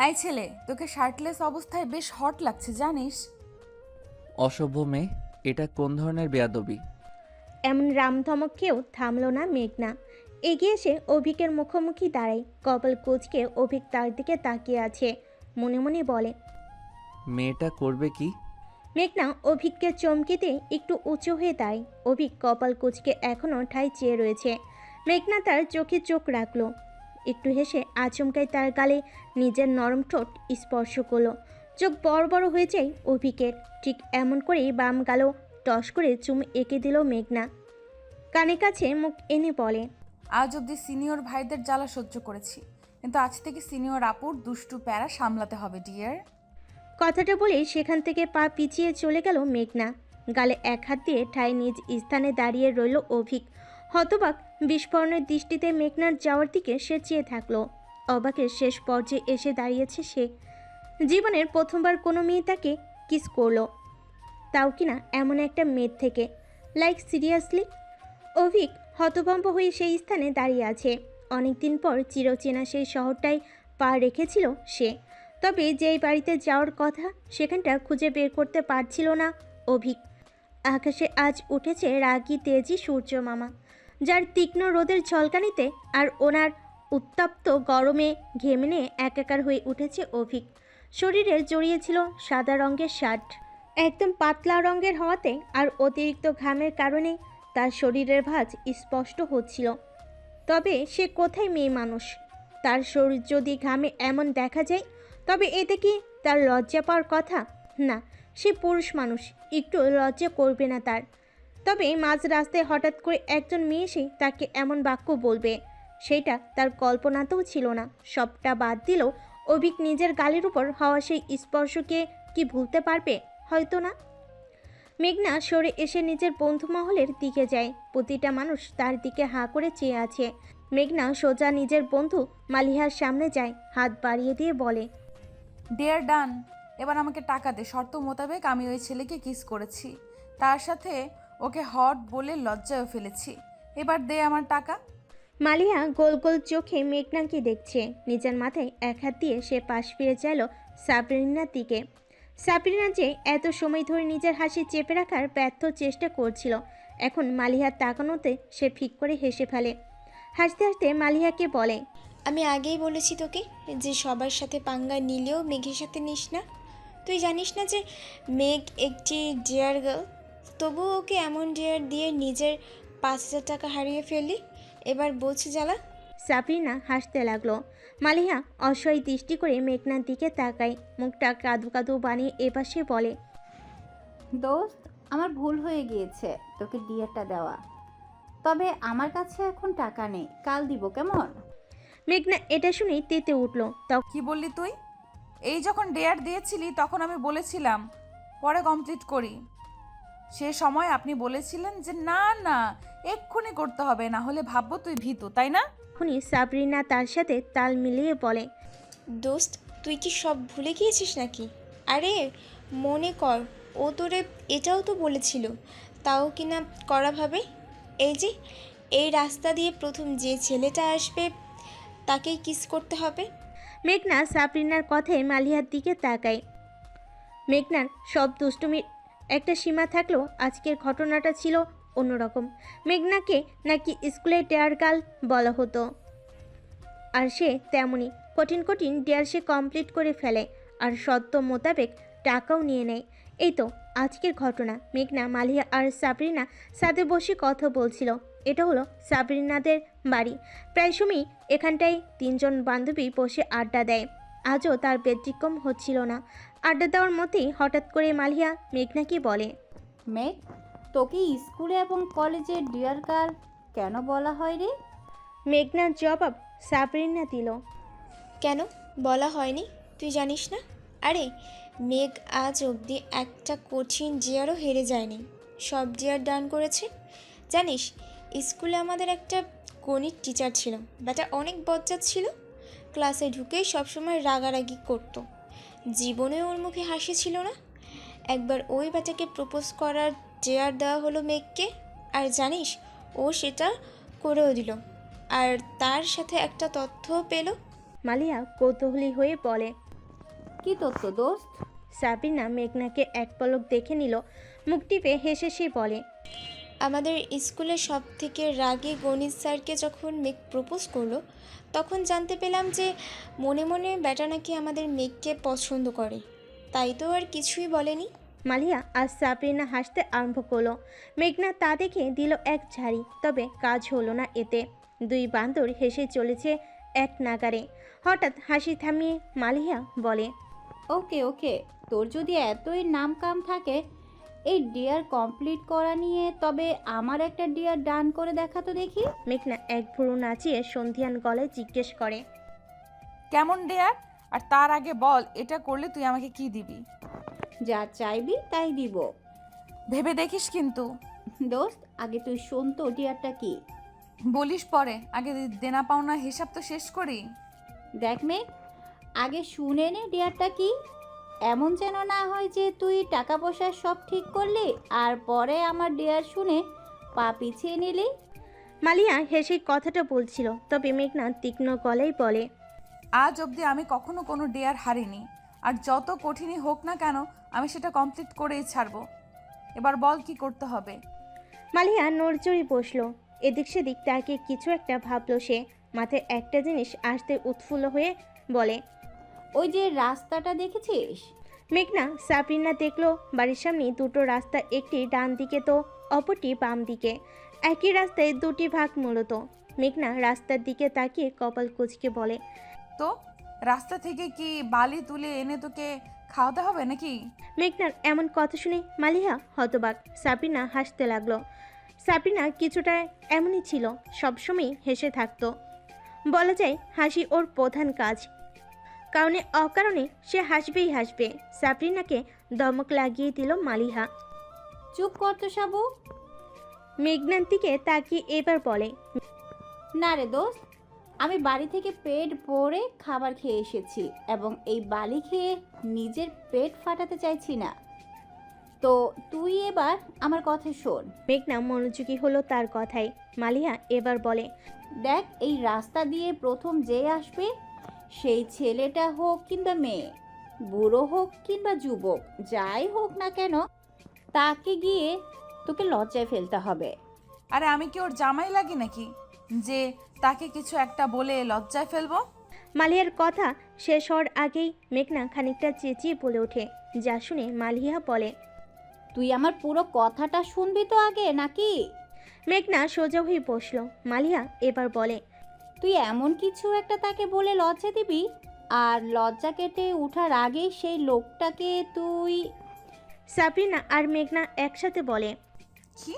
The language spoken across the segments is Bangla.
এই ছেলে, তোকে শার্টলেস অবস্থায় বেশ হট লাগছে জানিস? অসভ্য মেয়ে, এটা কোন ধরনের বেয়াদবি? এমন রামধমককেও থামল না মেঘনা। এগিয়ে এসে অভিকের মুখোমুখি দাঁড়ায়। কপাল কুঁচকে অভিক তার দিকে তাকিয়ে আছে। মনে মনে বলে, মেয়েটা করবে কি? মেঘনা অভিককে চমকিতে একটু উঁচু হয়ে দাঁড়ায়। অভিক কপাল কুঁচকে এখনও ঠায় চেয়ে রয়েছে। মেঘনা তার চোখে চোখ রাখল। একটু হেসে আচমকাই তার গালে নিজের নরম ঠোঁট স্পর্শ করলো। চোখ বড় বড় হয়ে যায় অভিকের। ঠিক এমন করেই বাম গালও টস করে চুম এঁকে দিল মেঘনা। কানে কাছে মুখ এনে বলে, আজ অব্দি সিনিয়র ভাইদের জ্বালা সহ্য করেছি, কিন্তু আজ থেকে সিনিয়র আপুর দুষ্টু প্যারা সামলাতে হবে ডিয়ার। কথাটা বলেই সেখান থেকে পা পিছিয়ে চলে গেল মেঘনা। গালে এক হাত দিয়ে ঠায় নিজ স্থানে দাঁড়িয়ে রইল অভিক। হতবাক বিস্ফোরণের দৃষ্টিতে মেঘনার যাওয়ার দিকে সে চেয়ে থাকলো। অবাকের শেষ পর্যায়ে এসে দাঁড়িয়েছে সে। জীবনের প্রথমবার কোনো মেয়ে তাকে কিস করলো, তাও কিনা এমন একটা মেয়ের থেকে। Like seriously? অভিক হতভম্ব হয়ে সেই স্থানে দাঁড়িয়ে আছে। অনেকদিন পর চিরচেনা সেই শহরটায় পা রেখেছিল সে। তবে যেই বাড়িতে যাওয়ার কথা সেখানটা খুঁজে বের করতে পারছিল না অভিক। আকাশে আজ উঠেছে রাগী তেজি সূর্য মামা, যার তীক্ষ্ণ রোদের ঝলকানিতে আর ওনার উত্তপ্ত গরমে ঘেমে নিয়ে একাকার হয়ে উঠেছে অভিক। শরীরে জড়িয়েছিল সাদা রঙের শার্ট, একদম পাতলা রঙের হওয়াতে আর অতিরিক্ত ঘামের কারণে তার শরীরের ভাঁজ স্পষ্ট হচ্ছিল। তবে সে কোথায় মেয়ে মানুষ? তার শরীর যদি ঘামে এমন দেখা যায় তবে এতে কি তার লজ্জা পাওয়ার কথা? না, সে পুরুষ মানুষ, একটু লজ্জা করবে না তার। তবে মাঝ রাস্তায় হঠাৎ করে একজন মেয়ে এসে তাকে এমন বাক্য বলবে, সেটা তার কল্পনাতেও ছিল না। সবটা বাদ দিলেও অভিক নিজের গালের উপর হওয়া সেই স্পর্শকে কি ভুলতে পারবে? হয়তো না। মেঘনা সরে এসে নিজের বন্ধু মহলের দিকে যায়। প্রতিটা মানুষ তার দিকে হাঁ করে চেয়ে আছে। মেঘনা সোজা নিজের বন্ধু মালিহার সামনে যায়, হাত বাড়িয়ে দিয়ে বলে, ডিয়ার ডান, এবার আমাকে টাকা দে। শর্ত মোতাবেক আমি ওই ছেলেকে কিস করেছি, তার সাথে ওকে হট বলে লজ্জায়ও ফেলেছি। এবার দে আমার টাকা। মালিহা গোল গোল চোখে মেঘনাকে দেখছে। নিজের মাথায় এক হাত দিয়ে সে পাশ ফিরে চাইল সাবরিনার দিকে। সাবরিনা যে এত সময় ধরে নিজের হাসি চেপে রাখার ব্যর্থ চেষ্টা করছিল, এখন মালিহার তাকানোতে সে ফিক করে হেসে ফেলে। হাসতে হাসতে মালিহাকে বলে, আমি আগেই বলেছি তোকে যে সবার সাথে পাঙ্গা নিলেও মেঘের সাথে নিস না। তুই জানিস না যে মেঘ একটি ডিয়ার গার্ল, তবুও ওকে এমন ডিয়ার দিয়ে নিজের 5,000 টাকা হারিয়ে ফেললি। এবার বলছি জ্বালা। সাবরিনা হাসতে লাগলো। মালিহা অসহায় দৃষ্টি করে মেঘনার দিকে তাকায়, মুখটা কাদু কাদু বানিয়ে এপাশে বলে, দোস্ত, আমার ভুল হয়ে গিয়েছে তোকে ডিয়ারটা দেওয়া। তবে আমার কাছে এখন টাকা নেই, কাল দিব কেমন? মেঘনা এটা শুনেই তেতে উঠল। কি বললি তুই? এই যখন ডেয়ার দিয়েছিলি তখন আমি বলেছিলাম পরে কমপ্লিট করি। সে সময় আপনি বলেছিলেন যে না না, এক্ষুনি করতে হবে, না হলে ভাববো তুই ভীতু, তাই না? তখনই সাবরিনা তার সাথে তাল মিলিয়ে বলে, দোস্ত, তুই কি সব ভুলে গিয়েছিস নাকি? আরে মনে কর, ও তোরে এটাও তো বলেছিল, তাও কিনা কড়াভাবে। এই যে এই রাস্তা দিয়ে প্রথম যে ছেলেটা আসবে তাকেই কিস করতে হবে। মেঘনা সাবরিনার কথায় মালিহার দিকে তাকায়। মেঘনার সব দুষ্টুমির একটা সীমা থাকলেও আজকের ঘটনাটা ছিল অন্যরকম। মেঘনাকে নাকি স্কুলে ডেয়ার গার্ল বলা হতো, আর সে তেমনই কঠিন কঠিন ডেয়ার সে কমপ্লিট করে ফেলে, আর শর্ত মোতাবেক টাকাও নিয়ে নেয়। এই তো আজকের ঘটনা। মেঘনা, মালিহা আর সাবরিনা সাথে বসে কথা বলছিল। এটা হলো সাবরিনাদের বাড়ি। প্রায় সময়ই এখানটায় তিনজন বান্ধবী বসে আড্ডা দেয়। আজও তার ব্যতিক্রম হচ্ছিল না। আড্ডা দেওয়ার মধ্যেই হঠাৎ করে মালিহা মেঘনাকে বলে, মেঘ, তোকে স্কুলে এবং কলেজে ডিয়ার গার্ল কেন বলা হয় রে? মেঘনার জবাব সাবরিনা দিল, কেন বলা হয়নি তুই জানিস না? আরে মেঘ আজ অবধি একটা কঠিন জিয়ারও হেরে যায়নি, সব জিয়ার ডান করেছে। জানিস, স্কুলে আমাদের একটা গণিত টিচার ছিল, ব্যাটা অনেক বজ্জাত ছিল। ক্লাসে ঢুকেই সবসময় রাগারাগি করতো, জীবনে ওর মুখে হাসি ছিল না। একবার ওই ব্যাটাকে প্রপোজ করার জেয়ার দেওয়া হলো মেঘকে, আর জানিস ও সেটা করেও দিল, আর তার সাথে একটা তথ্যও পেল। মালিয়া কৌতূহলী হয়ে বলে, কি তথ্য দোস্ত? সাবিনা মেঘনাকে এক পলক দেখে নিল, মুখ টিপে হেসে সে বলে, আমাদের স্কুলের সব থেকে রাগী গণিত স্যারকে যখন মেঘ প্রপোজ করলো, তখন জানতে পেলাম যে মনে মনে ব্যাটা নাকি আমাদের মেঘকে পছন্দ করে। তাই তো আর কিছুই বলেনি। মালিয়া আর সাবিনা হাসতে আরম্ভ করলো। মেঘনা তা দেখে দিল এক ঝাড়ি, তবে কাজ হলো না এতে। দুই বান্দর হেসে চলেছে এক নাগারে। হঠাৎ হাসি থামিয়ে মালিয়া বলে, ওকে ওকে, তোর যদি এতই নাম কাম থাকে এই ডিয়ার কমপ্লিট করা নিয়ে, তবে আমার একটা ডিয়ার ডান করে দেখা তো দেখি। মেঘনা এক ভুরু নাচিয়ে সন্ধিয়ান গলায় জিজ্ঞেস করে, কেমন ডেয়ার? আর তার আগে বল, এটা করলে তুই আমাকে কি দিবি? যা চাইবি তাই দিব। ভেবে দেখিস কিন্তু। দোস্ত আগে তুই শোন তো ডিয়ারটা কি। বলিস পরে, আগে দেনা পাওনা হিসাব তো শেষ করি। দেখ মেঘ, আগে শুনে নে ডিয়ারটা কি। এমন যেন না হয় যে তুই টাকা পয়সা সব ঠিক করলি আর পরে আমার ডিয়ার শুনে পা পিছিয়ে নিলি। মালিয়া হেসে কথাটা বলছিল, তবে মেঘনা তীক্ষ্ণ গলায় বলে, আজ অবধি আমি কখনো কোনো ডেয়ার হারিনি, আর যত কঠিনই হোক না কেন আমি সেটা কমপ্লিট করেই ছাড়বো। এবার বল কি করতে হবে? মালিয়া নড়চড়ি বসলো। এদিক সেদিক তাকে কিছু একটা ভাবলো সে। মাথায় একটা জিনিস আসতে উৎফুল্ল হয়ে বলে, ওই যে রাস্তাটা দেখেছিস? মেঘনা সাবরিনা দেখলো বাড়ির সামনে দুটো রাস্তা, একটি ডান দিকে তো অপরটি বাম দিকে। একই রাস্তায় দুটি ভাগ মূলত। মেঘনা রাস্তার দিকে তাকিয়ে কপাল কুঁচকে বলে, তো রাস্তা থেকে কি বালি তুলে এনে তোকে খাওয়াতে হবে নাকি? মেঘনার এমন কথা শুনে মালিয়া হতবাক। সাবরিনা হাসতে লাগলো। সাবরিনা কিছুটা এমনই ছিল, সবসময় হেসে থাকতো। বলা যায় হাসি ওর প্রধান কাজ। কারণে অকারণে সে হাসবেই হাসবে। সাবরিনাকে দমক লাগিয়ে দিল মালিহা। চুপ কর তো সাবু। মেঘনার দিকে তাকিয়ে এবার বলে, না রে দোস্ত, আমি বাড়ি থেকে পেট ভরে খাবার খেয়ে এসেছি এবং এই বালি খেয়ে নিজের পেট ফাটাতে চাইছি না। তো তুই এবার আমার কথা শোন। মেঘনা মনোযোগী হলো তার কথায়। মালিহা এবার বলে, দেখ, এই রাস্তা দিয়ে প্রথম যে আসবে, সেই ছেলেটা হোক কিংবা মেয়ে, বুড়ো হোক কিংবা যুবক, যাই হোক না কেন, তাকে গিয়ে তোকে লজ্জায় ফেলতে হবে। আরে আমি কি ওর জামাই লাগি নাকি যে তাকে কিছু একটা বলে লজ্জায় ফেলবো? মালিয়ার কথা শেষ হওয়ার আগেই মেঘনা খানিকটা চেঁচিয়ে বলে ওঠে, যা শুনে মালিহা বলে, তুই আমার পুরো কথাটা শুনবি তো আগে নাকি? মেঘনা সোজা হয়ে বসলো। মালিহা এবার বলে, তুই এমন কিছু একটা তাকে বলে লজ্জা দিবি, আর লজ্জা কেটে ওঠার আগেই সেই লোকটাকে তুই। সাবরিনা আর মেঘনা একসাথে বলে। কি?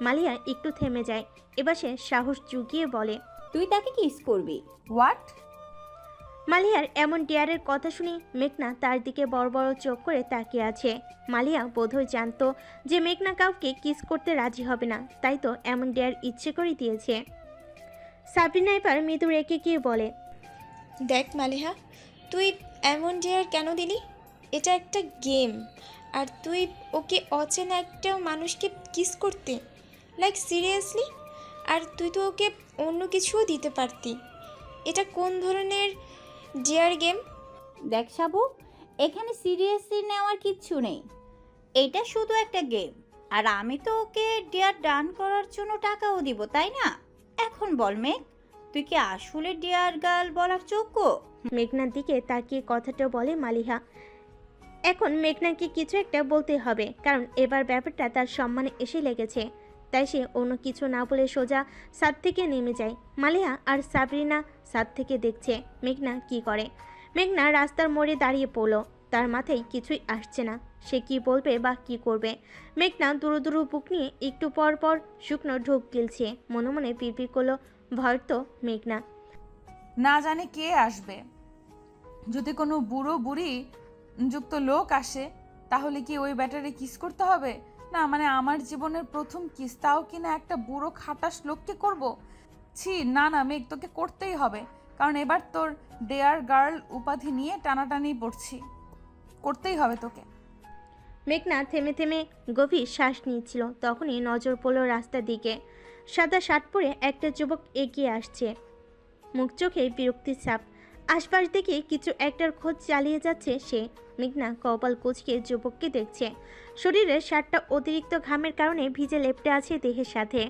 মালিয়া একটু থেমে যায়। এবার সে সাহস জুগিয়ে বলে, তুই তাকে কিস করবি। হোয়াট? মালিয়ার এমন ডেয়ারের কথা শুনে মেঘনা তার দিকে বড় বড় চোখ করে তাকিয়ে আছে। মালিয়া বোধহয় জানতো যে মেঘনা কাউকে কিস করতে রাজি হবে না, তাই তো এমন ডেয়ার ইচ্ছে করে দিয়েছে। সাবরিনা এবার মৃদু রেখে গিয়ে বলে, দেখ মালিহা, তুই এমন ডেয়ার কেন দিলি? এটা একটা গেম, আর তুই ওকে অচেনা একটা মানুষকে কিস করতে, লাইক সিরিয়াসলি? আর তুই তো ওকে অন্য কিছুও দিতে পারতি। এটা কোন ধরনের ডেয়ার গেম? দেখ সাবু, এখানে সিরিয়াসলি নেওয়ার কিচ্ছু নেই। এটা শুধু একটা গেম, আর আমি তো ওকে ডিয়ার ডান করার জন্য টাকাও দিব, তাই না? এখন বল মেঘ, তুই কি আসলে ডিয়ার গার্ল বলার যোগ্য? মেঘনার দিকে তাকিয়ে কথাটা বলে মালিহা। এখন মেঘনাকে কিছু একটা বলতে হবে, কারণ এবার ব্যাপারটা তার সম্মানে এসে লেগেছে। তাই সে অন্য কিছু না বলে সোজা ছাদ থেকে নেমে যায়। মালিহা আর সাবরিনা ছাদ থেকে দেখছে মেঘনা কি করে। মেঘনা রাস্তার মোড়ে দাঁড়িয়ে পড়লো। তার মাথায় কিছুই আসছে না, সে কি বলবে বা কি করবে। মেঘনা দুরু দুরু বুক নিয়ে একটু পর পর শুকনো ঢোক গিলছে। মনে মনে পিড়পিড় করলো, ভয় তো মেঘনা। না জানি কে আসবে। যদি কোনো বুড়ো বুড়ি যুক্ত লোক আসে, তাহলে কি ওই ব্যাটারে কিস করতে হবে? না মানে আমার জীবনের প্রথম কিস, তাও কিনা একটা বুড়ো খাটাস লোককে করব? ছি, না না মেঘ, তোকে করতেই হবে, কারণ এবার তোর ডেয়ার গার্ল উপাধি নিয়ে টানাটানি পড়ছি। করতেই হবে তোকে। মেঘনা থেমে থেমে গভীর শ্বাস নিচ্ছিল। তখনই নজর পড়ল রাস্তার দিকে। সাদা শার্ট পরে একটা যুবক এগিয়ে আসছে, মুখ চোখে বিরক্তির ছাপ। আশপাশ দেখে কিছু একটার খোঁজ চালিয়ে যাচ্ছে সে। মেঘনা কপাল কুঁচকে যুবককে দেখছে। শরীরের শার্টটা অতিরিক্ত ঘামের কারণে ভিজে লেপ্টে আছে দেহের সাথে,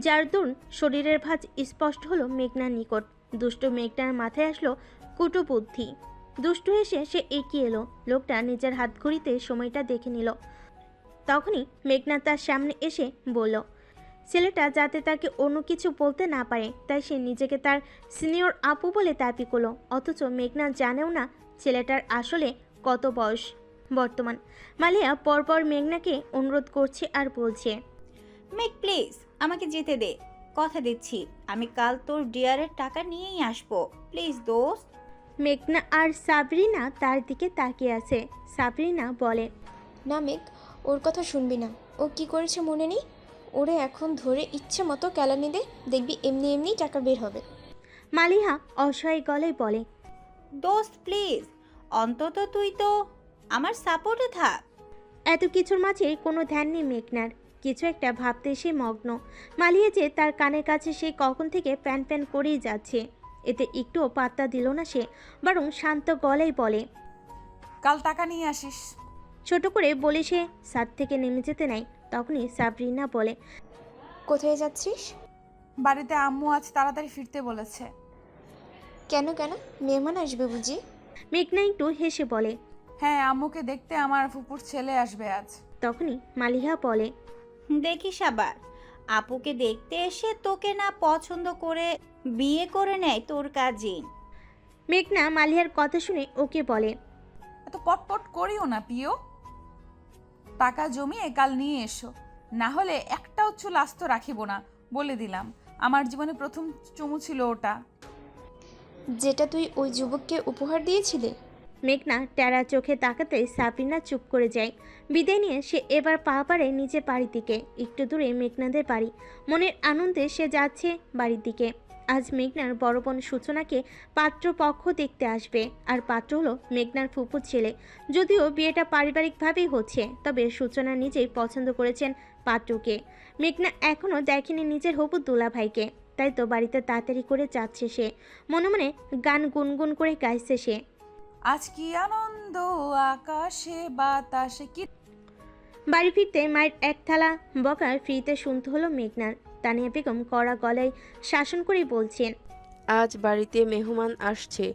যার দরুন শরীরের ভাঁজ স্পষ্ট হলো মেঘনার নিকট। দুষ্টু মেঘনার মাথায় আসলো কুটু বুদ্ধি। দুষ্টু হেসে সে এগিয়ে এলো। লোকটা নিজের হাত ঘড়িতে সময়টা দেখে নিল। তখনই মেঘনা তার সামনে এসে বলল, ছেলেটা যাতে তাকে অন্য কিছু বলতে না পারে তাই সে নিজেকে তার সিনিয়র আপু বলে দাবি করলো। অথচ মেঘনা জানেও না ছেলেটার আসলে কত বয়স বর্তমান। মালিয়া পরপর মেঘনাকে অনুরোধ করছে আর বলছে, মেঘ প্লিজ আমাকে যেতে দে, কথা দিচ্ছি আমি কাল তোর ডিয়ারের টাকা নিয়েই আসবো, প্লিজ দোস্ত। মেঘনা আর সাবরিনা তার দিকে তাকিয়ে আছে। সাবরিনা বলে, না মেঘ, ওর কথা শুনবি না। ও কি করেছে মনে নেই? ওরে এখন ধরে ইচ্ছে মতো কেলানি দে, দেখবি এমনি এমনি টাকা বের হবে। মালিহা অসহায় গলায় বলে, দোস্ত প্লিজ, অন্তত তুই তো আমার সাপোর্টে থাক। এত কিছুর মাঝে কোনো ধ্যান নেই মেঘনার। কিছু একটা ভাবতে সে মগ্ন। মালিয়া যে তার কানের কাছে সে কখন থেকে প্যান প্যান করেই যাচ্ছে, এতে একটুও পাত্তা দিল না সে, বরং শান্ত গলায় বলে, কাল টাকা নিয়ে আসিস। ছোট করে বলে সে ছাদ থেকে নেমে যেতে নাই। তখনই সাবরিনা বলে, কোথায় যাচ্ছিস? বাড়িতে আম্মু আজ তাড়াতাড়ি ফিরতে বলেছে। কেন কেন, মেহমান আসবে বুঝি? মেঘনা একটু হেসে বলে, হ্যাঁ, আম্মুকে দেখতে আমার ফুপুর ছেলে আসবে আজ। তখনই মালিহা বলে, দেখিস আবার আপুকে দেখতে এসে তোকে না পছন্দ করে বিয়ে করে নেয় তোর কাজিন। মেঘনা মালিহার কথা শুনে ওকে বলে, এত পটপট করিও না পিও, টাকা জমিয়ে কাল নিয়ে এসো, না হলে একটাও চুল আস্ত রাখিব না বলে দিলাম। আমার জীবনে প্রথম চুমু ছিল ওটা। যেটা তুই ওই যুবককে উপহার দিয়েছিলে? মেঘনা টেরা চোখে তাকাতে সাবরিনা চুপ করে যায়। বিদায় নিয়ে সে এবার পা পাড়ে নিচে বাড়ির দিকে। একটু দূরে মেঘনাদের বাড়ি। মনের আনন্দে সে যাচ্ছে বাড়ির দিকে। আজ মেঘনার বড় বোন সূচনাকে পাত্রপক্ষ দেখতে আসবে। আর পাত্র হলো মেঘনার ফুপুর ছেলে। যদিও বিয়েটা পারিবারিকভাবেই হচ্ছে, তবে সূচনা নিজেই পছন্দ করেছেন পাত্রকে। মেঘনা এখনও দেখেনি নিজের হবু দুলাভাইকে, তাই তো বাড়িতে তাড়াতাড়ি করে যাচ্ছে সে। মনে মনে গান গুনগুন করে গাইছে সে। আজ কি আনন্দ আকাশে বাতাসে কি। বাড়ি ফিরতে মায়ের এক থালা বকা ফ্রিতে শুনতে হলো মেঘনার। তানিয়া বেগম কড়া গলায় শাসন করে বলছেন, আজ বাড়িতে মেহমান আসছে,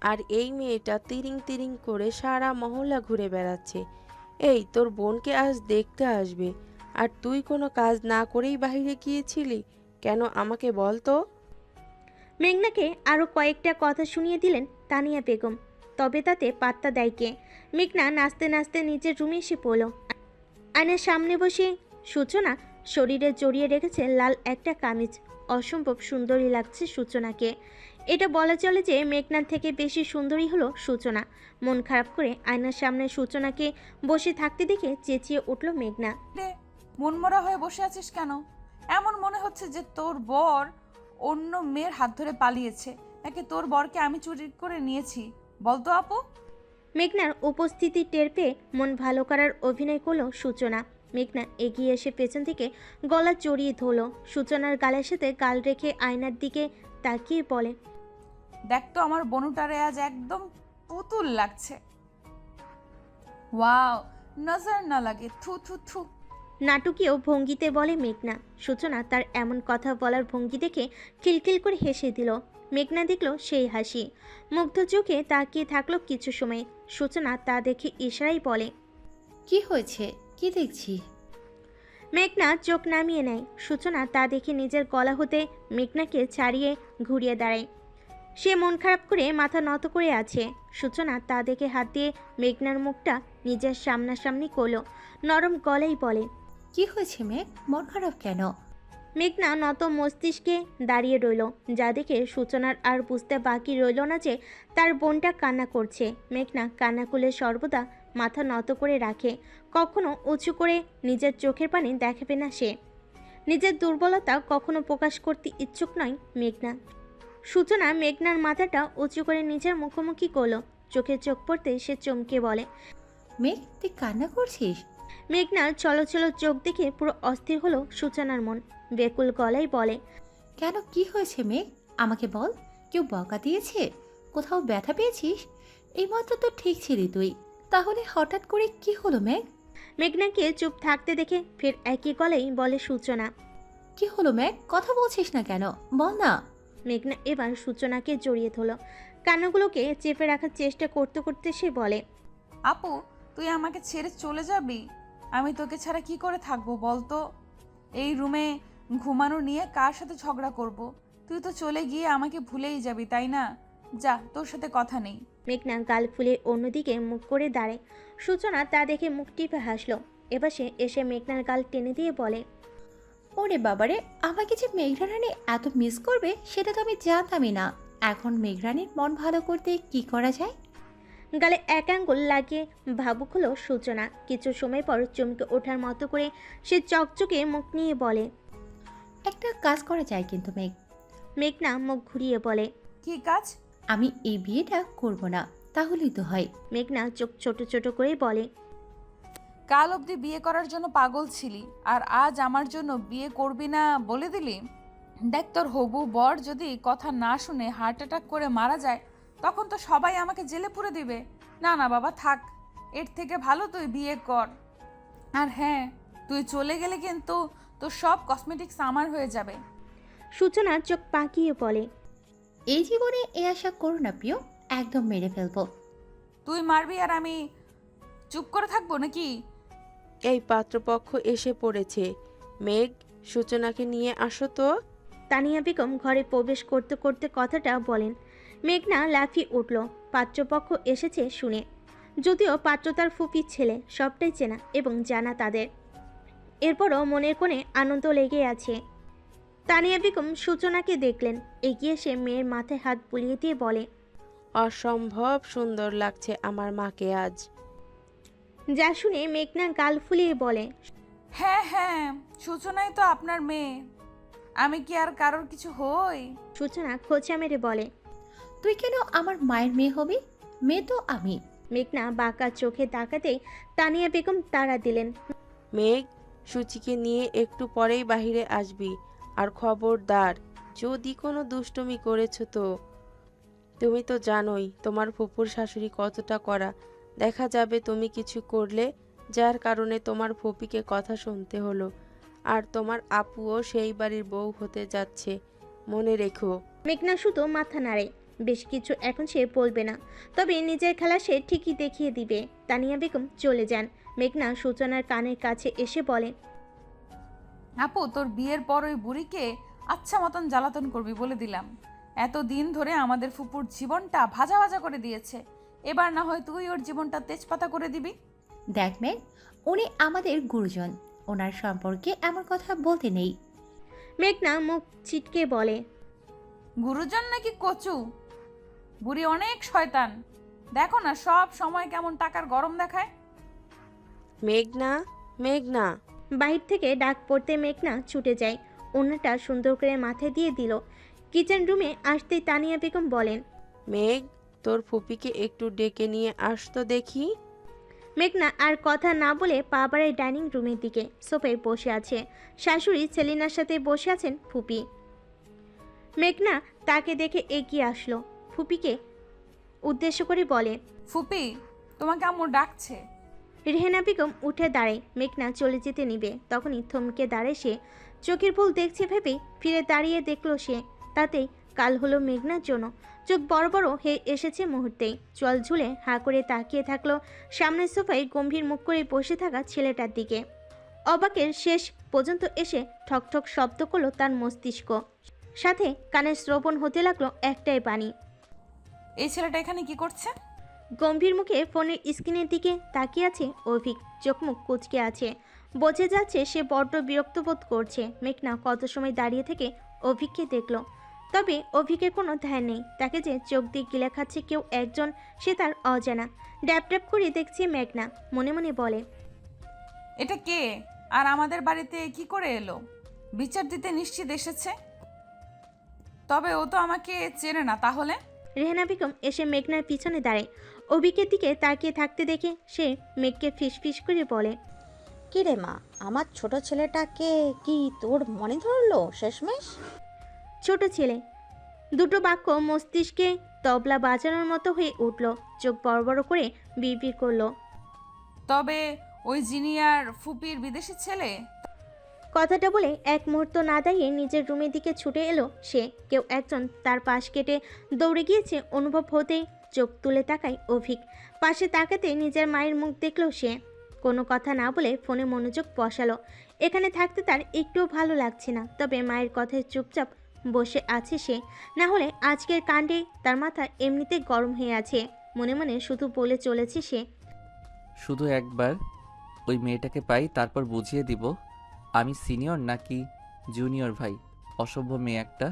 আর এই মেয়েটা তিরিং তিরিং করে সারা মহল্লা ঘুরে বেড়াচ্ছে। এই তোর বোনকে আজ দেখতে আসবে, আর তুই কোনো কাজ না করেই বাইরে গিয়েছিলি কেন আমাকে বল তো? মেঘনাকে আরও কয়েকটা কথা শুনিয়ে দিলেন তানিয়া বেগম, তবে তাতে পাত্তা দেয় কে। মেঘনা নাচতে নাচতে নিজের রুমে এসে পড়ল। আয়নার সামনে বসে সূচনা শরীরে জড়িয়ে রেখেছে লাল একটা কামিজ। অসম্ভব সুন্দরী লাগছে সূচনাকে। এটা বলা চলে যে মেঘনার থেকে বেশি সুন্দরী হলো সূচনা। মন খারাপ করে আয়নার সামনে সূচনাকে বসে থাকতে দেখে চেঁচিয়ে উঠল মেঘনা, রে, মনমরা হয়ে বসে আছিস কেন? এমন মনে হচ্ছে যে তোর বর অন্য মেয়ের হাত ধরে পালিয়েছে, নাকি তোর বরকে আমি চুরি করে নিয়েছি? বলতো আপু। মেঘনার উপস্থিতি টের পেয়ে মন ভালো করার অভিনয় করল সূচনা। মেঘনা এগিয়ে এসে পেছন থেকে গলা জড়িয়ে ধরল। সূচনার গালের সাথে গাল রেখে আয়নার দিকে তাকিয়ে বলে, দেখ তো আমার বনুটারে আজ একদম পুতুল লাগছে। ওয়াও, নজর না লাগে, থু থু থু। নাটকীয় ভঙ্গিতে বলে মেঘনা। সূচনা তার এমন কথা বলার ভঙ্গি দেখে খিলখিল করে হেসে দিল। মেঘনা দেখল সেই হাসি। মুগ্ধ চোখে তাকিয়ে থাকলো কিছু সময়। সূচনা তা দেখে ইশারাই বলে, কি হয়েছে, কি দেখছি? মেঘনা চোখ নামিয়ে নেয়। সূচনা তা দেখে নিজের গলা হতে মেঘনাকে ছাড়িয়ে ঘুরিয়ে দাঁড়ায়। সে মন খারাপ করে মাথা নত করে আছে। সূচনা তা দেখে হাত দিয়ে মেঘনার মুখটা নিজের সামনাসামনি করলো। নরম গলায় বলে, কি হয়েছে মেঘ, মন খারাপ কেন? মেঘনা নত মস্তিষ্কে দাঁড়িয়ে রইল, যা দেখে সূচনার আর বুঝতে বাকি রইল না যে তার বোনটা কান্না করছে। মেঘনা কান্না করলে সর্বদা মাথা নত করে রাখে, কখনো উঁচু করে নিজের চোখের পানি দেখাবে না সে। নিজের দুর্বলতা কখনো প্রকাশ করতে ইচ্ছুক নয় মেঘনা। সূচনা মেঘনার মাথাটা উঁচু করে নিজের মুখোমুখি করলো। চোখে চোখ পড়তে সে চমকে বলে, মেঘ তুই কান্না করছিস? মেঘনার ছলছল চোখ দেখে পুরো অস্থির হলো সূচনার মন। বেকুল গলায় বলে, কেন, কি হয়েছে মেঘ, আমাকে বল। কেউ বকা দিয়েছে? কোথাও ব্যথা পেয়েছিস? এইমাত্র তো ঠিক ছিলি তুই, তাহলে হঠাৎ করে কি হলো মেঘ? মেঘনাকে চুপ থাকতে দেখে ফের একই গলেই বলে সূচনা। কি হলো মেঘ, কথা বলছিস না কেন? বল না। মেঘনা এবার সূচনাকে জড়িয়ে ধরল, কান্নাগুলোকে চেপে রাখার চেষ্টা করতে করতে সে বলে, আপু, তুই আমাকে ছেড়ে চলে যাবি? আমি তোকে ছাড়া কি করে থাকবো বলতো? এই রুমে ঘুমানো নিয়ে কার সাথে ঝগড়া করব? তুই তো চলে গিয়ে আমাকে ভুলেই যাবি, তাই না? যা, তোর সাথে কথা নেই। মেঘনা গাল ফুলে অন্যদিকে মুখ করে দাঁড়ায়। সূচনা তা দেখে মুখ টিপে হাসলো। এবার সে এসে মেঘনার গাল টেনে দিয়ে বলে, ওরে বাবারে, আমাকে যে মেঘরানী এত মিস করবে সেটা তো আমি জানতামই না। এখন মেঘরানীর মন ভালো করতে কি করা যায়? গালে এক আঙ্গুল লাগিয়ে ভাবুক হলো সূচনা। কিছু সময় পর চমকে ওঠার মতো করে সে চকচকে মুখ নিয়ে বলে, একটা কাজ করা যায় কিন্তু মেঘ। মেঘনা মুখ ঘুরিয়ে বলে, কি কাজ? আমি এই বিয়েটা করব না, তাহলেই তো হয়। মেঘনা চোখ ছোট ছোট করে বলে, কাল অবধি বিয়ে করার জন্য পাগল ছিলি, আর আজ আমার জন্য বিয়ে করবি না বলে দিলি? দেখ, তোর হবু বর যদি কথা না শুনে হার্ট অ্যাটাক করে মারা যায়, তখন তো সবাই আমাকে জেলে পুরে দিবে। না না বাবা, থাক। এর থেকে ভালো তুই বিয়ে কর। আর হ্যাঁ, তুই চলে গেলে কিন্তু তোর সব কসমেটিক্স আমার হয়ে যাবে। সূচনা চোখ পাকিয়ে বলে, এই জীবনে এ আশা করো না প্রিয়, একদম মেরে ফেলবো। তুই মারবি আর আমি চুপ করে থাকবো নাকি? এই পাত্রপক্ষ এসে পড়েছে। মেঘ, সূচনাকে নিয়ে আসো তো। তানিয়া বেগম ঘরে প্রবেশ করতে করতে কথাটা বলেন। মেঘনা লাফিয়ে উঠল পাত্রপক্ষ এসেছে শুনে। যদিও পাত্র তার ফুপির ছেলে, সবটাই চেনা এবং জানা তাদের। এরপরও মনের কোণে আনন্দ লেগে আছে। তানিয়া বেগম সূচনাকে দেখলেন, এগিয়ে এসে মেয়ের মাথায় হাত বুলিয়ে দিয়ে বলে, অসম্ভব সুন্দর লাগছে আমার মাকে আজ। যা শুনে মেঘনা গাল ফুলিয়ে বলে, হ্যাঁ হ্যাঁ, সূচনাই তো আপনার মেয়ে। আমি কি আর কারোর কিছু হই? সূচনা খোঁচা মেরে বলে, তুই কেন আমার মায়ের মেয়ে হবি? মেয়ে তো আমি। মেঘনা বাঁকা চোখে তাকাতেই তানিয়া বেগম তাড়া দিলেন, মেঘ, সূচিকে নিয়ে একটু পরেই বাহিরে আসবি। আর খবরদার, যদি কোনো দুষ্টুমি করেছো তো। তুমি তো জানোই তোমার ফুপুর শাশুড়ি কতটা কড়া। দেখা যাবে তুমি কিছু করলে, যার কারণে তোমার ফুপিকে কথা শুনতে হলো। আর তোমার আপুও সেই বাড়ির বউ হতে যাচ্ছে, মনে রেখো। মেঘনা শুধু মাথা নাড়ে। বেশ কিছু এখন সে বলবে না, তবে নিজের খেলা সে ঠিকই দেখিয়ে দিবে। তানিয়া বেগম চলে যান। মেঘনা সূচনার কানের কাছে এসে বলে, আপু, তোর বিয়ের পর ওই বুড়িকে আচ্ছা মতন জ্বালাতন করবি বলে দিলাম। এত দিন ধরে আমাদের ফুপুর জীবনটা ভাজা ভাজা করে দিয়েছে, এবার না হয় তুই ওর জীবনটা তেজপাতা করে দিবি। দেখ মেঘ, উনি আমাদের গুরুজন, ওনার সম্পর্কে এমন কথা বলতে নেই। মেঘনা মুখ চিটকে বলে, গুরুজন নাকি কচু? বুড়ি অনেক শয়তান। দেখো না সব সময় কেমন টাকার গরম দেখায়। মেঘনা, মেঘনা। বাহির থেকে ডাক পড়তে মেঘনা ছুটে যায়। ওনাটা সুন্দর করে মাথায় দিয়ে দিল। কিচেন রুমে আসতেই তানিয়া বেগম বলেন, মেঘ, তোর ফুপিকে একটু ডেকে নিয়ে আসতো দেখি। মেঘনা আর কথা না বলে পা বাড়ায় ডাইনিং রুমের দিকে। সোফায় বসে আছে শাশুড়ি, সেলিনার সাথে বসে আছেন ফুপি। মেঘনা তাকে দেখে এগিয়ে আসলো, ফুপিকে উদ্দেশ্য করে বলে, ফুপি, তোমাকে আম্মু ডাকছে। রেহেনা বেগম উঠে দাঁড়ায়। মেঘনা চলে যেতে নিবে, তখনই থমকে দাঁড়ায় সে। চোখের ভুল দেখছে ভেবে ফিরে দাঁড়িয়ে দেখলো সে। তাতেই কাল হলো মেঘনার জন্য। চোখ বড় বড় হয়ে এসেছে মুহূর্তেই। চল ঝুলে হাঁ করে তাকিয়ে থাকলো সামনের সোফায় গম্ভীর মুখ করে বসে থাকা ছেলেটার দিকে। অবাকের শেষ পর্যন্ত এসে ঠকঠক শব্দ করলো তার মস্তিষ্ক। সাথে কানের শ্রবণ হতে লাগলো একটাই বাণী, এই ছেলেটা এখানে কি করছে? গম্ভীর মুখে ফোনের স্ক্রিনের দিকে তাকিয়ে আছে অভিক। চোখ মুখ কুচকে আছে, বোঝা যাচ্ছে সে বড্ড বিরক্ত বোধ করছে। মেঘনা কত সময় দাঁড়িয়ে থেকে অভিককে দেখলো, তবে অভিকের কোনো ধ্যান নেই। তাকে যে চোখ দিয়ে গিলে খাচ্ছে কেউ একজন, সে তার অজানা। ড্যাপ ড্যাপ করে দেখছে মেঘনা, মনে মনে বলে, এটা কে আর আমাদের বাড়িতে কি করে এলো? বিচার দিতে নিশ্চিত এসেছে, তবে ও তো আমাকে চেনে না। তাহলে রেহেনা বেগম এসে মেঘনার পিছনে দাঁড়ায়। অভিকের দিকে তাকিয়ে থাকতে দেখে সে মেঘকে ফিসফিস করে বলে, কি রে মা, আমার ছোট ছেলেটাকে কি তোর মনে ধরলো শেষমেশ? ছোট ছেলে দুটো বাক্য মস্তিষ্কে তবলা বাজানোর মতো হয়ে উঠল, চোখ বড় বড় করে বিড়বিড় করলো। তবে ওই জিনিয়ার ফুপির বিদেশি ছেলে? কথাটা বলে এক মুহূর্ত না দাঁড়িয়ে নিজের রুমের দিকে ছুটে এলো সে। কেউ একজন তার পাশ কেটে দৌড়ে গিয়েছে অনুভব হতেই চোখ তুলে তাকায় অভিক। পাশে তাকাতে নিজের মায়ের মুখ দেখলো সে। কোনো কথা না বলে ফোনে মনোযোগ বসালো। এখানে থাকতে তার একটুও ভালো লাগছে না, তবে মায়ের কথায় চুপচাপ বসে আছে সে। না হলে আজকের কাণ্ডে তার মাথা এমনিতে গরম হয়ে আছে। মনে মনে শুধু বলে চলেছে সে, শুধু একবার ওই মেয়েটাকে পাই, তারপর বুঝিয়ে দিব আমি সিনিয়র নাকি জুনিয়র ভাই। অসভ্য মেয়ে একটা।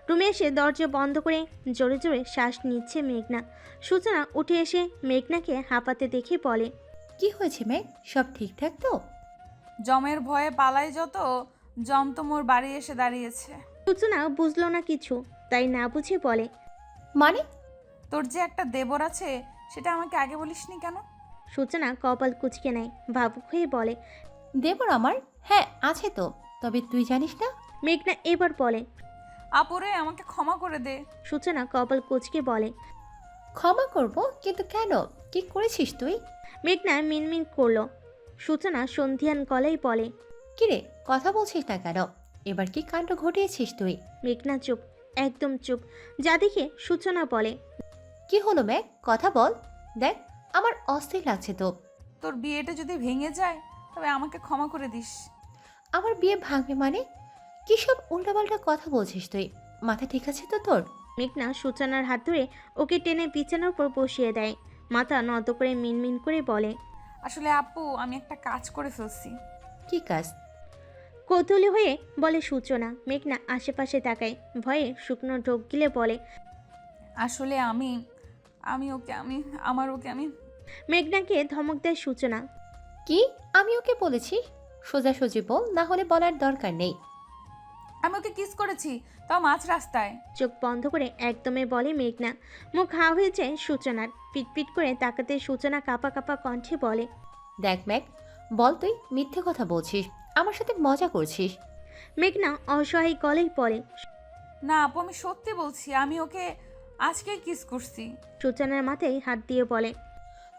রুমে এসে দরজা বন্ধ করে জোরে জোরে শ্বাস নিচ্ছে মেঘনা। সূচনা উঠে এসে মেঘনাকে হাঁপাতে দেখে বলে, কি হয়েছে মেঘ, সব ঠিকঠাক তো? জমের ভয়ে পালাই যত, জম তো মোর বাড়ি এসে দাঁড়িয়েছে। সূচনা বুঝলো না কিছু, তাই না বুঝে বলে, মানে? তোর যে একটা দেবর আছে সেটা আমাকে আগে বলিসনি কেন? সূচনা কপাল কুঁচকে নেয়, ভাবুক হয়ে বলে। দেবর আমার? হ্যাঁ আছে তো, তবে তুই জানিস না? মেঘনা এবার বলে, আপুরে আমাকে ক্ষমা করে দে। সূচনা কপাল কুঁচকে বলে, ক্ষমা করব, কিন্তু কেন? কি করেছিস তুই? মেঘনা মিনমিন করলো। সূচনা সন্ধিয়ান গলায় বলে, কিরে, কথা বলছিস না কেন? এবার কি কাণ্ড ঘটিয়েছিস তুই? মেঘনা চুপ, একদম চুপ। যা দেখে সূচনা বলে, কি হলো মেঘ, কথা বল। দেখ, আমার অস্থির লাগছে তো। তোর বিয়েটা যদি ভেঙে যায় তবে আমাকে ক্ষমা করে দিস। আমার বিয়ে ভাঙবে মানে? কি সব উল্টাপাল্টা কথা বলছিস তুই? মাথা ঠিক আছে তো তোর? মেঘনা সূচনার হাত ধরে ওকে টেনে বিছানার উপর বসিয়ে দেয়। মাথা নত করে মিনমিন করে বলে, আসলে আপু আমি একটা কাজ করে ফেলছি। কি কাজ? কৌতূহলী হয়ে বলে সূচনা। মেঘনা আশেপাশে তাকায়, ভয়ে শুকনো ঢোক গিলে বলে, আসলে আমি আমি ওকে আমি আমার ওকে আমি মেঘনাকে ধমক দেয় সূচনা। কি? আমি ওকে বলেছি? সোজাসুজি বল, না হলে বলার দরকার নেই। আমি ওকে কিস করেছি, তাও মাঝ রাস্তায়। চোখ বন্ধ করে একদমে বলে মেঘনা। মুখ হা হয়ে যায় সূচনার। পিটপিট করে তাকাতে সূচনা কাঁপা কাঁপা কণ্ঠে বলে, দেখ ম্যাক, বল তুই মিথ্যে কথা বলছিস, আমার সাথে মজা করছিস। মেঘনা অসহায় গলেই বলে, না আপু আমি সত্যি বলছি, আমি ওকে আজকেই কিস করছি। সূচনার মাথায় হাত দিয়ে বলে,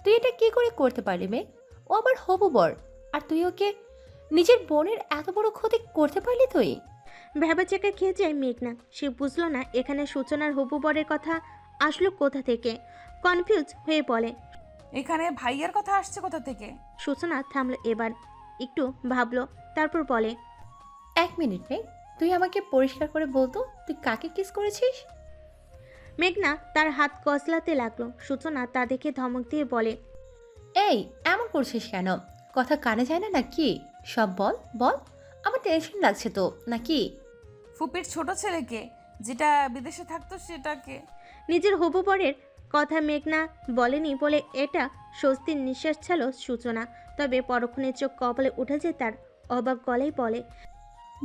তুই এটা কি করে করতে পারলি মেয়ে? ও আবার হবু বর, আর তুই ওকে নিজের বোনের এত বড় ক্ষতি করতে পারলি তুই? ভ্যাবাচাকা খেয়ে যায় মেঘনা। সে বুঝলো না এখানে সূচনার হবু বরের কথা আসলো কোথা থেকে। কনফিউজ হয়ে বলে, এখানে ভাইয়ের কথা আসছে কোথা থেকে? সূচনা থামলো এবার, একটু ভাবলো, তারপর বলে, 1 মিনিট মেয়ে, তুই আমাকে পরিষ্কার করে বলতো তুই কাকে কিস করেছিস? মেঘনা তার হাত কসলাতে লাগলো। সূচনা তা দেখে ধমক দিয়ে বলে, এই এমন করছিস কেন? কথা কানে যায় না নাকি? সব বল বল, আমার টেনশন লাগছে তো নাকি? ফুপির ছোট ছেলেকে, যেটা বিদেশে থাকতো সেটাকে। নিজের হবু বরের কথা মেঘনা বলেনি বলে এটা স্বস্তির নিঃশ্বাস ছাড়ল সূচনা। তবে পরক্ষণে চোখ কপালে উঠে যায় তার। অবাক গলায় বলে,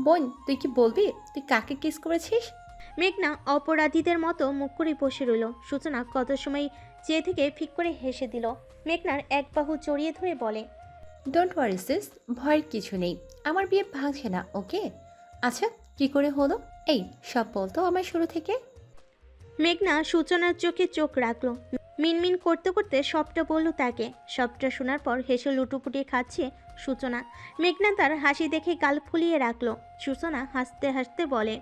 বোন তুই কি বলবি তুই কাকে কিস করেছিস? মেঘনা অপরাধীদের মতো মুখ করে বসে রইল। সূচনা কত সময় চেয়ে থেকে ফিক করে হেসে দিল। মেঘনার এক বাহু জড়িয়ে ধরে বলে, ডোন্ট ওয়ারি সিস, ভয়ের কিছু নেই, আমার বিয়ে ভাঙছে না, ওকে? আচ্ছা, কি করে হলো? এই সব বলতো আমার শুরু থেকে। মেঘনা সূচনার চোখে চোখ রাখলো। মিনমিন করতে করতে সবটা বলল তাকে। সবটা শোনার পর হেসে লুটুপুটি খাচ্ছে সূচনা। মেঘনা তার হাসি দেখে গাল ফুলিয়ে রাখলো। সূচনা হাসতে হাসতে বলে,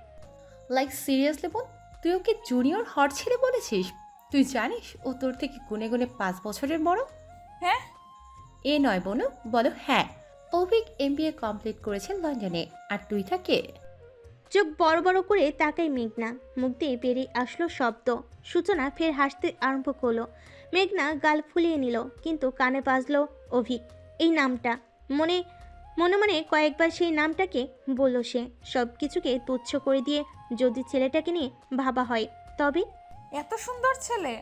লাইক সিরিয়াসলি বোন, তুই ওকে জুনিয়র হট ছেলে বলেছিস? তুই জানিস ও তোর থেকে গুনে গুনে 5 বছরের বড়? হ্যাঁ এ নয় বোনু, বলো হ্যাঁ। অভিক MBA কমপ্লিট করেছে লন্ডনে, আর তুই থাকে। চোখ বড় বড় করে তাকাই মেঘনা। মুখ দিয়ে বেরিয়ে আসলো শব্দ। সূচনা ফের হাসতে আরম্ভ করলো। মেঘনা গাল ফুলিয়ে নিল, কিন্তু কানে বাজলো অভিক এই নামটা। মনে মনে মনে কয়েকবার সেই নামটাকে বলল সে। সব কিছুকে তুচ্ছ করে দিয়ে যদি ছেলেটাকে নিয়ে ভাবা হয় তবে। এত সুন্দর ছেলে।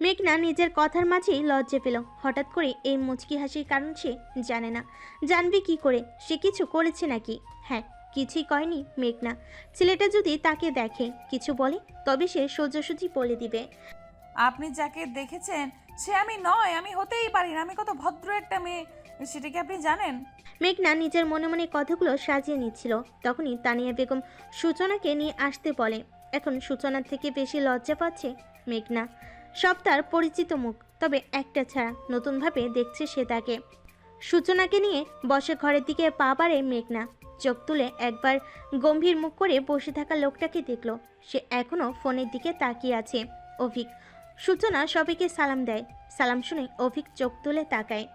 মেঘনা নিজের কথার মাঝেই লজ্জা পেল। হঠাৎ করে এই মুচকি হাসির কারণ সে জানে না। জানবে কি করে? সে কিছু করেছে নাকি? হ্যাঁ, কিছুই কয়নি মেঘনা। ছেলেটা যদি তাকে দেখে কিছু বলে তবে সে সোজাসুজি বলে দিবে। আপনি যাকে দেখেছেন সে আমি নয়, আমি হতেই পারি না। আমি কত ভদ্র একটা মেয়ে, সেটা কি আপনি জানেন? মেঘনা নিজের মনে মনে কথাগুলো সাজিয়ে নিচ্ছিল। তখনই তানিয়া বেগম সূচনাকে নিয়ে আসতে বলে। এখন সূচনার থেকে বেশি লজ্জা পাচ্ছে মেঘনা। সব তার পরিচিত মুখ, তবে একটা ছাড়া, নতুনভাবে দেখছে সে তাকে। সূচনাকে নিয়ে বসে ঘরের দিকে পা বাড়ে মেঘনা। চোখ তুলে একবার গম্ভীর মুখ করে বসে থাকা লোকটাকে দেখল। সে এখনও ফোনের দিকে তাকিয়ে আছে। অভিক। সূচনা সবাইকে সালাম দেয়। সালাম শুনে অভিক চোখ তুলে তাকায়।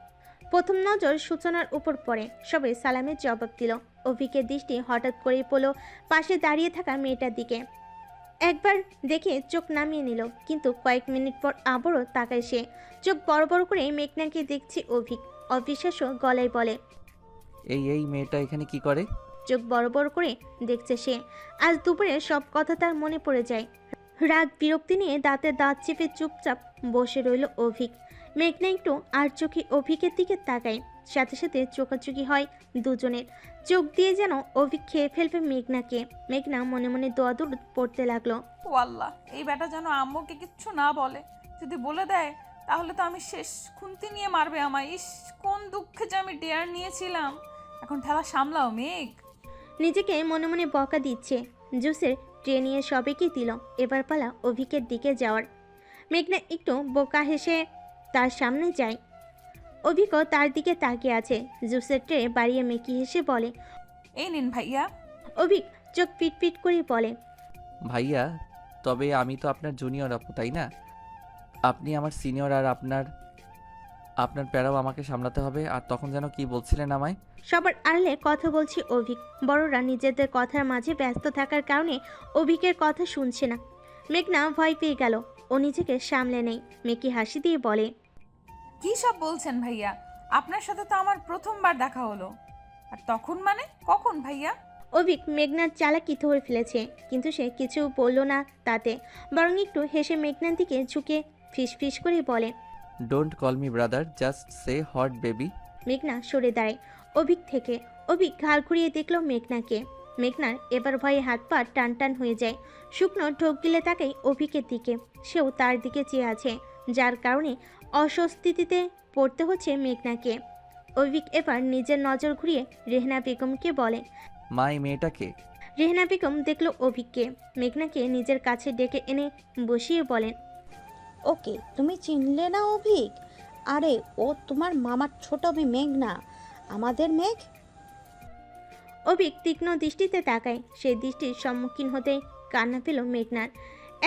প্রথম নজর সূচনার উপর পড়ে। সবাই সালামের জবাব দিল। অভিকের দৃষ্টি হঠাৎ করেই পড়ল পাশে দাঁড়িয়ে থাকা মেয়েটার দিকে। একবার দেখে চোখ নামিয়ে নিল, কিন্তু কয়েক মিনিট পর আবারও তাকায় সে। চোখ বড় বড় করে মেঘনাকে দেখছে অভিক। অবিশ্বাস্য গলায় বলে, এই মেয়েটা এখানে কি করে? চোখ বড় বড় করে দেখছে সে। আজ দুপুরে সব কথা তার মনে পড়ে যায়। রাগ বিরক্তি নিয়ে দাঁতে দাঁত চেপে চুপচাপ বসে রইল অভিক। মেঘনা একটু আর চোখে অভিকের দিকে তাকায়। সাথে সাথে চোখাচোখি হয় দুজনের। চোখ দিয়ে যেন অভিক খেয়ে ফেলবে মেঘনাকে। মেঘনা মনে মনে দোয়াদুর পড়তে লাগলো। ও আল্লাহ, এই বেটা যেন আম্মুকে কিচ্ছু না বলে। যদি বলে দেয় তাহলে তো আমি শেষ, খুন্তি নিয়ে মারবে আমায়। ইস, কোন দুঃখে যে আমি ডেয়ার নিয়েছিলাম। এখন ঠেলা সামলাও মেঘ। নিজেকে মনে মনে বকা দিচ্ছে। জুসের ট্রে নিয়ে সবাইকে দিল। এবার পালা অভিকের দিকে যাওয়ার। মেঘনা একটু বোকা হেসে তার সামনে যায়। অভিকও তার দিকে তাকিয়ে আছে। জুসের ট্রে বাড়িয়ে মেকি হেসে বলে, এই নিন ভাইয়া। অভিক চোখ পিট পিট করে বলে, ভাইয়া, তবে আমি তো আপনার জুনিয়র আপু, তাই না? আপনি আমার সিনিয়র, আর আপনার প্যারাও আমাকে সামলাতে হবে। আর তখন যেন কি বলছিলেন আমায়? সবার আড়ালে কথা বলছে অভিক। বড়রা নিজেদের কথার মাঝে ব্যস্ত থাকার কারণে অভিকের কথা শুনছে না। মেঘনা ভয় পেয়ে গেল। ও নিজেকে সামলে নেই। মেকি হাসি দিয়ে বলে, কি সব বলছেন ভাইয়া? আপনার সাথে তো আমার প্রথমবার দেখা হলো। আর তখন মানে কখন ভাইয়া? অভিক মেঘনার চালাকি ধরে ফেলেছে, কিন্তু সে কিছু বলল না তাতে, বরং একটু হেসে মেঘনার দিকে ঝুঁকে ফিস ফিস করে বলে, don't call me brother, just say hot baby. মেঘনা সরে দাঁড়ায় অভিক থেকে। অভিক ঘাড় ঘুরিয়ে দেখল মেঘনাকে। মেঘনার এবার ভয়ে হাত পা টান টান হয়ে যায়। শুকনো ঢোক গিলে তাকাই অভিকের দিকে। সেও তার দিকে চেয়ে আছে, যার কারণে অস্বস্তিতে পড়তে হচ্ছে মেঘনাকে। অভিক এবার নিজের নজর ঘুরিয়ে রেহনা বেগমকে বলে। মা, এই মেয়েটাকে? রেহনা বেগম দেখল অভিককে। মেঘনাকে নিজের কাছে ডেকে এনে বসিয়ে বলেন, ওকে, তুমি চিনলে না অভিক? আরে ও তোমার মামার ছোট মেয়ে মেঘনা, আমাদের মেঘ। অভিক তীক্ষ্ণ দৃষ্টিতে তাকায়। সেই দৃষ্টির সম্মুখীন হতেই কান্না পেল মেঘনার।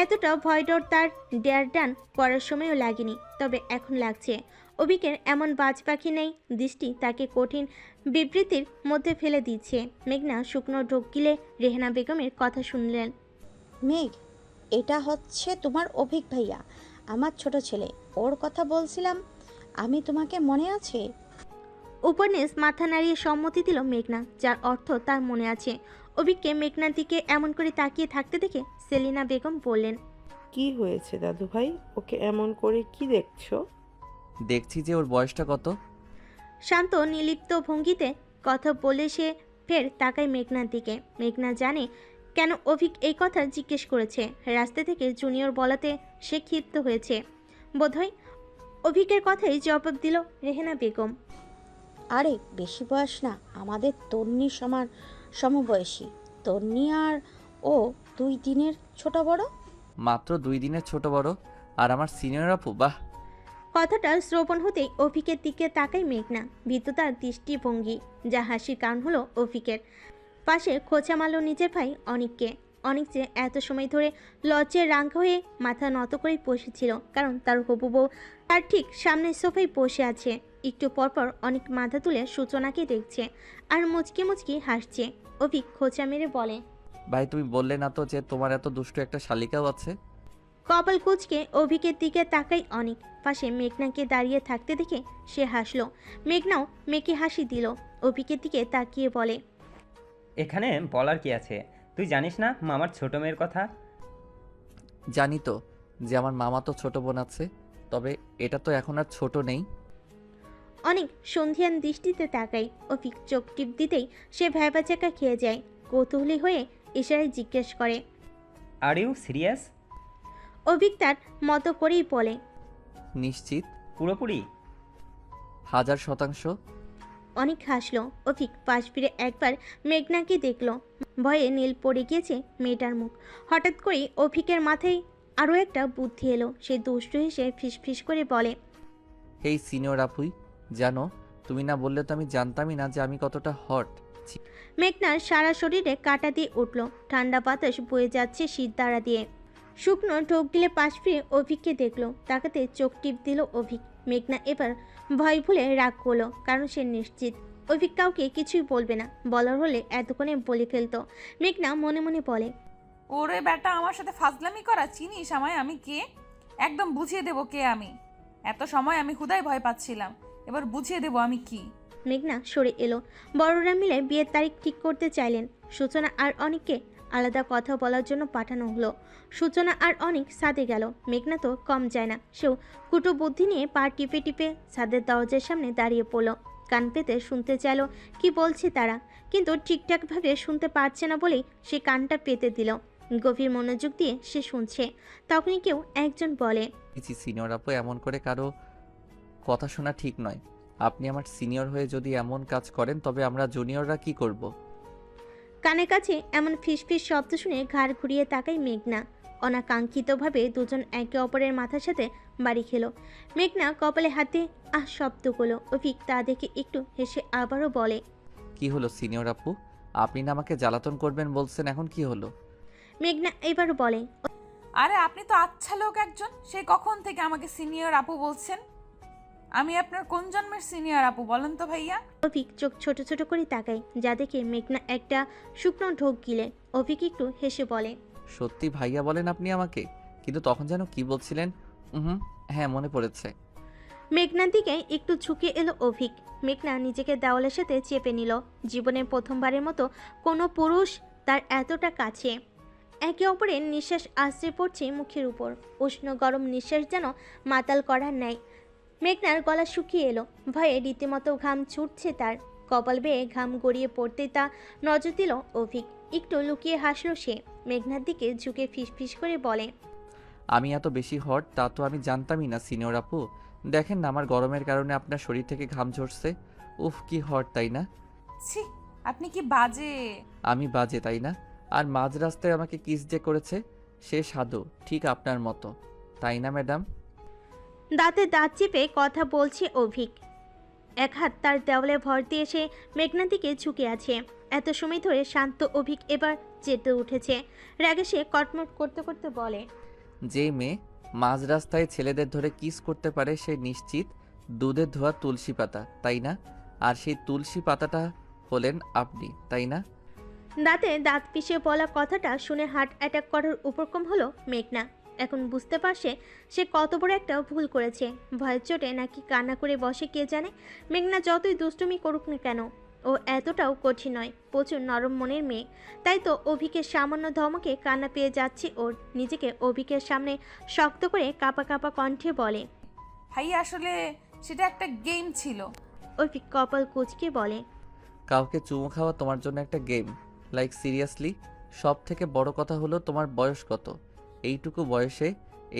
এতটা ভয় ডর তার ডেয়ার ডান করার সময়ও লাগেনি, তবে এখন লাগছে। অভিকের এমন বাজ পাখি নেই দৃষ্টি তাকে কঠিন বিবৃতির মধ্যে ফেলে দিচ্ছে। মেঘনা শুকনো ঢোক গিলে রেহনা বেগমের কথা শুনলেন। মেঘ, এটা হচ্ছে তোমার অভিক ভাইয়া, আমার ছোট ছেলে। ওর কথা বলছিলাম আমি, তোমাকে মনে আছে? উপন্যাস মাথা নাড়িয়ে সম্মতি দিল মেঘনা, যার অর্থ তার মনে আছে। অভিককে মেঘনার দিকে এমন করে তাকিয়ে থাকতে দেখে সেলিনা বেগম বললেন, কি হয়েছে দাদু ভাই? ওকে এমন করে কি দেখছো? দেখছি যে ওর বয়সটা কত। শান্ত নিলিপ্ত ভঙ্গিতে কথা বলে সে ফের তাকায় মেঘনার দিকে। মেঘনা জানে কেন অভিক এই কথা জিজ্ঞেস করেছে। রাস্তা থেকে জুনিয়র বলাতে সে ক্ষিপ্ত হয়েছে বোধহয়। অভিকের কথাই জবাব দিল রেহেনা বেগম। আরে বেশি বয়স না, আমাদের তন্নি সমবয়সী। তন্নি আর ও 2 দিনের ছোট বড়। মাত্র 2 দিনের ছোট বড়, আর আমার সিনিয়র আপু? বাহ! কথাটা শ্রবণ হতেই অভিকের দিকে তাকায় মেঘনা। ভীততার দৃষ্টিভঙ্গি, যা হাসির কারণ হলো অভিকের। পাশে খোঁচা মারল নিজের ভাই অনিককে। অনিক যে এত সময় ধরে লজ্জায় রাঙ্গা হয়ে মাথা নত করেই বসেছিল, কারণ তার হবু বউ তার ঠিক সামনে সোফায় বসে আছে। একটু পরপর অনেক মাথা তুলে সূচনাকে দেখছে আর মুচকি মুচকি হাসছে। অভিক খোঁচা মেরে বলে, ভাই, তুমি বললে না তো যে তোমার এত দুষ্টু একটা শালিকাও আছে? কপাল কুঁচকে অভিকের দিকে তাকাই অনেক। পাশে মেঘনাকে দাঁড়িয়ে থাকতে দেখে সে হাসলো। মেঘনাও মেকে হাসি দিল। অভিকের দিকে তাকিয়ে বলে, এখানে বলার কি আছে? তুই জানিস না মামার ছোট মেয়ের কথা? জানি তো যে আমার মামা তো ছোট বোন আছে, তবে এটা তো এখন আর ছোট নেই। অনেক সন্ধিয়ান দৃষ্টিতে তাকাই। অভিক চোখ টিপ দিতেই সে ভ্যাবাচাকা খেয়ে যায়। কৌতূহলী হয়ে ইশারায় জিজ্ঞেস করে, আর ইউ সিরিয়াস? অভিক তার মতো করেই বলে, নিশ্চিত? পুরোপুরি? 1000%। অনেক হাসলো। অভিক পাশ ফিরে একবার মেঘনাকে দেখল। ভয়ে নীল পড়ে গিয়েছে মেয়েটার মুখ। হঠাৎ করেই অভিকের মাথায় আরও একটা বুদ্ধি এলো। সে দুষ্টু হেসে ফিসফিস করে বলে, হেই সিনিয়র আপুই, জানো তুমি না বললে তো আমি জানতামই না যে আমি কতটা হট। মেঘনার সারা শরীরে কাঁটা দিয়ে উঠল। ঠান্ডা বাতাস বয়ে যাচ্ছে শীত দ্বারা দিয়ে। শুকনো ঢোক গিলে পাশ ফিরে অভিককে দেখলো। তাকাতে চোখ টিপ দিল অভিক। মেঘনা এবার ভয় ভুলে রাগ করলো, কারণ সে নিশ্চিত অভিক কাউকে কিছুই বলবে না। বলার হলে এতক্ষণে বলে ফেলতো। মেঘনা মনে মনে বলে, ওরে বেটা, আমার সাথে ফাজলামি করা, চিনিস আমায় আমি কে? একদম বুঝিয়ে দেবো কে আমি। এত সময় আমি খুদাই ভয় পাচ্ছিলাম, এবার বুঝিয়ে দেবো আমি কি। মেঘনা সরে এলো। বড়রা মিলে বিয়ের তারিখ ঠিক করতে চাইলেন। সূচনা আর অনিককে আলাদা কথা বলার জন্য পাঠানো হলো। সূচনা আর অনিক ছাদে গেল। মেঘনা তো কম যায় না, সেও কুটো বুদ্ধি নিয়ে পা টিপে টিপে ছাদের দরজার সামনে দাঁড়িয়ে পড়ল। কান পেতে শুনতে চাইল কি বলছে তারা, কিন্তু ঠিকঠাকভাবে শুনতে পারছে না বলেই সে কানটা পেতে দিল। গভীর মনোযোগ দিয়ে সে শুনছে। তখনই কেউ একজন বলে, সিনিয়র আপু, এমন করে কারো কথা শোনা ঠিক নয়। আপনি আমার সিনিয়র হয়ে যদি এমন কাজ করেন তবে আমরা জুনিয়ররা কি করব? কানে কাছে এমন ফিসফিস শব্দ শুনে ঘাড় ঘুরিয়ে তাকায় মেঘনা। অনাকাঙ্ক্ষিতভাবে দুজন একে অপরের মাথার সাথে বাড়ি খেলো। মেঘনা কপালে হাতে শব্দ করলো। অভিক তা দেখে একটু হেসে আবারও বলে, কি হলো সিনিয়র আপু, আপনি না আমাকে জ্বালাতন করবেন বলছেন, এখন কি হলো? মেঘনা এবার বলে, আরে আপনি তো আচ্ছা লোক একজন, সে কখন থেকে আমাকে সিনিয়র আপু বলছেন? আমি আপনার কোন জন্মের সিনিয়র আপু বলেন তো ভাইয়া? অভিক চোখ ছোট ছোট করে তাকায়, যা দেখে মেঘনা একটা শুকনো ঢোক গিলে। অভিক একটু হেসে বলে, সত্যি ভাইয়া বলেন আপনি আমাকে? কিন্তু তখন যেন কি বলছিলেন? হ্যাঁ, মনে পড়েছে। মেঘনার দিকে একটু ঝুঁকে এলো অভিক। মেঘনা নিজেকে দেওয়ালের সাথে চেপে নিল। জীবনে প্রথমবারের মতো কোনো পুরুষ তার এতটা কাছে। একে অপরের নিঃশ্বাস আশ্রে পড়ছে মুখের উপর। উষ্ণ গরম নিঃশ্বাস যেন মাতাল করার ন্যায়। মেঘনার গলা শুকিয়ে এলো। ভয়ে রীতিমতো ঘাম ছুটছে তার। কপাল বেয়ে ঘাম গড়িয়ে পড়তে তা নজর দিল অভিক। একটু লুকিয়ে হাসলো সে। মেঘনার দিকে ঝুঁকে ফিসফিস করে বলে, আমি এত বেশি হট তা তো আমি জানতামই না সিনিয়র আপু। দেখেন না, আমার গরমের কারণে আপনার শরীর থেকে ঘাম ঝরছে। উফ, কি হট তাই না? ছি, আপনি কি বাজে। আমি বাজে তাই না? আর মাঝ রাস্তায় আমাকে কিস যে করেছে, সে সাধু, ঠিক আপনার মতো, তাই না ম্যাডাম? দাঁতে দাঁত চেপে কথা বলছে অভিক। এক হাত তার দেওয়ালে ভর দিয়ে সে মেঘনার দিকে ঝুঁকে আছে। এত সময় ধরে শান্ত অভিক এবার চেতে উঠেছে। রাগে সে কটমট করতে করতে বলে, যে মেয়ে মাঝ রাস্তায় ছেলেদের ধরে কিস করতে পারে সে নিশ্চিত দুধে ধোয়া তুলসী পাতা, তাই না? আর সেই তুলসী পাতাটা হলেন আপনি, তাই না? দাঁতে দাঁত পিষে বলা কথাটা শুনে হার্ট অ্যাটাক করার উপক্রম হলো মেঘনা। এখন বুঝতে পারছে সে কত বড় একটা ভুল করেছে। ভয়ের চোটে নাকি কান্না করে বসে কে জানে। মেঘনা যতই দুষ্টুমি করুক না কেন, ও এতটাও কঠিন নয়। প্রচুর নরম মনের মেয়ে। তাই তো অভিকের সামান্য ধমকে কান্না পেয়ে যাচ্ছে ওর। নিজেকে অভিকের সামনে শক্ত করে কাঁপা কাঁপা কণ্ঠে বলে, ভাইয়া আসলে সেটা একটা গেম ছিল। অভিক কপাল কুঁচকে বলে, কাউকে চুমু খাওয়া তোমার জন্য একটা গেম? Like seriously? সব থেকে বড় কথা হলো তোমার বয়স কত? এইটুকু বয়সে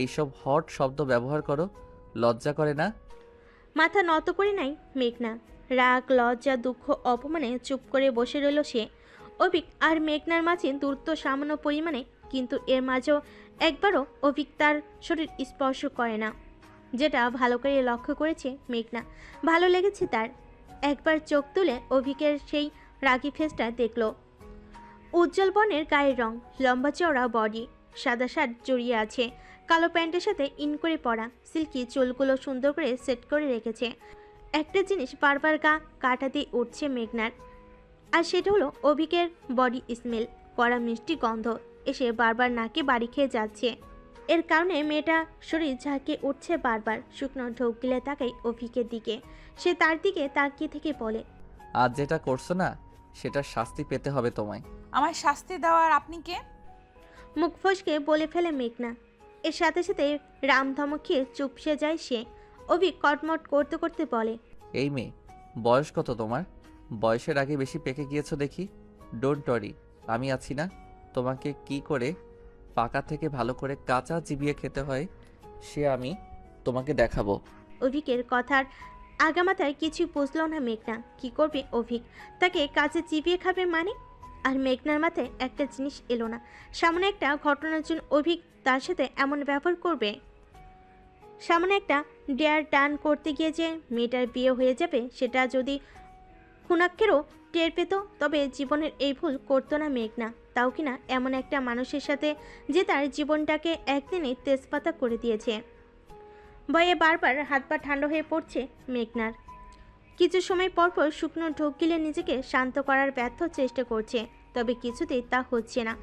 এইসব হট শব্দ ব্যবহার করো, লজ্জা করে না? মাথা নত করে নাই মেঘনা। রাগ, লজ্জা, দুঃখ, অপমানে চুপ করে বসে রইল সে। অভিক আর মেঘনার মাঝে দূরত্ব সামান্য পরিমাণে, কিন্তু এর মাঝেও একবারও অভিক তার শরীর স্পর্শ করে না, যেটা ভালো করে লক্ষ্য করেছে মেঘনা। ভালো লেগেছে তার। একবার চোখ তুলে অভিকের সেই রাগী ফেসটা দেখল। উজ্জ্বল বর্ণের গায়ের রং, লম্বা চওড়া বডি, সাদা শার্ট জড়িয়ে আছে, কালো প্যান্টের সাথে ইন করে পরা, সিল্কি চুলগুলো সুন্দর করে সেট করে রেখেছে। একটা জিনিস বারবার গা কাটা দিয়ে উঠছে মেঘনার, আর সেটা হলো অভিকের বডি স্মেল। কড়া মিষ্টি গন্ধ এসে বারবার নাকে বাড়ি খেয়ে যাচ্ছে। এর কারণে মেয়েটা শরীর ঝাঁকিয়ে উঠছে বারবার। শুকনো ঢোক গিলে তাকাই অভিকের দিকে। সে তার দিকে তাকিয়ে থেকে বলে, আজ যেটা করছো না সেটার শাস্তি পেতে হবে তোমায়। আমায় শাস্তি দেওয়ার আপনি কে? মুখ ফসকে বলে ফেলে মেঘনা। এর সাথে সাথে রাম ধমক খেয়ে চুপসে যায় সে। অভিক কটমট করতে করতে বলে, এই মেয়ে, বয়স কত তোমার? বয়সের আগে বেশি পেকে গিয়েছো দেখি। ডোন্ট ওয়ারি, আমি আছি না। তোমাকে কি করে পাকা থেকে ভালো করে কাঁচা চিবিয়ে খেতে হয় সে আমি তোমাকে দেখাবো। অভিকের কথার আগামাথায় কিছু বুঝল না মেঘনা। কি করবে অভিক? তাকে কাছে চিবিয়ে খাবে মানে? আর মেঘনার মাথায় একটা জিনিস এলো না, সামনে একটা ঘটনার জন্য অভিক তার সাথে এমন ব্যবহার করবে। সামনে একটা ডেয়ার ডান করতে গিয়ে যে মেয়েটার বিয়ে হয়ে যাবে সেটা যদি খুনাক্ষেরও টের পেত তবে জীবনের এই ভুল করতো না মেঘনা, তাও কিনা এমন একটা মানুষের সাথে যে তার জীবনটাকে একদিনে তেজপাতা করে দিয়েছে। ভয়ে বারবার হাত পা ঠান্ডা হয়ে পড়ছে মেঘনার। কিছু সময় পরপর শুকনো ঢোক গিলে নিজেকে শান্ত করার ব্যর্থ চেষ্টা করছে, তবে কিছুতেই তা হচ্ছে না।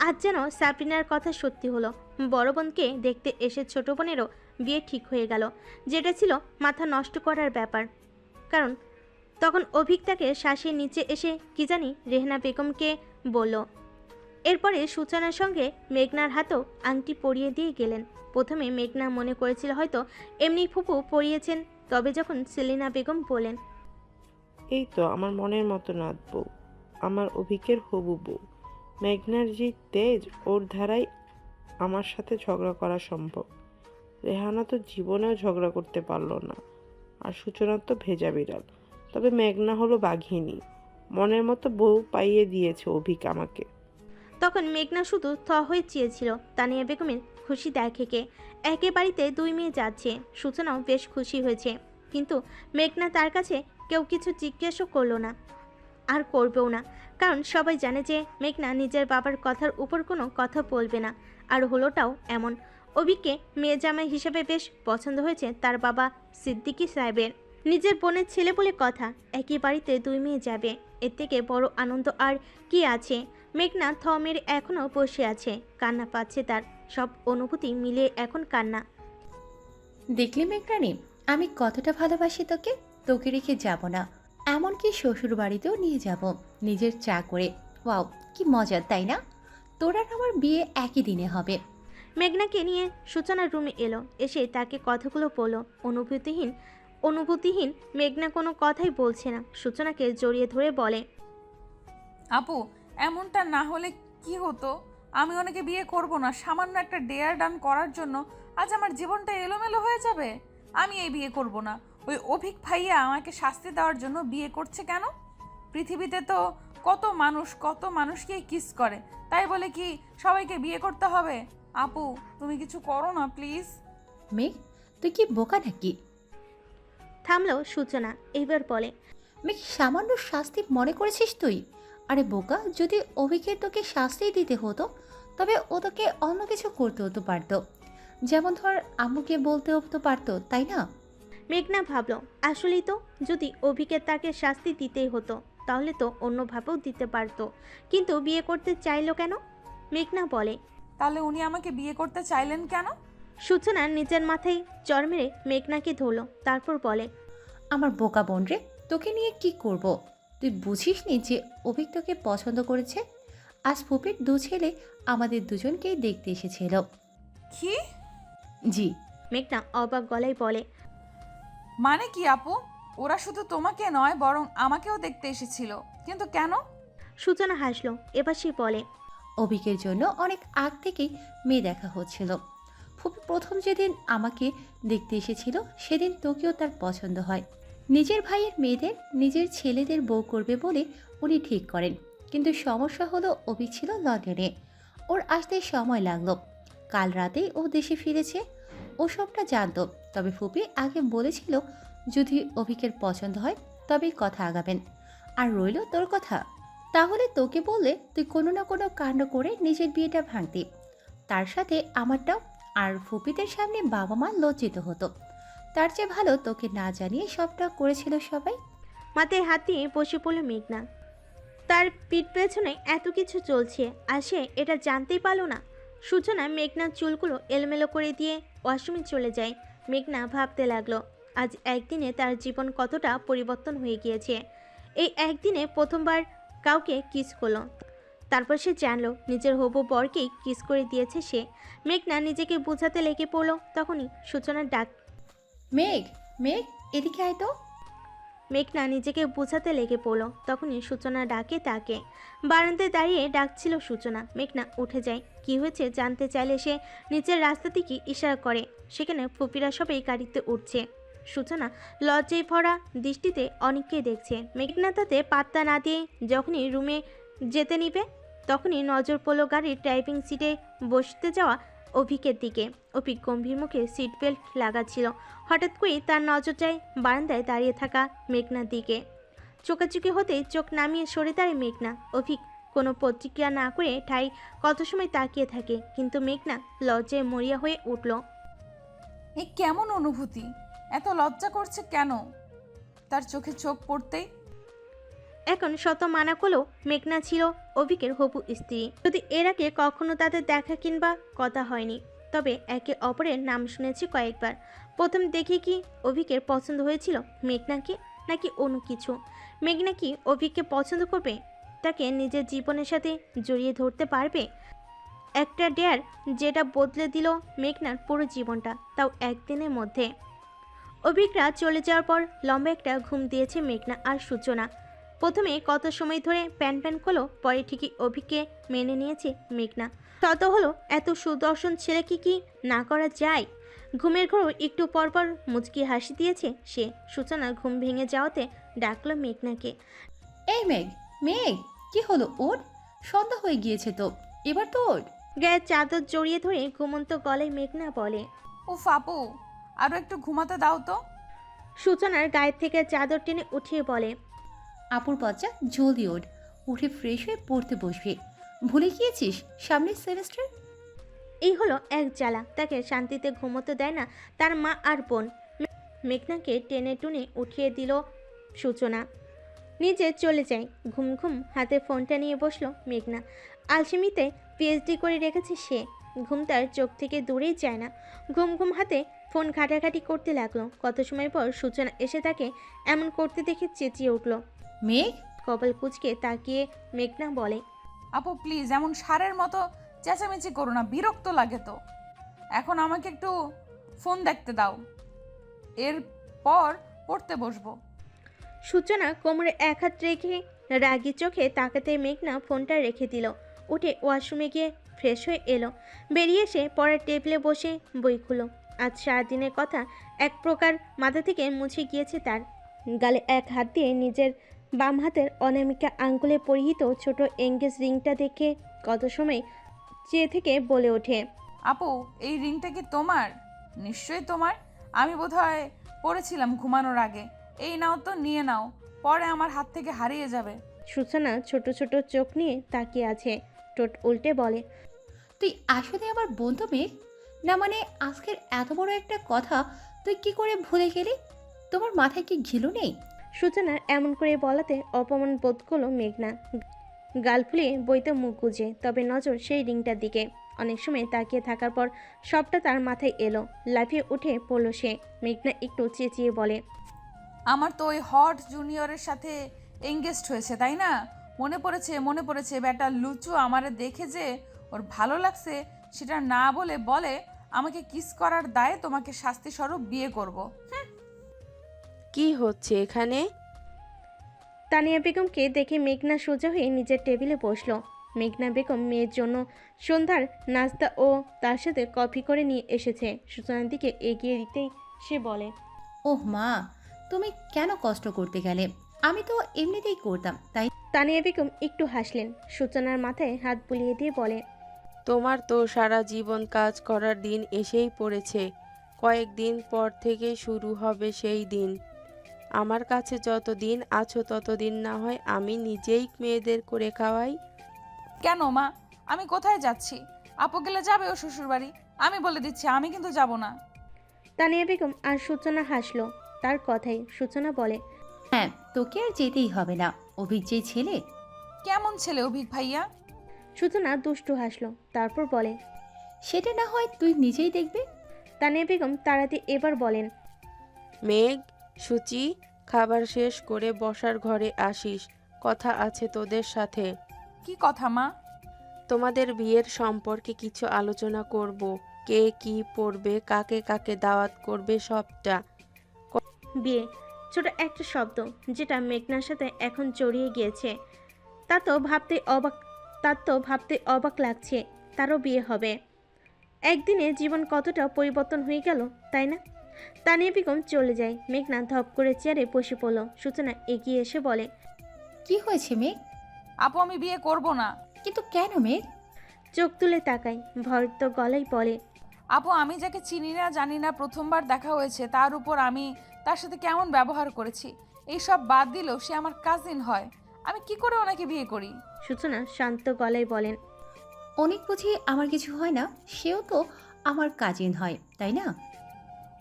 আজ যেন সাবরিনার কথা সত্যি হলো, বড় বোনকে দেখতে এসে ছোট বোনেরও বিয়ে ঠিক হয়ে গেল, যেটা ছিল মাথা নষ্ট করার ব্যাপার। কারণ তখন অভিক তাকে শ্বাসের নিচে এসে কি জানি রেহনা বেগমকে বলল। এরপরে সূচনার সঙ্গে মেঘনার হাতেও আংটি পরিয়ে দিয়ে গেলেন। প্রথমে মেঘনা মনে করেছিল হয়তো এমনি ফুপু পরিয়েছেন, তবে যখন সেলিনা বেগম বলেন, এই তো আমার মনের মতো নাত বউ, আমার অভিকের হবু বউ। মেঘনার যে তেজ, ওর ধারাই আমার সাথে ঝগড়া করা সম্ভব। রেহানা তো জীবনেও ঝগড়া করতে পারলো না, আর সূচনার তো ভেজা বিড়াল। তবে মেঘনা হলো বাঘিনী, মনের মতো বউ পাইয়ে দিয়েছে অভিক আমাকে। তখন মেঘনা শুধু থ হয়ে চেয়েছিল তানিয়া বেগমের খুশি দেখে একে বাড়িতে 2 মেয়ে যাচ্ছে। সূচনাও বেশ খুশি হয়েছে, কিন্তু মেঘনা তার কাছে কেউ কিছু জিজ্ঞেসও করলো না, আর করবেও না, কারণ সবাই জানে যে মেঘনা নিজের বাবার কথার উপর কোনো কথা বলবে না। আর হলোটাও এমন, অভিককে মেয়ে জামাই হিসেবে বেশ পছন্দ হয়েছে তার বাবা সিদ্দিকী সাহেবের। নিজের বোনের ছেলে বলে কথা, একই বাড়িতে 2 মেয়ে যাবে, এর থেকে বড় আনন্দ আর কি আছে। মেঘনা থ মেরে এখনও বসে আছে, কান্না পাচ্ছে তার, সব অনুভূতি মিলিয়ে এখন কান্না। দেখলি মেঘরানি, আমি কতটা ভালোবাসি তোকে, তোকে রেখে যাব না, এমনকি শ্বশুর বাড়িতেও নিয়ে যাব নিজের চা করে। ওয়াও, কি মজার তাই না? তোর আর আমার বিয়ে একই দিনে হবে। মেঘনাকে নিয়ে সূচনার রুমে এলো, এসে তাকে কথাগুলো বলল। অনুভূতিহীন মেঘনা কোনো কথাই বলছে না, সূচনাকে জড়িয়ে ধরে বলে, আপু, এমনটা না হলে কি হতো? আমি ওনাকে বিয়ে করব না, সামান্য একটা ডেয়ার ডান করার জন্য আজ আমার জীবনটা এলোমেলো হয়ে যাবে। আমি এই বিয়ে করব না। ওই অভিক ভাইয়া আমাকে শাস্তি দেওয়ার জন্য বিয়ে করছে কেন? পৃথিবীতে তো কত মানুষকে কিস করে, তাই বলে কি সবাইকে বিয়ে করতে হবে? আপু, তুমি কিছু করো না প্লিজ। মেঘ, তুই কি বোকা নাকি? থামলো সূচনা, এইবার বলে, মেঘ, সামান্য শাস্তি মনে করেছিস তুই? আরে বোকা, যদি অভিকে তোকে শাস্তি দিতে হতো তবে ও তোকে অন্য কিছু করতে হতো পারতো, যেমন ধর আম্মুকে বলতে হতো পারতো, তাই না? মেঘনা ভাবলো, আসলেই তো, যদি অভিকে তাকে শাস্তি দিতেই হতো তাহলে তো অন্যভাবেও দিতে পারতো, কিন্তু বিয়ে করতে চাইলো কেন? মেঘনা বলে, তাহলে উনি আমাকে বিয়ে করতে চাইলেন কেন? সূচনা নিজের মাথায় চড় মেরে মেঘনাকে ধরলো, তারপর বলে, আমার বোকা বোন রে, তোকে নিয়ে কি করব? তুই বুঝিস নি যে অভিক তোকে পছন্দ করেছে? আজ ফুপির 2 ছেলে আমাদের দুজনকেই দেখতে এসেছিল। কি? জি। মেঘনা অবাক গলায় বলে, মানে কি আপু? ওরা শুধু তোমাকে নয় বরং আমাকেও দেখতে এসেছিল, কিন্তু কেন? সূচনা হাসলো, এবার সে বলে, অভিকের জন্য অনেক আগ থেকেই মেয়ে দেখা হচ্ছিল। ফুপি প্রথম যেদিন আমাকে দেখতে এসেছিল সেদিন তোকেও তার পছন্দ হয়। নিজের ভাইয়ের মেয়েদের নিজের ছেলেদের বউ করবে বলে উনি ঠিক করেন, কিন্তু সমস্যা হলো অভিক ছিল লন্ডনে, ওর আসতে সময় লাগলো। কাল রাতেই ও দেশে ফিরেছে। ও সবটা জানতো, তবে ফুপি আগে বলেছিল যদি অভিকের পছন্দ হয় তবেই কথা আগাবেন। আর রইল তোর কথা, তাহলে তোকে বললে তুই কোনো না কোনো কাণ্ড করে নিজের বিয়েটা ভাঙতি, তার সাথে আমারটাও, আর ফুপিদের সামনে বাবা মা লজ্জিত হতো। তার চেয়ে ভালো তোকে না জানিয়ে সবটা করেছিল সবাই। মাথায় হাত দিয়ে বসে পড়ল মেঘনা। তার পিঠ পেছনে এত কিছু চলছে আর সে এটা জানতেই পারল না। সূচনা মেঘনার চুলগুলো এলোমেলো করে দিয়ে ওয়াশরুমে চলে যায়। মেঘনা ভাবতে লাগলো, আজ একদিনে তার জীবন কতটা পরিবর্তন হয়ে গিয়েছে। এই একদিনে প্রথমবার কাউকে কিস করলো, তারপর সে জানলো নিজের হবু বরকেই কিস করে দিয়েছে সে। মেঘনা নিজেকে বোঝাতে লেগে পড়লো, তখনই সূচনার ডাক। মেঘ, মেঘ, এদিকে আয় তো। মেঘনা নিজেকে বোঝাতে লেগে পড়লো, তখনই সূচনা ডাকে তাকে। বারান্দায় দাঁড়িয়ে ডাকছিল সূচনা। মেঘনা উঠে যায়, কি হয়েছে জানতে চাইলে সে নিচের রাস্তা থেকে ইশারা করে। সেখানে ফুপিরা সবাই গাড়িতে উঠছে। সূচনা লজ্জায় ভরা দৃষ্টিতে অনেককেই দেখছে। মেঘনা তাতে পাত্তা না দিয়ে যখনই রুমে যেতে নিবে। তখনই নজর পড়ল গাড়ির ড্রাইভিং সিটে বসতে যাওয়া অভিকের দিকে। অভিক গম্ভীর মুখে সিট বেল্ট লাগাচ্ছিল। হঠাৎ করেই তার নজর যায় বারান্দায় দাঁড়িয়ে থাকা মেঘনার দিকে। চোখাচোখি হতেই চোখ নামিয়ে সরে দাঁড়ায় মেঘনা। অভিক কোনো প্রতিক্রিয়া না করে ঠাই কত সময় তাকিয়ে থাকে, কিন্তু মেঘনা লজ্জায় মরিয়া হয়ে উঠল। এ কেমন অনুভূতি? এত লজ্জা করছে কেন? তার চোখে চোখ পড়তেই এখন শত মানা করলেও মেঘনা ছিল অভিকের হবু স্ত্রী। যদি এর আগে কখনো তাদের দেখা কিংবা কথা হয়নি, তবে একে অপরের নাম শুনেছি কয়েকবার। প্রথম দেখে কি অভিকের পছন্দ হয়েছিল মেঘনাকে, নাকি অন্য কিছু? মেঘনা কি অভিককে পছন্দ করবে? তাকে নিজের জীবনের সাথে জড়িয়ে ধরতে পারবে? একটা ডেয়ার যেটা বদলে দিল মেঘনার পুরো জীবনটা, তাও একদিনের মধ্যে। অভিকরা চলে যাওয়ার পর লম্বা একটা ঘুম দিয়েছে মেঘনা আর সূচনা। প্রথমে কত সময় ধরে প্যান প্যান করলো, পরে ঠিকই অভিককে মেনে নিয়েছে মেঘনা। তত হলো এত সুদর্শন ছেলেকে কি না করা যায়? ঘুমের ঘোর একটু পরপর মুচকি হাসি দিয়েছে সে। সূচনা ঘুম ভেঙে যাওয়াতে ডাকলো মেঘনাকে। এই মেঘ, মেঘ, কি হলো ওর? সন্ধ্যা হয়ে গিয়েছে তো, এবার তো ওর। গায়ে চাদর জড়িয়ে ধরে ঘুমন্ত গলায় মেঘনা বলে। ও ফাপু, আরো একটু ঘুমাতে দাও তো। সূচনার গায়ের থেকে চাদর টেনে উঠিয়ে বলে। আপুর বাচ্চা, জলদি ওঠ, উঠে ফ্রেশ হয়ে পড়তে বসবি। ভুলে গিয়েছিস সামনের সেমিস্টার? এই হলো এক জ্বালা, তাকে শান্তিতে ঘুমোতে দেয় না তার মা আর বোন। মেঘনাকে টেনে টুনে উঠিয়ে দিল সূচনা, নিজে চলে যায়। ঘুম ঘুম হাতে ফোনটা নিয়ে বসলো মেঘনা। আলসেমিতে পিএইচডি করে রেখেছে সে। ঘুম তার চোখ থেকে দূরেই যায় না। ঘুম ঘুম হাতে ফোন ঘাটাঘাটি করতে লাগলো। কত সময় পর সূচনা এসে তাকে এমন করতে দেখে চেঁচিয়ে উঠল। মেঘ, কপাল কুঁচকে তাকিয়ে মেঘনা বলে। আপু প্লিজ এমন সারের মতো চেঁচামেচি করো না, বিরক্ত লাগে তো। এখন আমাকে একটু ফোন দেখতে দাও, এরপর পড়তে বসবো। সূচনা কোমরে এক হাত রেখে রাগী চোখে তাকাতে মেঘনা ফোনটা রেখে দিল। উঠে ওয়াশরুমে গিয়ে ফ্রেশ হয়ে এলো। বেরিয়ে এসে পড়ার টেবিলে বসে বই খুলো। আজ সারাদিনের কথা এক প্রকার মাথা থেকে মুছে গিয়েছে তার। গালে এক হাত দিয়ে নিজের বাম হাতের অনামিকা আঙ্গুলে পরিহিত ছোট এঙ্গেজ রিংটা দেখে কত সময় চেয়ে থেকে বলে ওঠে। আপু, এই রিংটা কি তোমার? নিশ্চয়ই তোমার। আমি বোধহয় পড়েছিলাম ঘুমানোর আগে। এই নাও তো, নিয়ে নাও, পরে আমার হাত থেকে হারিয়ে যাবে। সূচনা ছোট ছোট চোখ নিয়ে তাকিয়ে আছে। ঠোঁট উল্টে বলে। তুই আসলে আমার বন্ধু মেঘ? না মানে আজকের এত বড় একটা কথা তুই কি করে ভুলে গেলি? তোমার মাথায় কি ঘিলু নেই? সূচনার এমন করে বলাতে অপমান বোধ করলো মেঘনা। গাল ফুলিয়ে বইতে মুখ গুজে, তবে নজর সেই রিংটার দিকে। অনেক সময় তাকিয়ে থাকার পর সবটা তার মাথায় এলো। লাফিয়ে উঠে পড়লো সে। মেঘনা একটু চেঁচিয়ে বলে। আমার তো ওই হট জুনিয়রের সাথে এঙ্গেজড হয়েছে, তাই না? মনে পড়েছে, মনে পড়েছে। বেটা লুচু আমারে দেখে যে ওর ভালো লাগছে সেটা না বলে বলে আমাকে কিস করার দায়ে তোমাকে শাস্তি স্বরূপ বিয়ে করব। কি হচ্ছে এখানে? তানিয়া বেগমকে দেখে মেঘনা সোজা হয়ে নিজের টেবিলে বসলো। মেঘনা বেগম মেয়ের জন্য সন্ধ্যার নাস্তা ও তার সাথে কফি করে নিয়ে এসেছে। সূচনার দিকে এগিয়ে দিতেই সে বলে। ওহ মা, তুমি কেন কষ্ট করতে গেলে? আমি তো এমনিতেই করতাম, তাই। তানিয়া বেগম একটু হাসলেন। সূচনার মাথায় হাত বুলিয়ে দিয়ে বলে। তোমার তো সারা জীবন কাজ করার দিন এসেই পড়েছে। কয়েকদিন পর থেকে শুরু হবে সেই দিন। আমার কাছে যতদিন আছো ততদিন না হয় আমি নিজেই মেয়েদের করে খাওয়াই। কেন মা, আমি কোথায় যাচ্ছি? আপু গেলে যাবে ও শ্বশুরবাড়ি। আমি বলে দিচ্ছি, আমি কিন্তু যাব না। তানিয়া বেগম আর সূচনা হাসলো তার কথাই। সূচনা বলে। হ্যাঁ, তোকে আর যেতেই হবে না। অভিক যে ছেলে। কেমন ছেলে অভিক ভাইয়া? সূচনা দুষ্টু হাসলো, তারপর বলে। সেটা না হয় তুই নিজেই দেখবি। তানিয়া বেগম তাড়াতে এবার বলেন। মেঘ, সুচি, খাবার শেষ করে বসার ঘরে আসিস, কথা আছে তোদের সাথে। কি কথা মা? তোমাদের বিয়ের সম্পর্কে কিছু আলোচনা করব। কে কি পড়বে, কাকে কাকে দাওয়াত করবে, সবটা। বিয়ে ছোট একটা শব্দ, যেটা মেঘনার সাথে এখন জড়িয়ে গিয়েছে। তার তো ভাবতে অবাক লাগছে তারও বিয়ে হবে। একদিনে জীবন কতটা পরিবর্তন হয়ে গেল, তাই না? তানিয়া বেগম চলে যায়। মেঘনা ধপ করে চেয়ারে বসে পড়ল। সূচনা এগিয়ে এসে বলে। কি হয়েছে মেঘ? আপু আমি বিয়ে করব না। কিন্তু কেন মেঘ? চোখ তুলে তাকায়, ভয়ত গলায় বলে। আপু আমি যাকে চিনি না জানি না, প্রথমবার দেখা হয়েছে, তার উপর আমি তার সাথে কেমন ব্যবহার করেছি এইসব বাদ দিলেও সে আমার কাজিন হয়। আমি কি করে ওনাকে বিয়ে করি? সূচনা শান্ত গলায় বলেন। অনেক বুঝি আমার কিছু হয় না, সেও তো আমার কাজিন হয় তাই না?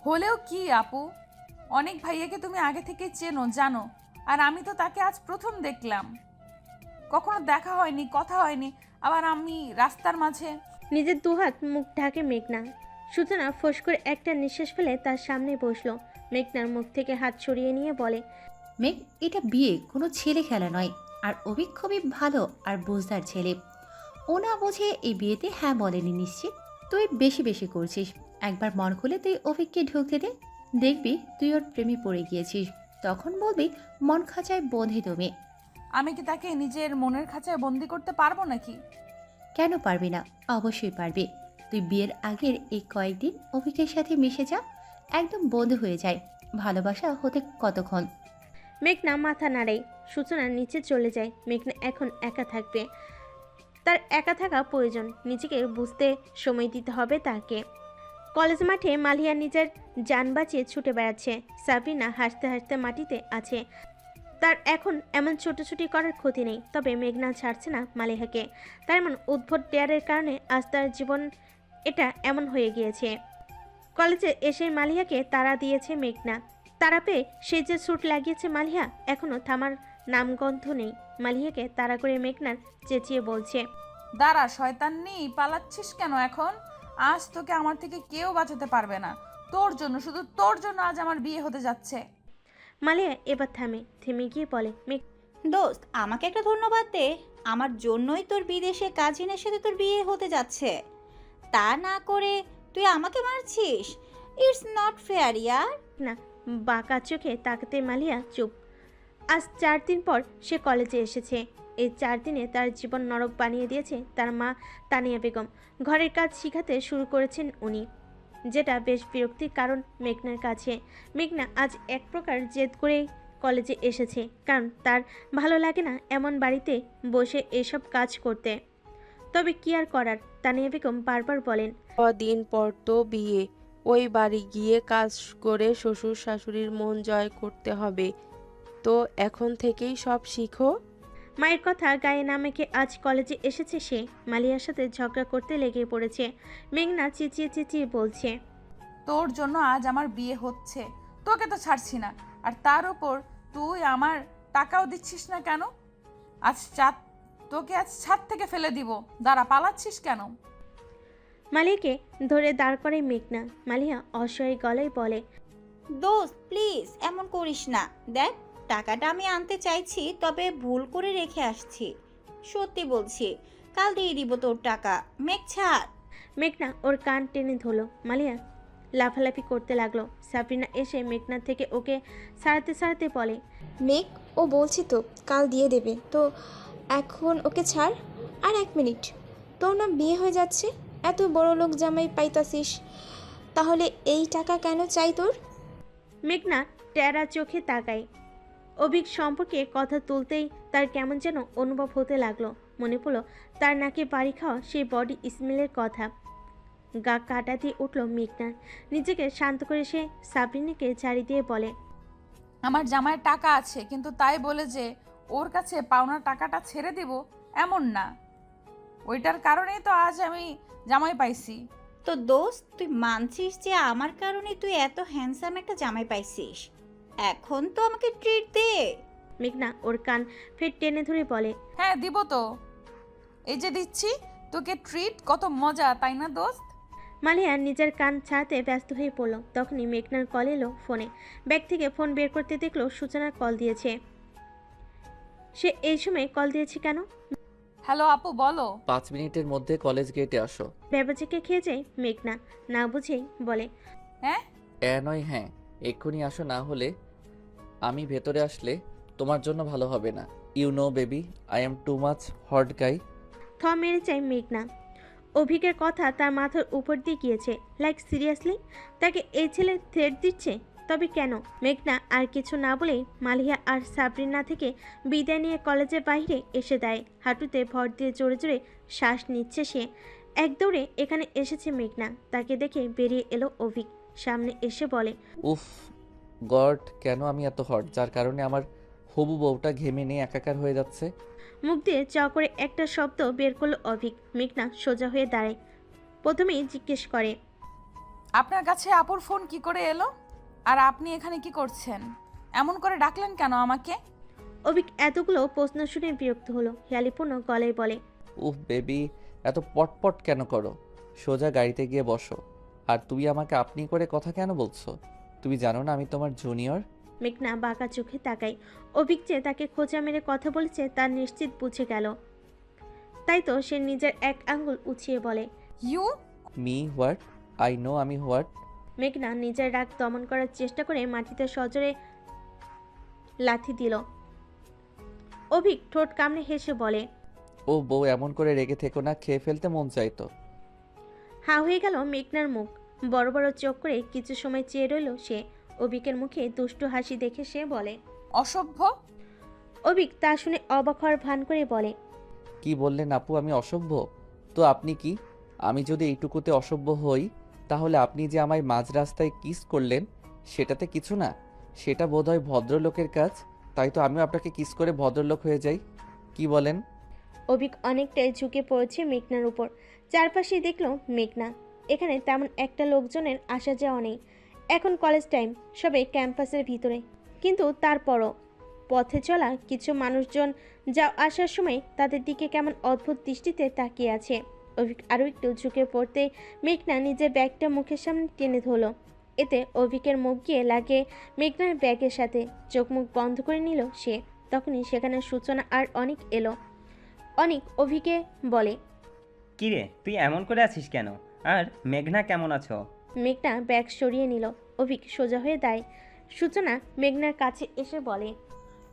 হলেও কি আপু, অনেক ভাইয়াকে তুমি আগে থেকে চেনো জানো, আর আমি তো তাকে আজ প্রথম দেখলাম, কখনো দেখা হয়নি, কথা হয়নি, আবার আমি রাস্তার মাঝে। নিজের দুহাত মুখ ঢাকে মেঘনা। সূচনা ফোঁস করে একটা নিঃশ্বাস ফেলে তার সামনে বসলো। মেঘনার মুখ থেকে হাত সরিয়ে নিয়ে বলে। মেঘ, এটা বিয়ে, কোনো ছেলে খেলা নয়। আর অভিক খুবই ভালো আর বুঝদার ছেলে। ও না বুঝে এই বিয়েতে হ্যাঁ বলেনি নিশ্চিত। তুই বেশি বেশি করছিস। একবার মন খুলে তুই অভিককে ঢুকতে দে, দেখবি তুই ওর প্রেমে পড়ে গিয়েছিস। তখন বলবি মন খাঁচায় বন্ধে তুমি। আমি কি তাকে নিজের মনের খাঁচায় বন্দি করতে পারবো নাকি? কেন পারবি না? অবশ্যই পারবি। তুই বিয়ের আগের এই কয়েকদিন অভিকের সাথে মিশে যা, একদম বন্ধু হয়ে যায়। ভালোবাসা হতে কতক্ষণ? মেঘনা মাথা নাড়ায়। সূচনা নিচে চলে যায়। মেঘনা এখন একা থাকবে, তার একা থাকা প্রয়োজন। নিজেকে বুঝতে সময় দিতে হবে তাকে। কলেজ মাঠে মালিয়া নিজের যান বাঁচিয়ে ছুটে বেড়াচ্ছে। সাবিনা হাসতে হাসতে মাটিতে আছে। তার এখন এমন ছোটাছুটি করার ক্ষতি নেই, তবে মেঘনা ছাড়ছে না মালিহাকে। তার এমন উদ্ভট ডেয়ারের কারণে আজ তার জীবন এটা এমন হয়ে গিয়েছে। কলেজে এসে মালিহাকে তাড়া দিয়েছে মেঘনা। তাড়া পেয়ে সে যে ছুট লাগিয়েছে মালিহা, এখনও থামার নামগন্ধ নেই। মালিহাকে তাড়া করে মেঘনার চেঁচিয়ে বলছে। দাঁড়া শয়তান্নি, পালাচ্ছিস কেন এখন? আজ তোকে আমার থেকে কেউ বাঁচাতে পারবে না। তোর জন্য, শুধু তোর জন্য আজ আমার বিয়ে হতে যাচ্ছে। মালিয়া এবার থেমে গিয়ে বলে। দোস্ত, আমাকে একটা ধন্যবাদ দে। আমার জন্যই তোর বিদেশে কাজিনের সাথে তোর বিয়ে হতে যাচ্ছে। তা না করে তুই আমাকে মারছিস। ইটস নট ফেয়ার ইয়ার। না, বাঁকা চোখে তাকাতে মালিয়া চুপ। আজ 4 দিন পর সে কলেজে এসেছে। এই 4 দিনে তার জীবন নরক বানিয়ে দিয়েছে তার মা তানিয়া বেগম। ঘরের কাজ শিখাতে শুরু করেছেন উনি, যেটা বেশ বিরক্তির কারণ মেঘনার কাছে। মেঘনা আজ এক প্রকার জেদ করে কলেজে এসেছে, কারণ তার ভালো লাগে না এমন বাড়িতে বসে এসব কাজ করতে। তবে কি আর করার, তানিয়া বেগম বারবার বলেন। কদিন পর তো বিয়ে, ওই বাড়ি গিয়ে কাজ করে শ্বশুর শাশুড়ির মন জয় করতে হবে। তো এখন থেকেই সব শিখো। মায়ের কথা গায়ে না মেখে আজ কলেজে এসেছে সে। মালিয়ার সাথে ঝগড়া করতে লেগে পড়েছে। মেঘনা চেঁচিয়ে চেঁচিয়ে বলছে। তোর জন্য আজ আমার বিয়ে হচ্ছে, তোকে তো ছাড়ছি না, আর তার উপর তুই আমার টাকাও দিচ্ছিস না কেন? তোকে আজ ছাদ থেকে ফেলে দিব। দাঁড়া, পালাচ্ছিস কেন? মালিয়াকে ধরে দাঁড় করে মেঘনা। মালিয়া অসহায় গলায় বলে। দোস্ত প্লিজ এমন করিস না। দেখ, টাকাটা আমি আনতে চাইছি, তবে ভুল করে রেখে আসছি। সত্যি বলছি, কাল দিয়ে দিব তোর টাকা। মেঘ ছাড়। মেঘনা ওর কান টেনে ধরল। মালিয়া লাফালাফি করতে লাগলো। সাবরিনা এসে মেঘনা থেকে ওকে সারাতে সারাতে বলে। মেঘ, ও বলছি তো কাল দিয়ে দেবে, তো এখন ওকে ছাড়। আর 1 মিনিট, তোর না বিয়ে হয়ে যাচ্ছে, এত বড় লোক জামাই পাইতাছিস, তাহলে এই টাকা কেন চাই তোর? মেঘনা টেরা চোখে তাকায়। অভিক সম্পর্কে কথা তুলতেই তার কেমন যেন অনুভব হতে লাগলো। মনে পড়ল তার নাকে বাড়ি খাওয়া সেই বডি স্মেলের কথা। গা কাটা দিয়ে উঠল মেঘনার। নিজেকে শান্ত করে সে সাবরিনাকে ছাড়ি দিয়ে বলে। আমার জামাইয়ের টাকা আছে, কিন্তু তাই বলে যে ওর কাছে পাওনা টাকাটা ছেড়ে দিব এমন না। ওইটার কারণেই তো আজ আমি জামাই পাইছি। তো দোস্ত, তুই মানছিস যে আমার কারণে তুই এত হ্যান্ডসাম একটা জামাই পাইছিস? এখন তো আমাকে ট্রিট দে। মেঘনা ওর কান ফের টেনে ধরে বলে। হ্যাঁ দিব তো, এই যে দিচ্ছি তোকে ট্রিট, কত মজা তাই না দোস্ত? মালিয়া নিজের কান ছাড়াতে ব্যস্ত হয়ে পড়ল। তখনই মেঘনার কল এলো ফোনে। ব্যাগ থেকে ফোন বের করতে দেখলো সূচনা কল দিয়েছে। সে এই সময় কল দিয়েছে কেন? হ্যালো আপু, বলো। 5 মিনিটের মধ্যে কলেজ গেটে আসো। ব্যবচাকে খেয়ে যায় মেঘনা, না বুঝেই বলে। হ্যাঁ নয় হ্যাঁ, এক্ষুনি আসো, না হলে আমি ভেতরে আসলে তোমার জন্য ভালো হবে না। You know baby, I am too much hot guy. থ মেরে চাই মেঘনা। অভিকের কথা তার মাথার উপর দিয়ে গিয়েছে। লাইক সিরিয়াসলি, তাকে এই ছেলে থ্রেট দিচ্ছে। তবে কেন? মেঘনা আর কিছু না বলেই মালিহা আর সাবরিনা থেকে বিদায় নিয়ে কলেজের বাইরে এসে দেয়। হাঁটুতে ভর দিয়ে জোরে জোরে শ্বাস নিচ্ছে সে। এক দৌড়ে এখানে এসেছে মেঘনা। তাকে দেখে বেরিয়ে এলো অভিক। সামনে এসে বলে, উফ গড, কেন আমি এত হট যার কারণে আমার হবু বউটা ঘেমে নিয়ে একাকার হয়ে যাচ্ছে? মুখ দিয়ে চ করে একটা শব্দ বের করলো অভিক। মেঘনা সোজা হয়ে দাঁড়ায়। প্রথমেই জিজ্ঞেস করে, আপনার কাছে আপুর ফোন কি করে এলো? আর আপনি এখানে কি করছেন? এমন করে ডাকলেন কেন আমাকে? অভিক এতগুলো প্রশ্ন শুনে বিরক্ত হলো। হেয়ালিপূর্ণ গলায় বলে, উফ বেবি, এত পটপট কেন করো? সোজা গাড়িতে গিয়ে বসো। আর তুমি আমাকে আপনি করে কথা কেন বলছো? তুমি জানো না আমি তোমার জুনিয়র? মেঘনা বাঁকা চোখে তাকায়। অভিক যে তাকে খোঁচা মেরে কথা বলেছে তার নিশ্চিত বুঝে গেল। তাই তো সে নিজের এক আঙ্গুল উঁচিয়ে বলে, you? Me what? I know আমি হোয়াট। মেঘনা নিজের রাগ দমন করার চেষ্টা করে মাটিতে সজোরে লাথি দিল। অভিক ঠোঁট কামড়ে হেসে বলে, ও বউ, এমন করে রেগে থেকো না, খেয়ে ফেলতে মন চাইতো। হা হয়ে গেল মেঘনার মুখ। বড় বড় চোখ করে কিছু সময় চেয়ে রইল সে। অভিকের মুখে দুষ্টু হাসি দেখে সে বলে, অসভ্য? অভিক তা শুনে অবাক হওয়ার ভান করে বলে, কি বললেন আপু, আমি অসভ্য? তো আপনি কি? আমি যদি এইটুকুতে অসভ্য হই, তাহলে আপনি যে আমায় মাঝ রাস্তায় কিস করলেন সেটাতে কিছু না? সেটা বোধহয় ভদ্রলোকের কাজ। তাই তো আমিও আপনাকে কিস করে ভদ্রলোক হয়ে যাই। কি বলেন? অভিক অনেকটাই ঝুঁকে পড়েছে মেঘনার উপর। চারপাশে দেখলো মেঘনা। এখানে তেমন একটা লোকজনের আসা যাওয়া নেই। এখন কলেজ টাইম, সবাই ক্যাম্পাসের ভিতরে। কিন্তু তারপরও পথে চলা কিছু মানুষজন যা আসার সময় তাদের দিকে কেমন অদ্ভুত দৃষ্টিতে তাকিয়ে আছে। অভিক আরও একটু ঝুঁকে পড়তে মেঘনা নিজের ব্যাগটা মুখের সামনে টেনে ধরল। এতে অভিকের মুখ গিয়ে লাগে মেঘনার ব্যাগের সাথে। চোখ মুখ বন্ধ করে নিল সে। তখনই সেখানে সূচনা আর অনেক এলো। অনেক অভিকে বলে, কিরে তুই এমন করে আছিস কেন? আর মেঘনা কেমন আছো? মেঘনা ব্যাগ সরিয়ে নিল। অভিক সোজা হয়ে দাঁড়ায়। সূচনা মেঘনার কাছে এসে বলে,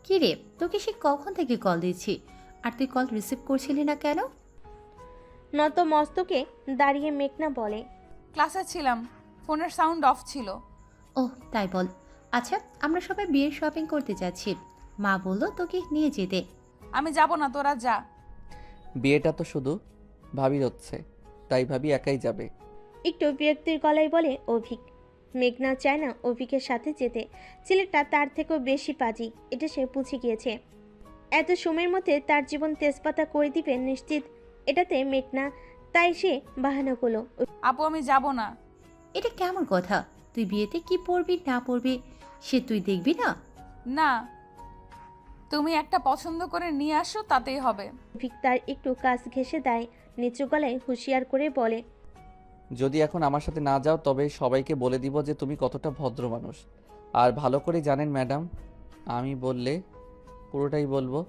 কি রে, তোকে সে কখন থেকে কল দিচ্ছি আর তুই কল রিসিভ করছিলি না কেন? নত মস্তকে দাঁড়িয়ে মেঘনা বলে, ক্লাসে ছিলাম, ফোনের সাউন্ড অফ ছিল। ওহ তাই বল। আচ্ছা, আমরা সবাই বিয়ের শপিং করতে যাচ্ছি। মা বললো তোকে নিয়ে যেতে। আমি যাব না, তোরা যা। বিয়েটা তো শুধু ভাবির হচ্ছে, তাই ভাবি একাই যাবে। একটু বিরক্তির গলায় বলে অভিক। মেঘনা চায় না অভিকের সাথে যেতে। ছেলেটা তার থেকেও বেশি পাজি, এটা সে বুঝে গিয়েছে। এত সময়ের মধ্যে তার জীবন তেজপাতা করে দিবে নিশ্চিত এটাতে মেঘনা। তাই সে বাহানা করলো, আপু আমি যাব না। এটা কেমন কথা? তুই বিয়েতে কি পরবি না পরবি সে তুই দেখবি না? না, তুমি একটা পছন্দ করে নিয়ে আসো, তাতেই হবে। অভিক তার একটু কাছ ঘেঁষে দেয়। নিচু গলায় হুঁশিয়ার করে বলে, যদি এখন আমার সাথে না যাও তবে সবাইকে বলে দিব যে তুমি কতটা ভদ্র মানুষ। আর ভালো করে জানেন ম্যাডাম, আমি বললে পুরোটাই বলবো।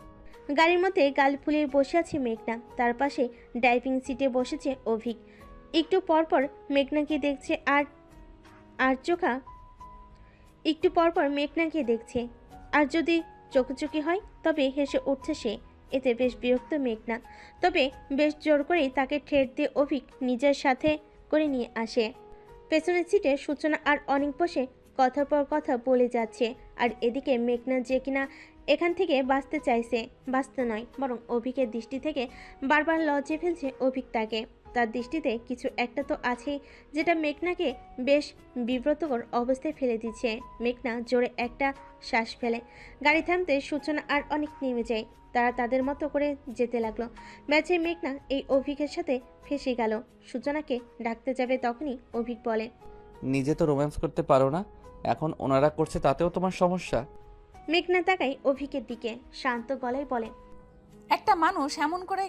গাড়ির মধ্যে গাল ফুলিয়ে বসে আছে মেঘনা। তার পাশে ড্রাইভিং সিটে বসেছে অভিক। একটু পরপর মেঘনাকে দেখছে একটু পরপর মেঘনাকে দেখছে। আর যদি চোখোচোখি হয় তবে হেসে উঠছে সে। এতে বেশ বিরক্ত মেঘনা। তবে বেশ জোর করেই তাকে ঠেট দিয়ে অভিক নিজের সাথে করে নিয়ে আসে। পেছনের সিটে সূচনা আর অনেক বসে কথার পর কথা বলে যাচ্ছে। আর এদিকে মেঘনা যে কিনা এখান থেকে বাঁচতে চাইছে, বাঁচতে নয় বরং অভিকের দৃষ্টি থেকে বারবার লজ্জে ফেলছে অভিক তাকে। তার দৃষ্টিতে কিছু একটা তো আছেই যেটা মেঘনাকে বেশ বিব্রতকর অবস্থায় ফেলে দিচ্ছে। মেঘনা জোরে একটা শ্বাস ফেলে। গাড়ি থামতে সূচনা আর অনেক নেমে যায়। তারা তাদের মতো করে যেতে লাগলো। ম্যাচে মেঘনা এই অভিকের সাথে ফেঁসে গেল। সূচনাকে ডাকতে যাবে তখনই অভিক বলে, নিজে তো রোম্যান্স করতে পারো না, এখন ওনারা করছে তাতেও তোমার সমস্যা? মেঘনা তাকাই অভিকের দিকে, শান্ত গলায় বলে, একটা মানুষ এমন করে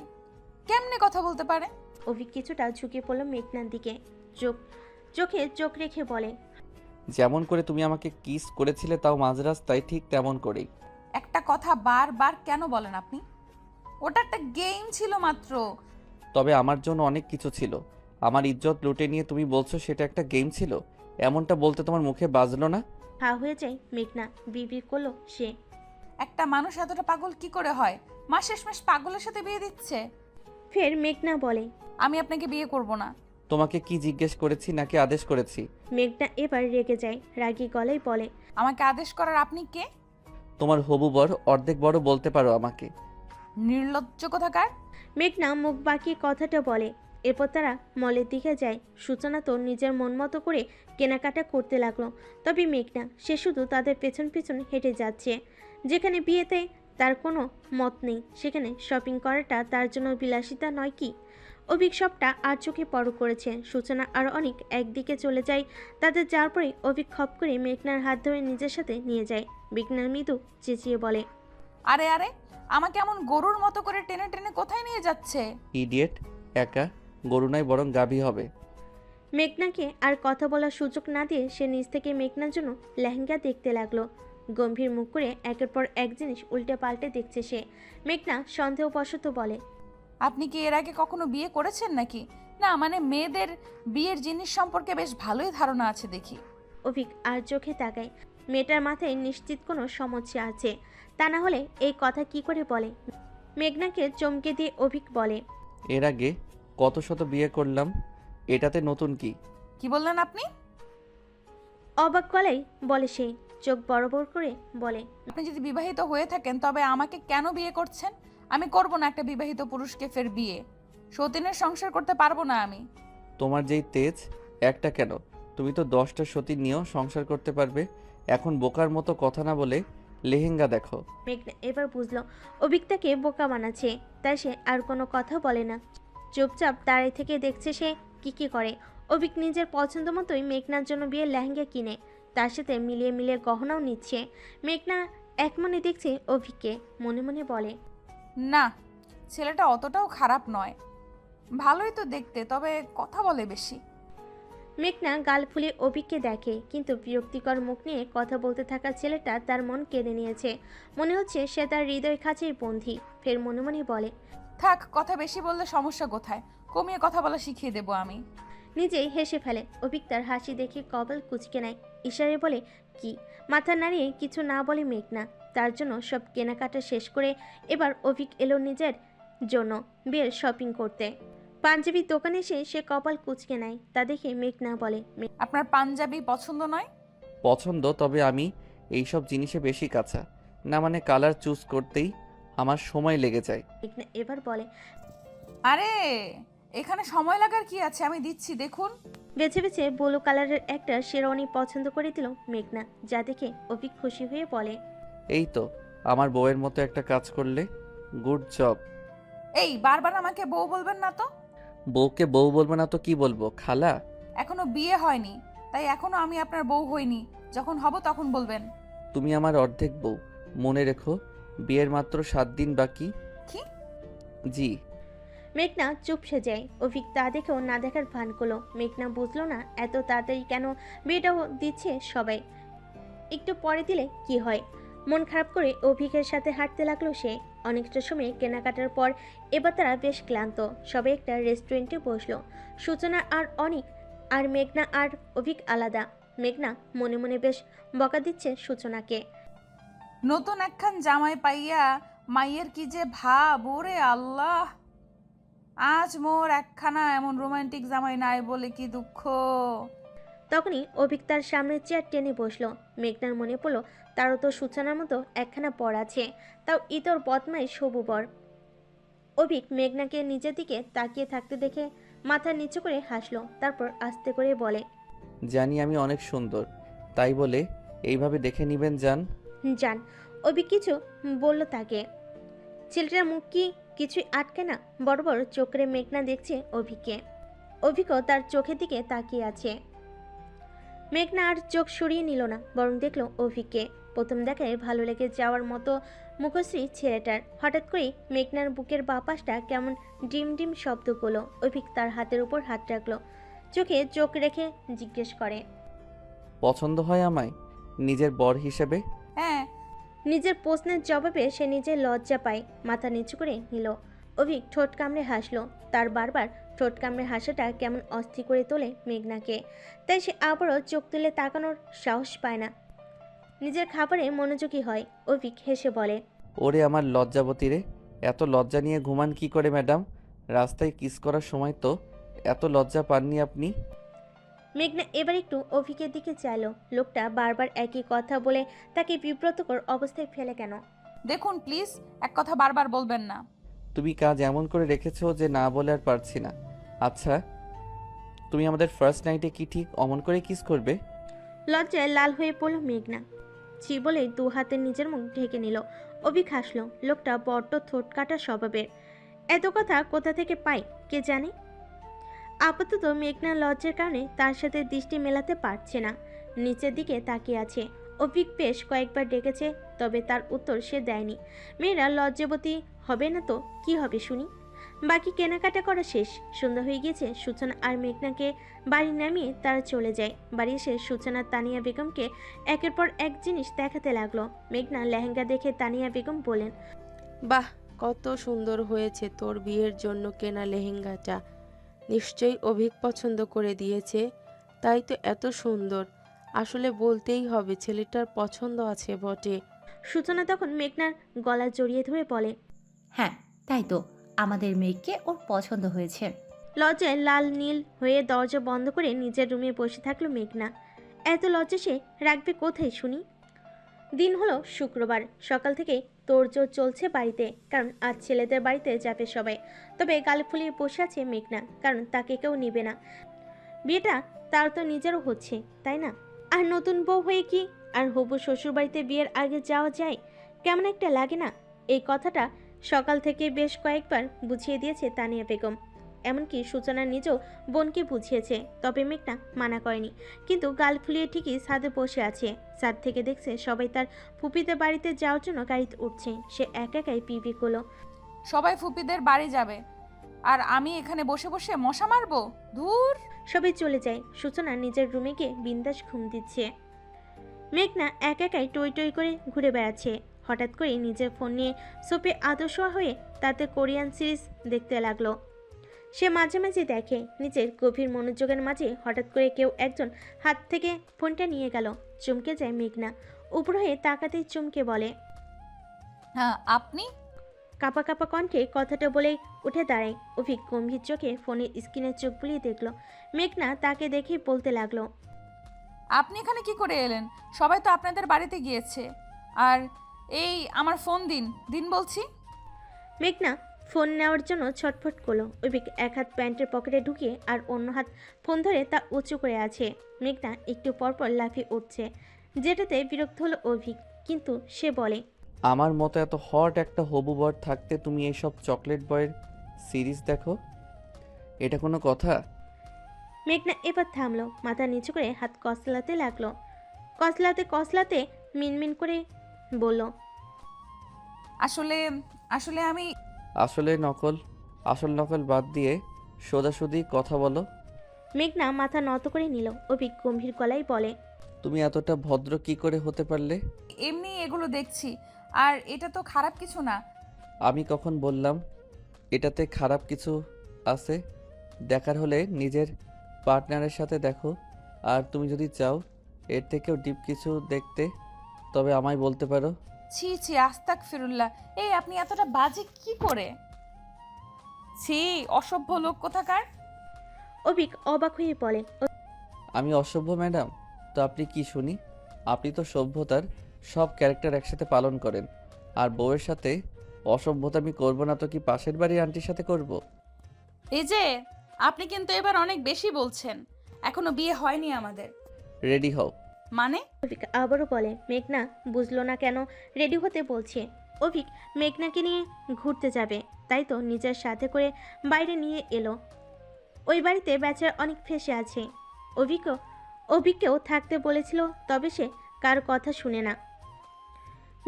কেমনে কথা বলতে পারে? অভিক কিছুটা ঝুঁকে পড়ল মেঘনার দিকে। চোখে চোখ রেখে বলে, যেমন করে তুমি আমাকে কিস করেছিলে তাও মাঝ রাস্তায়, ঠিক তেমন করেই। একটা কথা বারবার কেন বলেন আপনি? ওটা একটা গেম ছিল মাত্র। তবে আমার জন্য অনেক কিছু ছিল। আমার ইজ্জত লুটে নিয়ে তুমি বলছো সেটা একটা গেম ছিল? এমনটা বলতে তোমার মুখে বাজলো না? হা হয়ে যায় মেঘনা। বিড়বিড় করলো সে, একটা মানুষ এতটা পাগল কি করে হয়? মাস শেষমেশ পাগলের সাথে বিয়ে দিচ্ছে। ফের মেঘনা বলে, আমি আপনাকে বিয়ে করব না। তোমাকে কি জিজ্ঞেস করেছি নাকি আদেশ করেছি? মেঘনা এবার রেগে যায়, রাগী গলায় বলে। আমাকে আদেশ করার আপনি কে? তোমার হবু বর, অর্ধেক বড় বলতে পারো আমাকে। নির্লজ্জ কোথাকার। মেঘনা মুখ বাঁকিয়ে কথাটা বলে। এরপর তারা মলের দিকে যায়। সূচনা তো নিজের মন মতো করে কেনাকাটা করতে লাগলো। তবে মেঘনা সে শুধু তাদের পেছন পেছন হেঁটে যাচ্ছে। যেখানে বিয়েতে তার কোনো মত নেই, সেখানে শপিং করাটা তার জন্য বিলাসিতা নয় কি? অভিক সবটা আর চোখে পরখ করেছে। সূচনা আর অনেক একদিকে চলে যায়। তাদের যাওয়ার পরে অভিক খপ করে মেঘনার হাত ধরে নিজের সাথে নিয়ে যায়। মেঘনা মৃদু চেঁচিয়ে বলে, আরে আরে, আমাকে এমন গরুর মতো করে টেনে টেনে কোথায় নিয়ে যাচ্ছে? ইডিয়েট, একা গরু নয় বরং গাভী হবে। মেঘনাকে আর কথা বলার সুযোগ না দিয়ে সে নিজ থেকে মেঘনার জন্য লেহেঙ্গা দেখতে লাগলো। গম্ভীর মুখ করে একের পর এক জিনিস উল্টে পাল্টে দেখছে সে। মেঘনা সন্দেহবশত বলে, আপনি কি এর আগে কখনো বিয়ে করেছেন নাকি? না মানে মেয়েদের বিয়ের জিনিস সম্পর্কে বেশ ভালোই ধারণা আছে দেখি। অভিক আর চোখে তাকায়। মেয়েটার মাথায় নিশ্চিত কোনো সমস্যা আছে, তা না হলে এই কথা কি করে বলে। মেঘনাকে চমকে দিয়ে অভিক বলে, এর আগে কত শত বিয়ে করলাম, এটাতে নতুন কি? কি বললেন আপনি? অবাক গলায় বলে সে, চোখ বড় বড় করে বলে, আপনি যদি বিবাহিত হয়ে থাকেন তবে আমাকে কেন বিয়ে করছেন? আমি করব না একটা বিবাহিত পুরুষকে ফের বিয়ে। সতীনের সংসার করতে পারবো না আমি। তোমার যেই তেজ, একটা কেন, তুমি তো 10টা সতী নিয়েও সংসার করতে পারবে। এখন বোকার মতো কথা না বলে লেহেঙ্গা দেখো। মেঘনা এবার বুঝলো অভিক তাকে বোকা বানাচ্ছে, তাই সে আর কোনো কথা বলে না। চুপচাপ দাঁড়িয়ে থেকে দেখছে সে কি করে। অভিক নিজের পছন্দ মতোই মেঘনার জন্য বিয়ের লেহেঙ্গা কিনে তার সাথে মিলিয়ে মিলিয়ে গহনাও নিচ্ছে। মেঘনা এক মনে দেখছে অভিককে, মনে মনে বলে, না, ছেলেটা অতটাও খারাপ নয়, ভালোই তো দেখতে, তবে কথা বলে বেশি। মেঘনা গাল ফুলে অভিককে দেখে, কিন্তু বিরক্তিকর মুখ নিয়ে কথা বলতে থাকা ছেলেটা তার মন কেড়ে নিয়েছে। মনে হচ্ছে সে তার হৃদয় খাঁচেই বন্দী। ফের মনে মনে বলে, থাক, কথা বেশি বললে সমস্যা কোথায়? কমিয়ে কথা বলা শিখিয়ে দেবো আমি। নিজেই হেসে ফেলে। অভিক তার হাসি দেখে কপাল কুঁচকে নেয়, ইশারে বলে কি। মাথা নাড়িয়ে কিছু না বলে মেঘনা। তার জন্য সব কেনাকাটা শেষ করে এবার অভিক এলো নিজের জন্য বিয়ের শপিং করতে। পাঞ্জাবির দোকানে এসে সে কপাল কুঁচকে নেয়। তা দেখে মেঘনা বলে, আপনার পাঞ্জাবি পছন্দ নয়? পছন্দ, তবে আমি এইসব জিনিসে বেশি কাঁচা না, মানে কালার চুজ করতেই আমার সময় লেগে যায়। মেঘনা এবার বলে, আরে এখানে সময় লাগার কি আছে, আমি দিচ্ছি দেখুন। বেছে বেছে ব্লু কালারের একটা শেরওয়ানি পছন্দ করে দিল মেঘনা, যা দেখে অভিক খুশি হয়ে বলে, এই তো আমার বউয়ের মতো একটা কাজ করলে, গুড জব। এই বারবার আমাকে বউ বলবেন না তো। বউকে বউ বলবো না তো কি বলবো, খালা? এখনো বিয়ে হয়নি, তাই এখনো আমি আপনার বউ হইনি। যখন হব তখন বলবেন। তুমি আমার অর্ধেক বউ, মনে রেখো। বিয়ের মাত্র 7 দিন বাকি। কি? জি। মেঘনা চুপসে যায়। অভিক তা দেখেও না দেখার ভান করলো। মেঘনা বুঝলো না এত তাড়াতাড়ি কেন বিয়েটাও দিচ্ছে সবাই, একটু পরে দিলে কি হয়। মন খারাপ করে অভিকের সাথে হাঁটতে লাগলো সে। অনেকটা সময় কেনাকাটার পর এবার তারা বেশ ক্লান্ত। সবাই একটা রেস্টুরেন্টে বসলো। সূচনা আর অনিক আর মেঘনা আর অভিক আলাদা। মেঘনা মনে মনে বেশ বকা দিচ্ছে সূচনাকে। নতুন একখান জামাই পাইয়া মাইয়ের কি যে ভাব, ওরে আল্লাহ। আজ মোর একখানা এমন রোমান্টিক জামাই নাই বলে কি দুঃখ। তখনই অভিক তার সামনে চেয়ার টেনে বসলো। মেঘনার মনে পড়লো তারও তো সূচনার মতো একখানা পর আছে, তাও ইতর বদমাই সবু বর। অভিক মেঘনাকে নিজের দিকে তাকিয়ে থাকতে দেখে মাথা নিচু করে হাসলো। তারপর আস্তে করে বলে, জানি আমি অনেক সুন্দর, তাই বলে এইভাবে দেখে নিবেন জান। জান। অভিক কিছু বলল তাকে। ছেলেটার মুখ কি কিছুই আটকে না, বড় বড় চোখ করে মেঘনা দেখছে অভিককে। অভিকও তার চোখের দিকে তাকিয়ে আছে। মেঘনা আর চোখ সরিয়ে নিল না, বরং দেখলো অভিককে। প্রথম দেখায় ভালো লেগে যাওয়ার মতো মুখশ্রী ছেলেটার। হঠাৎ করেই মেঘনার বুকের বাপাসটা কেমন ডিম ডিম শব্দ করলো। অভিক তার হাতের উপর হাত রাখলো, চোখে চোখ রেখে জিজ্ঞেস করে, পছন্দ হয় আমায় নিজের বর হিসেবে? হ্যাঁ। নিজের প্রশ্নের জবাবে সে নিজের লজ্জা পায়, মাথা নিচু করে নিল। অভিক ঠোঁট কামড়ে হাসলো। তার বারবার ঠোঁট কামড়ে হাসাটা কেমন অস্থির করে তোলে মেঘনাকে, তাই সে আবারও চোখ তুলে তাকানোর সাহস পায় না। নিজের খাবারে মনোযোগী হয়। অভিক হেসে বলে, ওরে আমার লজ্জাবতী রে, এত লজ্জা নিয়ে ঘুমান কি করে ম্যাডাম? রাস্তায় কিস করার সময় তো এত লজ্জা পাননি আপনি? মেঘনা এবার একটু অভিকের দিকে চাইলো। লোকটা বারবার একই কথা বলে তাকে বিব্রতকর অবস্থায় ফেলে কেন? দেখুন প্লিজ, এক কথা বারবার বলবেন না। তুমি কাজ এমন করে রেখেছো যে না বলে আর পারছি না। আচ্ছা, তুমি আমাদের ফার্স্ট নাইটে কি ঠিক অমন করে কিস করবে? লজ্জায় লাল হয়ে পড়ল মেঘনা। ছি বলে দু হাতে নিজের মুখ ঢেকে নিল। অভিক হাসলো। লোকটা বড্ড ঠোঁট কাটা স্বভাবের। এত কথা কোথা থেকে পায় কে জানে। আপাতত মেঘনা লজ্জার কারণে তার সাথে দৃষ্টি মেলাতে পারছে না। নিচের দিকে তাকিয়ে আছে। অভিক বেশ কয়েকবার ডেকেছে, তবে তার উত্তর সে দেয়নি। মেয়েরা লজ্জাবতী হবে না তো কি হবে শুনি। বাকি কেনাকাটা করা শেষ। সন্ধ্যা হয়ে গিয়েছে। সূচনা আর মেঘনাকে বাড়ি নামিয়ে তারা চলে যায়। বাড়ি এসে সূচনা তানিয়া বেগমকে একের পর এক জিনিস দেখাতে লাগলো। মেঘনা লেহেঙ্গা দেখে তানিয়া বেগম বলেন, বাহ, কত সুন্দর হয়েছে তোর বিয়ের জন্য কেনা লেহেঙ্গাটা। নিশ্চয়ই অভিক পছন্দ করে দিয়েছে, তাই তো এত সুন্দর। আসলে বলতেই হবে ছেলেটার পছন্দ আছে বটে। সূচনা তখন মেঘনার গলা জড়িয়ে ধরে বলে, হ্যাঁ তাই তো, আমাদের মেয়েকে ওর পছন্দ হয়েছে। লজ্জায় লাল নীল হয়ে দরজা বন্ধ করে নিজের রুমে বসে থাকলো মেঘনা। এত লজ্জা সে রাখবে কোথায় শুনি। দিন হলো শুক্রবার। সকাল থেকে তোড়জোড় চলছে বাড়িতে, কারণ আজ ছেলেদের বাড়িতে যাবে সবাই। তবে গাল ফুলিয়ে বসে আছে মেঘনা, কারণ তাকে কেউ নিবে না। বিয়েটা তার তো নিজেরও হচ্ছে, তাই না? আর নতুন বউ হয়ে কি আর হবু শ্বশুর বাড়িতে বিয়ের আগে যাওয়া যায়? কেমন একটা লাগে না? এই কথাটা সকাল থেকে বেশ কয়েকবার বুঝিয়ে দিয়েছে তানিয়া বেগম। এমনকি সূচনা নিজেও বোনকে বুঝিয়েছে, তবে মেঘনা মানা করেনি। কিন্তু গাল ফুলিয়ে ঠিকই ছাদে বসে আছে। ছাদ থেকে দেখছে সবাই তার ফুপিদের বাড়িতে যাওয়ার জন্য গাড়িতে উঠছে। সে একা একাই পিপি করলো। সবাই ফুপিদের বাড়ি যাবে আর আমি এখানে বসে বসে মশা মারবো? ধুর। সবাই চলে যায়। সূচনা নিজের রুমে গিয়ে বিন্দাস ঘুম দিচ্ছে। মেঘনা একা একাই টই টই করে ঘুরে বেড়াচ্ছে। হঠাৎ করে নিজের ফোন নিয়ে সোপে আদর্শ হয়ে তাতে কোরিয়ান সিরিজ দেখতে লাগলো। সে মাঝে মাঝে দেখে নিজের গভীর মনোযোগের মাঝে হঠাৎ করে কেউ একজন হাত থেকে ফোনটা নিয়ে গেল। চমকে যায় মেঘনা। উপর হয়ে তাকাতেই চমকে বলে, হ্যাঁ আপনি? কাপা কাপা কণ্ঠে কথাটা বলেই উঠে দাঁড়ায়। অভিক গম্ভীর চোখে ফোনের স্ক্রিনে চোখ বুলিয়ে দেখলো। মেঘনা তাকে দেখেই বলতে লাগলো, আপনি এখানে কি করে এলেন? সবাই তো আপনাদের বাড়িতে গিয়েছে। আর এই আমার ফোন দিন দিন বলছি। মেঘনা ফোন নেওয়ার জন্য ছটফট করলো। অভিক এক হাত প্যান্টের পকেটে ঢুকিয়ে আর অন্য হাত ফোন ধরে তা উঁচু করে আছে। মেঘনা একটু পরপর লাফিয়ে উঠছে, যেটাতে বিরক্ত হলো অভিক। কিন্তু সে বলে, আমার মতো এত হট একটা হবু বর থাকতে তুমি এইসব চকলেট বয়ের সিরিজ দেখো? এটা কোনো কথা? মেঘনা এবার থামলো। মাথা নিচু করে হাত কসলাতে লাগলো। কসলাতে কসলাতে মিনমিন করে বলল, আসলে আসলে আমি আসল নকল বাদ দিয়ে সোজাসুজি কথা বলো। মেঘনা মাথা নত করে নিল। অভিক গম্ভীর গলায় বলে, তুমি এতটা ভদ্র কি করে হতে পারলে? এমনি এগুলো দেখছি। আর এটা তো খারাপ কিছু না। আমি কখন বললাম এটাতে খারাপ কিছু আছে? দেখার হলে নিজের পার্টনারের সাথে দেখো। আর তুমি যদি চাও এর থেকেও ডিপ কিছু দেখতে, তবে আমায় বলতে পারো। ছি ছি, আস্তাক ফিরুল্লাহ। এই আপনি এতটা বাজে কি করে? ছি, অসভ্য লোক কোথাকার। অভিক অবাক হয়ে বলে, আমি অসভ্য ম্যাডাম? তো আপনি কি শুনি? আপনি তো সভ্যতার সব ক্যারেক্টার একসাথে পালন করেন। আর বউয়ের সাথে অসভ্যতা আমি করবো না তো কি পাশের বাড়ির আন্টির সাথে করব? এই যে আপনি কিন্তু এবার অনেক বেশি বলছেন। এখনো বিয়ে হয়নি আমাদের। রেডি হও। মানে? অভিক আবারও বলে। মেঘনা বুঝলো না কেন রেডি হতে বলছে। অভিক মেঘনাকে নিয়ে ঘুরতে যাবে, তাই তো নিজের সাথে করে বাইরে নিয়ে এলো। ওই বাড়িতে বেচার অনেক ফেসে আছে। অভিককেও থাকতে বলেছিল, তবে সে কার কথা শুনে না।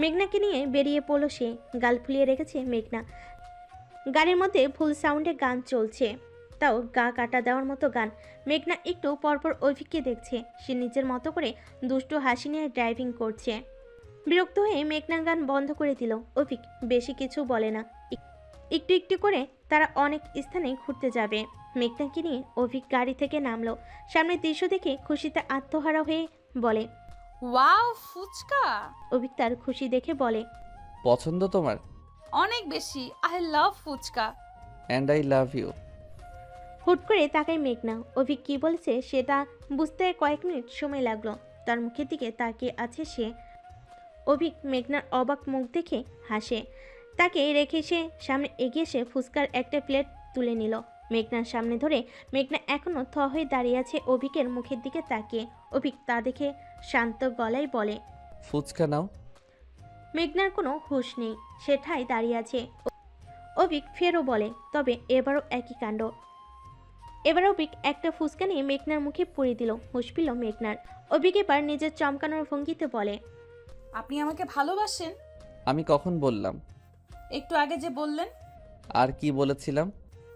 মেঘনাকে নিয়ে বেরিয়ে পড়লো সে। গাল ফুলিয়ে রেখেছে মেঘনা। গাড়ির মধ্যে ফুল সাউন্ডে গান চলছে, তাও গা কাটা দেওয়ার মতো গান। মেঘনা একটু পরপর অভিককে দেখছে। সে নিজের মতো করে দুষ্টু হাসি নিয়ে ড্রাইভিং করছে। বিরক্ত হয়ে মেঘনা গান বন্ধ করে দিল। অভিক বেশি কিছু বলে না। একটু একটু করে তারা অনেক স্থানে ঘুরতে যাবে। মেঘনাকে নিয়ে অভিক গাড়ি থেকে নামলো। সামনের দৃশ্য দেখে খুশিতে আত্মহারা হয়ে বলে, ওয়াও, ফুচকা। অভিক তার খুশি দেখে বলে, পছন্দ তোমার? অনেক বেশি। I love fuchka. And I love you. হুট করে তাকায় মেঘনা। অভিক কি বলেছে সেটা বুঝতে কয়েক মিনিট সময় লাগলো। তার মুখের দিকে তাকিয়ে আছে সে। অভিক মেঘনার অবাক মুখ দেখে হাসে। তাকে রেখে সে সামনে এগিয়ে এসে ফুচকার একটা প্লেট তুলে নিল মেঘনার সামনে ধরে। মেঘনা এখনো থ হয়ে দাঁড়িয়ে আছে অভিকের মুখের দিকে তাকিয়ে। অভিক তা দেখে শান্ত গলায় বলে। ফুচকা নাও। মেঘনার কোনো হুঁশ নেই, সে ঠায় দাঁড়িয়ে আছে। অভিক ফেরও বলে, তবে এবারও একই কাণ্ড। এবার অভিক একটা ফুচকা নিয়ে মেঘনার মুখে পুড়িয়ে দিল। হুঁশ পেল মেঘনার। অভিক এবার নিজের চমকানোর ভঙ্গিতে বলে, আপনি আমাকে ভালোবাসেন? আমি কখন বললাম? একটু আগে যে বললেন আর কি বলেছিলাম?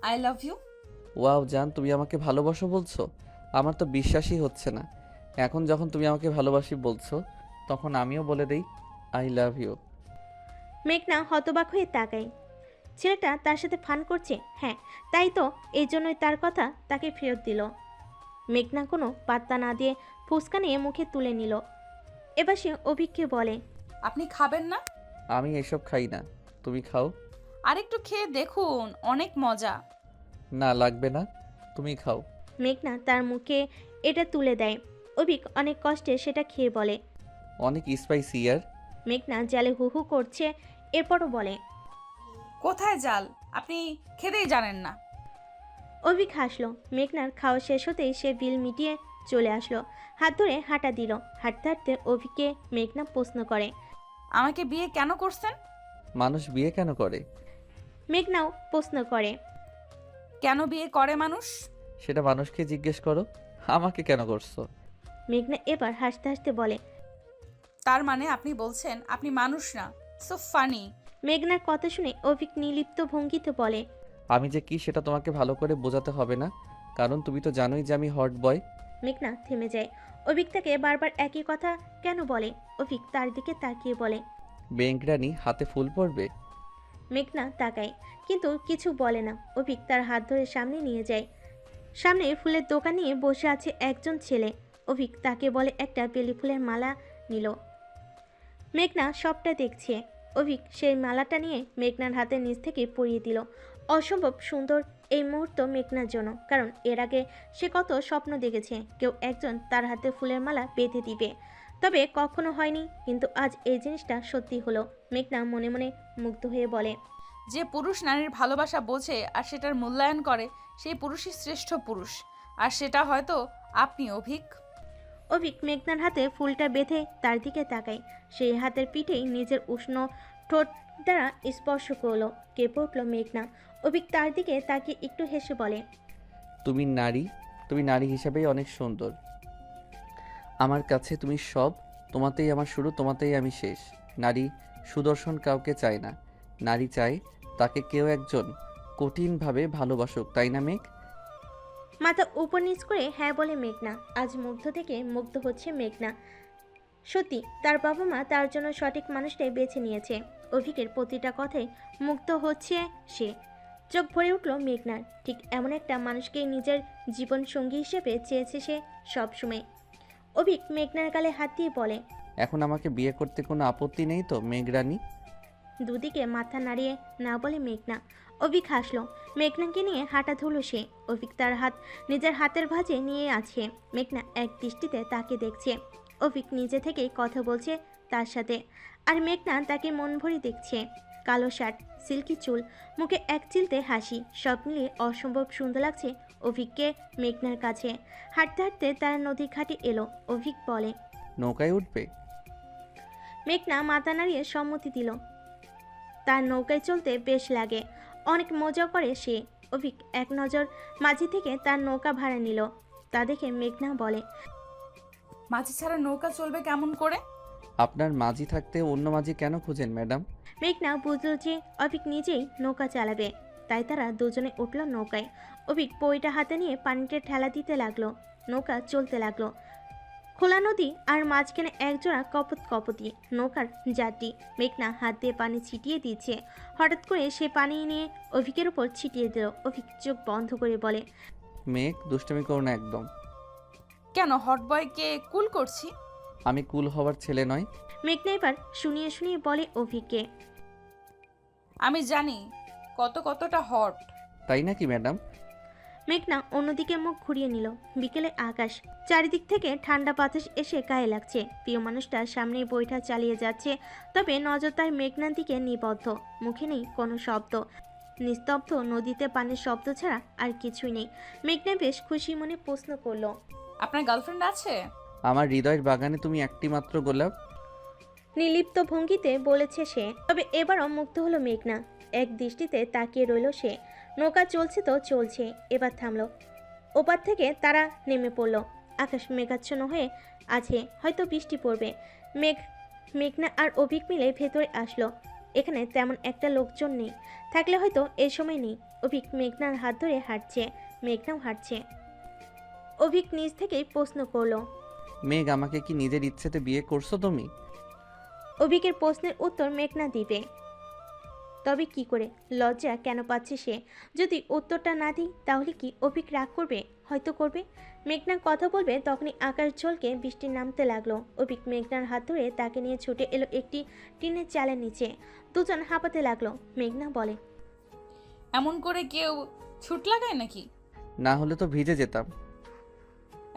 I love you. ওয়াও জান, তুমি আমাকে ভালোবাসো বলছো? আমার তো বিশ্বাসই হচ্ছে না। এখন যখন তুমি আমাকে ভালোবাসি বলছো, তখন আমিও বলে দেই আই লাভ ইউ। মেঘনা হতবাক হয়ে তাকায়। ছেলেটা তার সাথে ফান করছে। হ্যাঁ, তাই তো, এই জন্যই তার কথা তাকে ফেরত দিল। মেঘনা কোনো পাত্তা না দিয়ে ফুচকা নিয়ে মুখে তুলে নিল। এবার সে অভিককে বলে, আপনি খাবেন না? আমি এসব খাই না, তুমি খাও। আরেকটু খেয়ে দেখুন, অনেক মজা। না লাগবে না, তুমি খাও। মেঘনা তার মুখে এটা তুলে দেয়। অভিক অনেক কষ্টে সেটা খেয়ে বলে। অনেক স্পাইসি ইয়ার। মেঘনা জালে হু হু করছে, এরপরও বলে। কোথায় জাল? আপনি খেতেই জানেন না। অভিক হাসলো। মেঘনার খাওয়া শেষ হতেই সে বিল মিটিয়ে চলে আসলো। হাত ধরে হাঁটা দিল। হাঁটতে হাঁটতে অভিককে মেঘনা প্রশ্ন করে, আমাকে বিয়ে কেন করছেন? মানুষ বিয়ে কেন করে? মেঘনাও প্রশ্ন করে, কেন বিয়ে করে মানুষ? সেটা মানুষকে জিজ্ঞেস করো, আমাকে কেন করছো? মেঘনা এবার হাসতে হাসতে বলে। তার মানে আপনি বলছেন আপনি মানুষ না? So funny. মেঘনার কথা শুনে অভিক নির্লিপ্ত ভঙ্গিতে বলে। আমি যে কি সেটা তোমাকে ভালো করে বোঝাতে হবে না, কারণ তুমি তো জানোই যে আমি হট বয়। মেঘনা থেমে যায়। অভিক তাকে বারবার একই কথা কেন বলে? অভিক তার দিকে তাকিয়ে বলে। বেঙ্করানি হাতে ফুল পড়বে। মেঘনা তাকায়, কিন্তু কিছু বলে না। অভিক তার হাত ধরে সামনে নিয়ে যায়। সামনে ফুলের দোকান নিয়ে বসে আছে একজন ছেলে। অভিক তাকে বলে একটা বেলি ফুলের মালা নিল। মেঘনা সবটা দেখছে। অভিক সেই মালাটা নিয়ে মেঘনার হাতের নিচ থেকে পরিয়ে দিল। অসম্ভব সুন্দর এই মুহূর্ত মেঘনার জন্য, কারণ এর আগে সে কত স্বপ্ন দেখেছে কেউ একজন তার হাতে ফুলের মালা বেঁধে দিবে, তবে কখনো হয়নি। কিন্তু আজ এই জিনিসটা সত্যি হলো। মেঘনা মনে মনে মুগ্ধ হয়ে বলে, যে পুরুষ নারীর ভালোবাসা বোঝে আর সেটার মূল্যায়ন করে, সেই পুরুষই শ্রেষ্ঠ পুরুষ। আর সেটা হয়তো আপনি, অভিক। অভিক মেঘনার হাতে ফুলটা বেঁধে তার দিকে তাকায়। সেই হাতের পিঠেই নিজের উষ্ণ ঠোঁট দ্বারা স্পর্শ করলো। কেঁপে উঠল মেঘনা। অভিক তার দিকে তাকিয়ে একটু হেসে বলে, তুমি নারী হিসাবেই অনেক সুন্দর। আমার কাছে তুমি সব, তোমাতেই আমার শুরু, তোমাতেই আমি শেষ। নারী সুদর্শন কাউকে চায় না, নারী চায় তাকে কেউ একজন কঠিনভাবে ভালোবাসুক, তাই না মেঘ? মাথা উপর নিচ করে হ্যাঁ বলে মেঘনা। আজ মুগ্ধ থেকে মুগ্ধ হচ্ছে মেঘনা। সত্যি তার বাবা মা তার জন্য সঠিক মানুষটাই বেছে নিয়েছে। অভিকের প্রতিটা কথায় মুগ্ধ হচ্ছে সে। চোখ ভরে উঠল মেঘনার। ঠিক এমন একটা মানুষকে নিজের জীবন সঙ্গী হিসেবে চেয়েছে সে সবসময়। অভিক মেঘনার গালে হাত দিয়ে বলে, এখন আমাকে বিয়ে করতে কোনো আপত্তি নেই তো মেঘরানী? দুদিকে মাথা নাড়িয়ে না বলে মেঘনা। অভিক হাসলো। মেঘনাকে নিয়ে হাঁটা ধুলো সে। অভিক তার হাত নিজের হাতের ভাঁজে নিয়ে আছে। মেঘনা এক দৃষ্টিতে তাকে দেখছে। অভিক নিজে থেকেই কথা বলছে তার সাথে, আর মেঘনা তাকে মন ভরে দেখছে। কালো শার্ট, সিল্কি চুল, মুখে এক চিলতে হাসি, সব মিলিয়ে অসম্ভব সুন্দর লাগছে অভিককে মেঘনার কাছে। হাঁটতে হাঁটতে তারা নদীর ঘাটে এলো। অভিক বলে, নৌকায় উঠবে? মেঘনা মাথা নাড়িয়ে সম্মতি দিল। তার নৌকায় চলতে বেশ লাগে, অনেক মজা করে সে। অভিক এক নজর মাঝি থেকে তার নৌকা ভাড়া নিল। তা দেখে মেঘনা বলে, মাঝি ছাড়া নৌকা চলবে কেমন করে? আপনার মাঝি থাকতে অন্য মাঝি কেন খুঁজেন ম্যাডাম? মেঘনা বুঝল যে অভিক নিজেই নৌকা চালাবে, তাই তারা দুজনে উঠল নৌকায়। অভিক পইটা হাতে নিয়ে পানিতে ঠেলা দিতে লাগলো। নৌকা চলতে লাগলো। খোলা নদী আর মাঝখানে একজোড়া কপতি নৌকার যাত্রী। মেঘনা হাত দিয়ে পানি ছিটিয়ে দিচ্ছে। হঠাৎ করে সে পানি নিয়ে অভিকের উপর ছিটিয়ে দিল। অভিক চোখ বন্ধ করে বলে, মেঘ দুষ্টমি করো না একদম। কেন, হট বয়কে কুল করছি? আমি কুল হওয়ার ছেলে নয়। মেঘনা এবার শুনিয়ে শুনিয়ে বলে অভিককে, আমি জানি কতটা হট। তাই নাকি ম্যাডাম? মেঘনা অন্যদিকে মুখ ঘুরিয়ে নিল। বিকেলে আকাশ, চারিদিক থেকে ঠান্ডা বাতাস এসে গায়ে লাগছে। প্রিয় মানুষটা সামনেই বইটা চালিয়ে যাচ্ছে, তবে নজর তার মেঘনার দিকে নিবদ্ধ। মুখে নেই কোনো শব্দ, নিস্তব্ধ নদীতে পানির শব্দ ছাড়া আর কিছুই নেই। মেঘনা বেশ খুশি মনে প্রশ্ন করলো, আপনার গার্লফ্রেন্ড আছে? আমার হৃদয়ের বাগানে তুমি একটি মাত্র গোলাপ। নির্লিপ্ত ভঙ্গিতে বলেছে সে। তবে এবারও মুগ্ধ হলো মেঘনা। এক দৃষ্টিতে তাকিয়ে রইল সে। নৌকা চলছে তো চলছে, এবার থামলো। ওপার থেকে তারা নেমে পড়ল। আকাশ মেঘাচ্ছন্ন হয়ে আছে, হয়তো বৃষ্টি পড়বে। মেঘনা আর অভিক মিলে ভেতরে আসলো। এখানে তেমন একটা লোকজন নেই, থাকলে হয়তো এই সময় নেই। অভিক মেঘনার হাত ধরে হাঁটছে, মেঘনাও হাঁটছে। অভিক নিজ থেকেই প্রশ্ন করলো, মেঘ, আমাকে কি নিজের ইচ্ছেতে বিয়ে করছো তুমি? অভিকের প্রশ্নের উত্তর মেঘনা দিবে, তবে কি করে? লজ্জা কেন পাচ্ছে সে? যদি উত্তরটা না দিই তাহলে কি অভিক রাগ করবে? হয়তো করবে। মেঘনা কথা বলবে তখনই আকাশ ঝলকে বৃষ্টি নামতে লাগলো। অভিক মেঘনার হাত ধরে তাকে নিয়ে ছুটে এলো একটি টিনের চালের নিচে। দুজন হাঁপাতে লাগলো। মেঘনা বলে, এমন করে কেউ ছুট লাগায় নাকি? না হলে তো ভিজে যেতাম।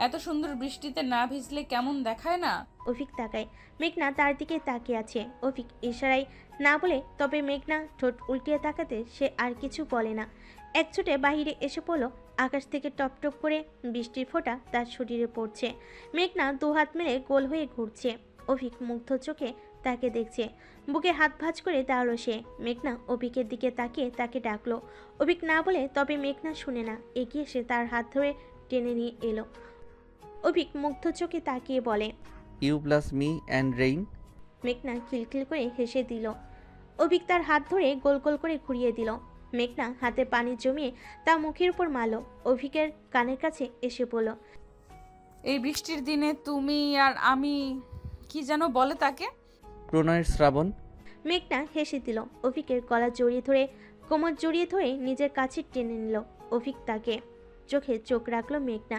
এত সুন্দর বৃষ্টিতে না ভিজলে কেমন দেখায় না? অভিক তাকায়। মেঘনা তার দিকে তাকিয়ে আছে। অভিক ইশারায় না বলে, তবে মেঘনা ঠোঁট উল্টিয়ে তাকাতে সে আর কিছু বলে না। এক ছুটে বাহিরে এসে পড়লো। আকাশ থেকে টপ টপ করে বৃষ্টির ফোঁটা তার শরীরে পড়ছে। মেঘনা দুহাত মেলে গোল হয়ে ঘুরছে। অভিক মুগ্ধ চোখে তাকে দেখছে। বুকে হাত ভাঁজ করে দাঁড়ালো সে। মেঘনা অভিকের দিকে তাকিয়ে তাকে ডাকলো। অভিক না বলে, তবে মেঘনা শুনে না। এগিয়ে এসে তার হাত ধরে টেনে নিয়ে এলো। অভিক মুগ্ধ চোখে তাকিয়ে বলে, you plus me and rain. মেঘনা খিলখিল করে হেসে দিল। অভিক তার হাত ধরে গোল গোল করে ঘুরিয়ে দিল। মেঘনা হাতে পানি জমিয়ে তা মুখের উপর মারল। অভিকের কানের কাছে এসে বলল, এই বৃষ্টির দিনে তুমি আর আমি, কি যেন বলে তাকে? প্রণয়ের শ্রাবণ। মেঘনা হেসে দিল। অভিকের গলা জড়িয়ে ধরে, কোমর জড়িয়ে ধরে নিজের কাছে টেনে নিল। অভিক তাকে চোখে চোখ রাখলো। মেঘনা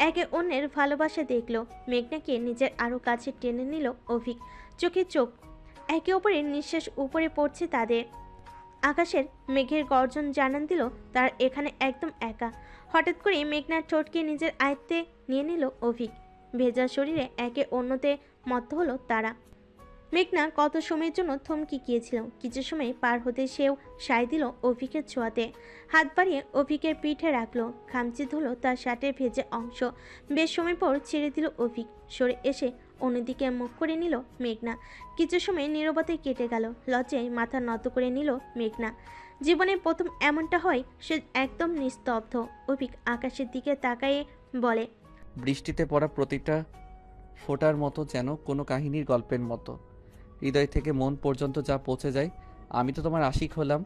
একে অন্যের ভালোবাসা দেখলো। মেঘনাকে নিজের আরো কাছে টেনে নিল অভিক। চোখে চোখ, একে অপরের নিঃশ্বাস উপরে পড়ছে তাদের। আকাশের মেঘের গর্জন জানান দিল তার এখানে একদম একা। হঠাৎ করে মেঘনার ঠোঁটকে নিজের আয়ত্তে নিয়ে নিল অভিক। ভেজা শরীরে একে অন্যতে মত্ত হলো তারা। মেঘনা কত সময়ের জন্য থমকে গিয়েছিল। কিছু সময় পার হতে সেও সায় দিল অভিকের ছোঁয়াতে। হাত বাড়িয়ে অভিকের পিঠে রাখলো, খামচি ধুলো তার শার্টের ভেজে অংশ। বেশ সময় পর ছেড়ে দিল অভিক। সরে এসে অন্যদিকে মুখ করে নিল মেঘনা। কিছু সময় নীরবতায় কেটে গেল। লজ্জায় মাথা নত করে নিল মেঘনা। জীবনে প্রথম এমনটা হয়, সে একদম নিস্তব্ধ। অভিক আকাশের দিকে তাকায়ে বলে, বৃষ্টিতে পড়া প্রতিটা ফোঁটার মতো যেন কোনো কাহিনীর গল্পের মতো, হৃদয় থেকে মন পর্যন্ত যা পৌঁছে যায়। আমি তো তোমার আশিক হলাম।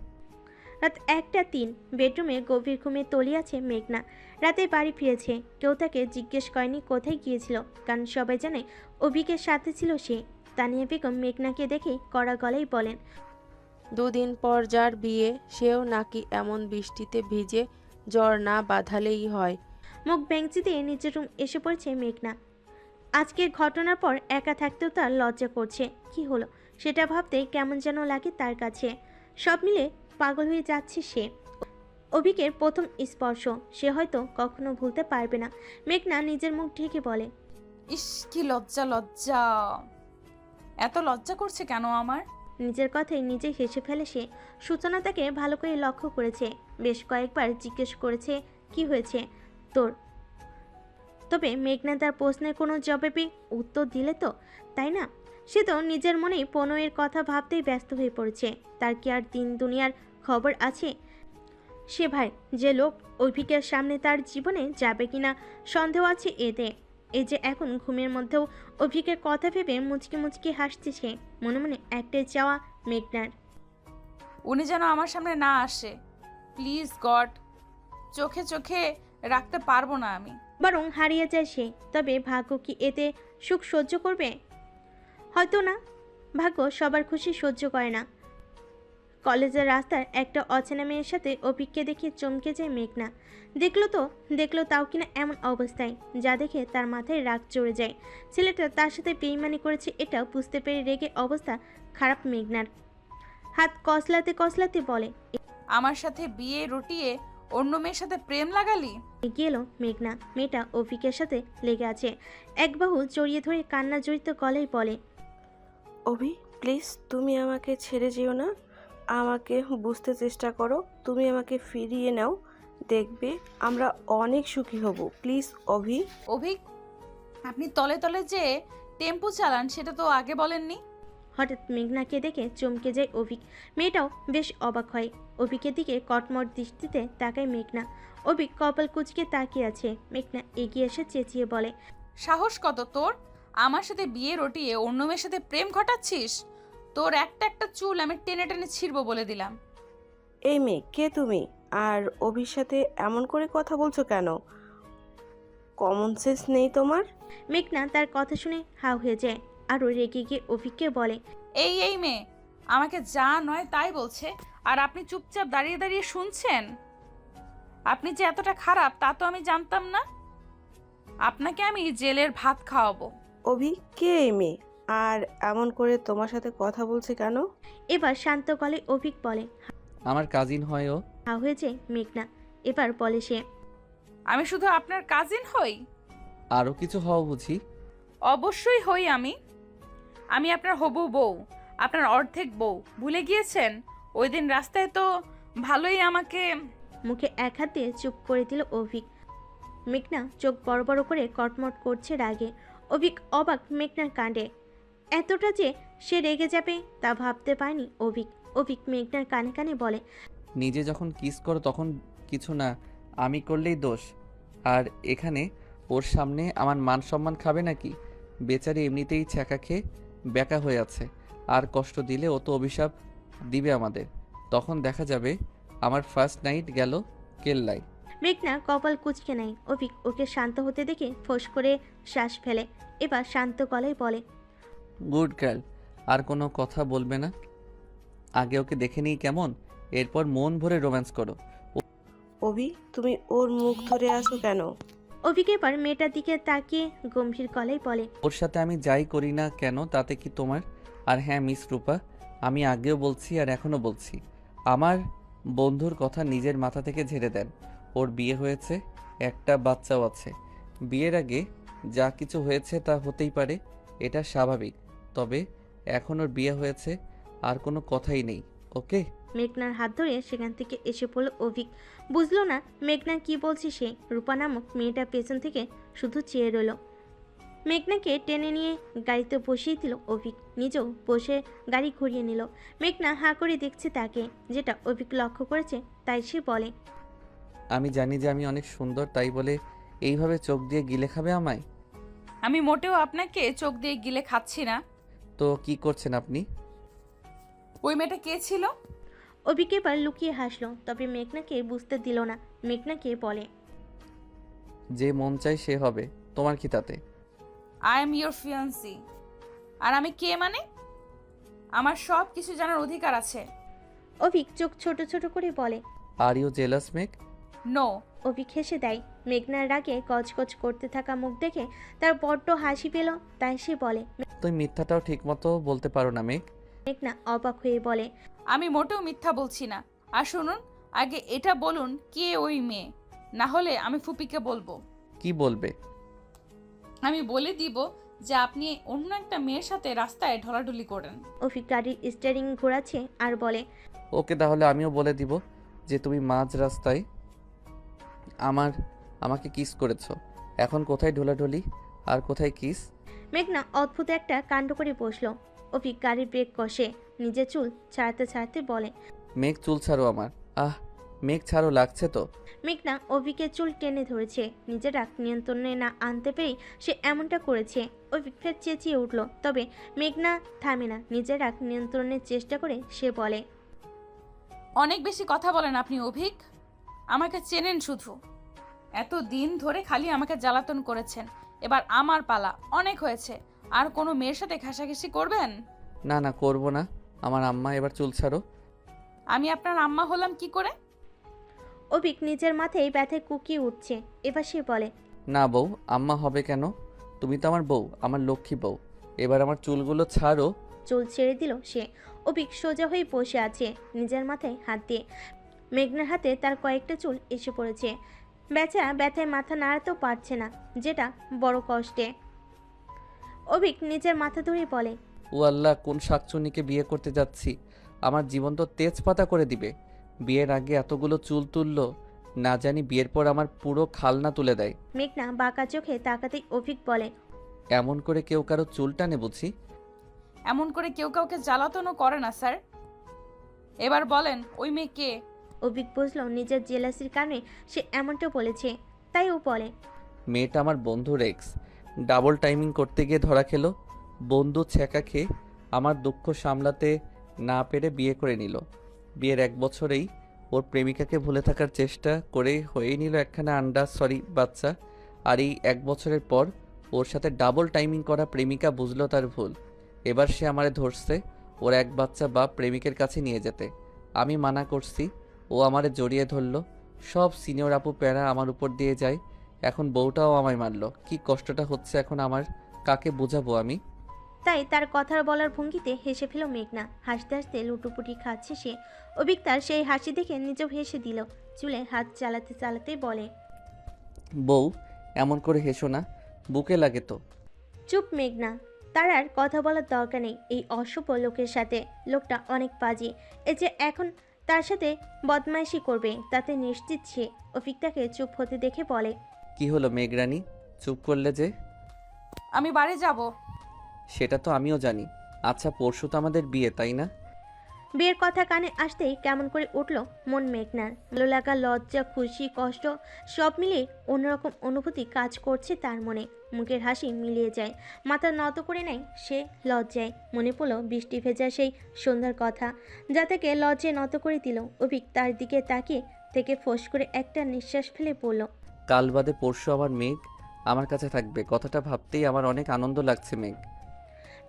রাত 1:03, বেডরুমে গভীর ঘুমে তলিয়ে আছে মেঘনা। রাতে বাড়ি ফিরেছে। কেউ তাকে জিজ্ঞেস করেনি কোথায় গিয়েছিল, কারণ সবাই জানে অভিকের সাথে ছিল সে। তানিয়া বেগম মেঘনাকে দেখে কড়া গলায় বলেন, 2 দিন পর যার বিয়ে, সেও নাকি এমন বৃষ্টিতে ভিজে জ্বর না বাঁধালেই হয়। মুখ বেঞ্চি দিয়ে নিজের রুম এসে পড়েছে মেঘনা। আজকের ঘটনার পর একা থাকতেও তার লজ্জা করছে। কি হলো সেটা ভাবতে কেমন যেন লাগে তার কাছে। সব মিলে পাগল হয়ে যাচ্ছে সে। অভিকের প্রথম স্পর্শ সে হয়তো কখনো ভুলতে পারবে না। মেঘনা নিজের মুখ ঢেকে বলে, ইস, কি লজ্জা লজ্জা! এত লজ্জা করছে কেন আমার? নিজের কথাই নিজে হেসে ফেলে সে। সূচনা তাকে ভালো করে লক্ষ্য করেছে। বেশ কয়েকবার জিজ্ঞেস করেছে, কি হয়েছে তোর? তবে মেঘনা তার প্রশ্নের কোনো জবাবে উত্তর দিলে তো, তাই না? সে তো নিজের মনেই প্রণয়ের কথা ভাবতেই ব্যস্ত হয়ে পড়েছে। তার কি আর দিন দুনিয়ার খবর আছে? সে ভাই যে লোক অভিকের সামনে তার জীবনে যাবে কিনা সন্দেহ আছে এতে। এই যে এখন ঘুমের মধ্যেও অভিকের কথা ভেবে মুচকি মুচকি হাসছে সে। মনে মনে একটাই চাওয়া মেঘনার, উনি যেন আমার সামনে না আসে। প্লিজ গড, চোখে চোখে রাখতে পারবো না আমি। বরং হারিয়ে যায় সে। তবে ভাগ্য কি এতে সুখ সহ্য করবে? হয়তো না। ভাগ্য সবার খুশি সহ্য করে না। কলেজের রাস্তার একটা অচেনা মেয়ের সাথে অভিককে দেখে চমকে যায় মেঘনা। দেখলো তাও কিনা এমন অবস্থায়, যা দেখে তার মাথায় রাগ চড়ে যায়। ছেলেটা তার সাথে বেইমানি করেছে এটা বুঝতে পেরে রেগে অবস্থা খারাপ মেঘনার। হাত কসলাতে কসলাতে বলে, আমার সাথে বিয়ে রটিয়ে অন্য মেয়ের সাথে প্রেম লাগালি? এগিয়ে এলো মেঘনা। মেয়েটা অভিকের সাথে লেগে আছে। এক বাহু জড়িয়ে ধরে কান্না জড়িত গলায় বলে, অভি প্লিজ তুমি আমাকে ছেড়ে যেও না, আমাকে বুঝতে চেষ্টা করো, তুমি আমাকে ফিরিয়ে নাও, দেখবে আমরা অনেক সুখী হব, প্লিজ অভি। অভিক, আপনি তলে তলে যে টেম্পো চালান সেটা তো আগে বলেননি। হঠাৎ মেঘনাকে দেখে চমকে যায় অভিক। মেয়েটাও বেশ অবাক হয়। অভিকের দিকে কটমট দৃষ্টিতে তাকায় মেঘনা। অভিক কপাল কুঁচকে তাকিয়ে আছে। মেঘনা এগিয়ে এসে চেঁচিয়ে বলে, সাহস কত তোর? আমার সাথে বিয়ে রটিয়ে অন্য মেয়ের সাথে প্রেম ঘটাচ্ছিস? তোর একটা একটা চুল আমি টেনে টেনে ছিঁড়বো বলে দিলাম। এই মেয়ে কে তুমি? আর অভির সাথে এমন করে কথা বলছো কেন? কমন সেন্স নেই তোমার? মেঘনা তার কথা শুনে হাও হয়ে যায়। আরও রেগে গিয়ে অভিককে বলে, এই মেয়ে আমাকে যা নয় তাই বলছে, আর আপনি চুপচাপ দাঁড়িয়ে দাঁড়িয়ে শুনছেন? আপনি যে এতটা খারাপ তা তো আমি জানতাম না। আপনাকে আমি জেলের ভাত খাওয়াবো। অভি কে এই মেয়ে? আর এমন করে তোমার সাথে কথা বলছে কেন? এবার শান্ত গলায় অভিক বলে। আমার কাজিন হয় ও। হাও হয়ে যায় মেঘনা। এবার বলে সে, আমি শুধু আপনার কাজিন হই? আরও কিছু হওয়া বুঝি? অবশ্যই হই আমি। আমি আপনার হবু বউ, আপনার অর্ধেক বউ। ভুলে গিয়েছেন? ওই দিন রাস্তায় তো ভালোই আমাকে। মুখে এক হাত দিয়ে চুপ করে দিল অভিক। মেঘনা চোখ বড় বড় করে কটমট করছে রাগে। অভিক অবাক মেঘনার কাণ্ডে। এতটা যে সে রেগে যাবে তা ভাবতে পারেনি অভিক। অভিক মেঘনার কানে কানে বলে, নিজে যখন কিস করো তখন কিছু না, আমি করলেই দোষ। আর এখানে ওর সামনে আমার মান সম্মান খাবে নাকি? বেচারি এমনিতেই ছ্যাঁকা খেয়ে ব্যাকা হয়ে আছে, আর কষ্ট দিলে ও তো অভিশাপ দিবে আমাদের। তখন দেখা যাবে আমার ফার্স্ট নাইট গেল কেল্লায়। মেঘনা কপাল কুঁচকে নেয়। অভিক ওকে শান্ত হতে দেখে ফোঁস করে শ্বাস ফেলে। এবার শান্ত গলায় বলে, গুড গার্ল, আর কোনো কথা বলবে না। আগে ওকে দেখে নিই কেমন, এরপর মন ভরে রোম্যান্স করো। অভি তুমি ওর মুখ ধরে আছো কেন? অভিক এবার মেয়েটার দিকে তাকিয়ে গম্ভীর গলায় বলে, ওর সাথে আমি যাই করি না কেন তাতে কি তোমার? আর হ্যাঁ মিস রূপা, আমি আগেও বলছি আর এখনও বলছি, আমার বন্ধুর কথা নিজের মাথা থেকে ঝেড়ে দেন। ওর বিয়ে হয়েছে, একটা বাচ্চাও আছে। বিয়ের আগে যা কিছু হয়েছে তা হতেই পারে, এটা স্বাভাবিক। তবে এখন ওর বিয়ে হয়েছে, আর কোনো কথাই নেই, ওকে? মেঘনার হাত ধরে সেখান থেকে এসে পড়ল অভিক। বুঝলো না মেঘনা কি বলছে সে। রূপা নামক মেয়েটা পেছন থেকে শুধু চেয়ে রইল। মেঘনাকে টেনে নিয়ে গাড়িতে বসিয়ে দিল অভিক। নিজেও বসে গাড়ি ঘুরিয়ে নিল। মেঘনা হাঁ করে দেখছে তাকে। যেটা অভিক লক্ষ্য করেছে তাই সে বলে, আমি জানি যে আমি অনেক সুন্দর, তাই বলে এইভাবে চোখ দিয়ে গিলে খাবে আমায়? আমি মোটেও আপনাকে চোখ দিয়ে গিলে খাচ্ছি না। তো কি করছেন আপনি? ওই মেয়েটা কে ছিল? অভিক এবার লুকিয়ে হাসলো, তবে মেঘনাকে বুঝতে দিল না। মেঘনাকে বলে, যে মন চাই সে হবে, তোমার কি তাতে? I am your fiancee. আর আমি কে মানে? আমার সব কিছু জানার অধিকার আছে। অভিক চোখ ছোট ছোট করে বলে, are you jealous make? No. Abhik হেসে দেয়। মেঘনার রাগে কচকচ করতে থাকা মুখ দেখে তার বড্ড হাসি পেল, তাই সে বলে। তুই মিথ্যাটাও ঠিকমতো বলতে পারো না মেক। মেঘনা অবাক হয়ে বলে, আমি মোটেও মিথ্যা বলছি না। আর শুনুন, আগে এটা বলুন কে ওই মেয়ে, না হলে আমি ফুপিকে বলবো। কি বলবে? আমি বলে দিব যে আপনি অন্য একটা মেয়ের সাথে রাস্তায় ঢলাঢলি করেন। অভিক গাড়ির স্টিয়ারিং ঘোরাচ্ছে আর বলে, ওকে তাহলে আমিও বলে দিব যে তুমি মাঝ রাস্তায় আমাকে কিস করেছো। এখন কোথায় ঢোলাঢুলি আর কোথায় কিস? মেঘনা অদ্ভুত একটা কাণ্ড করে বসলো। অভিক গাড়ির ব্রেক কষে নিজের চুল ছাড়তে ছাড়তে বলে, মেঘ চুল ছাড়ো আমার। মেঘ ছাড়ো, লাগছে তো। মেঘনা অভিকের চুল টেনে ধরেছে। নিজের রাগ নিয়ন্ত্রণে না আনতে পেরেই সে এমনটা করেছে। অভিক ফের চেঁচিয়ে উঠল, তবে মেঘনা থামে না। নিজের রাগ নিয়ন্ত্রণের চেষ্টা করে সে বলে, অনেক বেশি কথা বলেন আপনি অভিক। আমাকে চেনেন শুধু, এত দিন ধরে খালি আমাকে জ্বালাতন করেছেন। এবার আমার পালা, অনেক হয়েছে। আর কোনো মেয়ের সাথে ঘাসাঘাসি করবেন? না না, করবো না। আমার আম্মা, এবার চুল ছাড়ো। আমি আপনার আম্মা হলাম কি করে? অভিক নিজের মাথায় ব্যথায় কুকিয়ে উঠছে। এবার সে বলে, না বউ, আম্মা হবে কেন? তুমি তো আমার বউ, আমার লক্ষ্মী বউ। এবার আমার চুলগুলো ছাড়ো। চুল ছেড়ে দিল সে। অভিক সোজা হয়ে বসে আছে নিজের মাথায় হাত দিয়ে। মেঘনার হাতে তার কয়েকটা চুল এসে পড়েছে। বেচারা ব্যথায় মাথা নাড়াতেও পারছে না, যেটা বড় কষ্টে। অভিক নিজের মাথা ধরে বলে, ও আল্লাহ, কোন শাকচুন্নিকে বিয়ে করতে যাচ্ছি? আমার জীবন তো তেজপাতা করে দিবে। বিয়ের আগে এতগুলো চুল তুললো, না জানি বিয়ের পর আমার পুরো খালনা তুলে দেয়। মেঘনা বাঁকা চোখে তাকাতেই অভিক বলে, এমন করে কেউ কারো চুল টানে বুঝি? এমন করে কেউ কাউকে জ্বালাতনও করে না স্যার। এবার বলেন ওই মেয়ে কে? অভিক বুঝলো নিজের জেলাসির কারণে সে এমনটা বলেছে, তাই ও বলে, মেয়েটা আমার বন্ধু রেক্স। ডাবল টাইমিং করতে গিয়ে ধরা খেলো। বন্ধু ছ্যাঁকা খেয়ে আমার দুঃখ সামলাতে না পেরে বিয়ে করে নিল। বিয়ের 1 বছরেই ওর প্রেমিকাকে ভুলে থাকার চেষ্টা করে হয়েই নিল একখানা বাচ্চা। আর এই 1 বছরের পর ওর সাথে ডাবল টাইমিং করা প্রেমিকা বুঝলো তার ভুল। এবার সে আমারে ধরছে ওর 1 বাচ্চা বাপ প্রেমিকের কাছে নিয়ে যেতে। আমি মানা করছি, ও আমারে জড়িয়ে ধরলো। সব সিনিয়র আপু প্যারা আমার উপর দিয়ে যায়। এখন বউটাও আমায় মারলো। কি কষ্টটা হচ্ছে এখন আমার, কাকে বোঝাবো আমি? তাই তার কথা বলার ভঙ্গিতে হেসে ফেল মেঘনা। হাসতে হাসতে লুটোপুটি খাচ্ছে সে। অভিক তার সেই হাসি দেখে নিজেও হেসে দিল। চুলে হাত চালাতে চালাতে বলে, বউ, এমন করে হেসো না, বুকে লাগে তো। চুপ মেঘনা, তার আর কথা বলার দরকার নেই এই অসভ্য লোকের সাথে। লোকটা অনেক পাজি। এই যে এখন তার সাথে বদমাইশি করবে তাতে নিশ্চিত সে। অভিক তাকে চুপ হতে দেখে বলে, কি হলো মেঘরানী, চুপ করলে যে? আমি বাড়ি যাব। সেটা তো আমিও জানি। আচ্ছা, পরশু তো আমাদের বিয়ে, তাই না? বিয়ের কথা কানে আসতেই কেমন করে উঠল মন মেঘনার। ভালো লাগা, লজ্জা, খুশি, কষ্ট সব মিলিয়ে অন্যরকম অনুভূতি কাজ করছে তার মনে। মুখের হাসি মিলিয়ে যায়, মাথা নত করে নেয় সে লজ্জায়। মনে পড়ল বৃষ্টি ভেজা সেই সন্ধ্যার কথা, যা থেকে লজ্জায় নত করে দিল। অভিক তার দিকে তাকিয়ে থেকে ফোঁস করে একটা নিঃশ্বাস ফেলে পড়ল, কাল বাদে পরশু আমার মেঘ আমার কাছে থাকবে। কথাটা ভাবতেই আমার অনেক আনন্দ লাগছে মেঘ।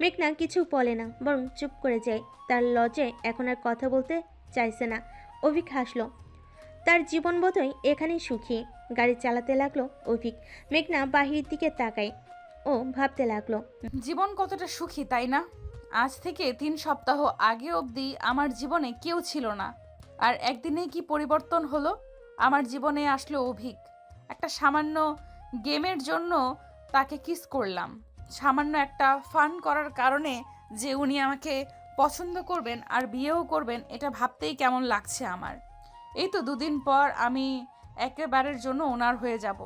মেঘনা কিছু বলে না, বরং চুপ করে যায়। তার লজ্জায় এখন আর কথা বলতে চাইছে না। অভিক হাসল, তার জীবন বোধহয় এখানেই সুখী। গাড়ি চালাতে লাগলো অভিক। মেঘনা বাহিরের দিকে তাকায়, ও ভাবতে লাগলো, জীবন কতটা সুখী তাই না? আজ থেকে 3 সপ্তাহ আগে অবধি আমার জীবনে কেউ ছিল না, আর একদিনেই কি পরিবর্তন হলো। আমার জীবনে আসলো অভিক। একটা সামান্য গেমের জন্য তাকে কিস করলাম। সামান্য একটা ফান করার কারণে যে উনি আমাকে পছন্দ করবেন আর বিয়েও করবেন, এটা ভাবতেই কেমন লাগছে আমার। এই তো 2 দিন পর আমি একেবারের জন্য ওনার হয়ে যাব।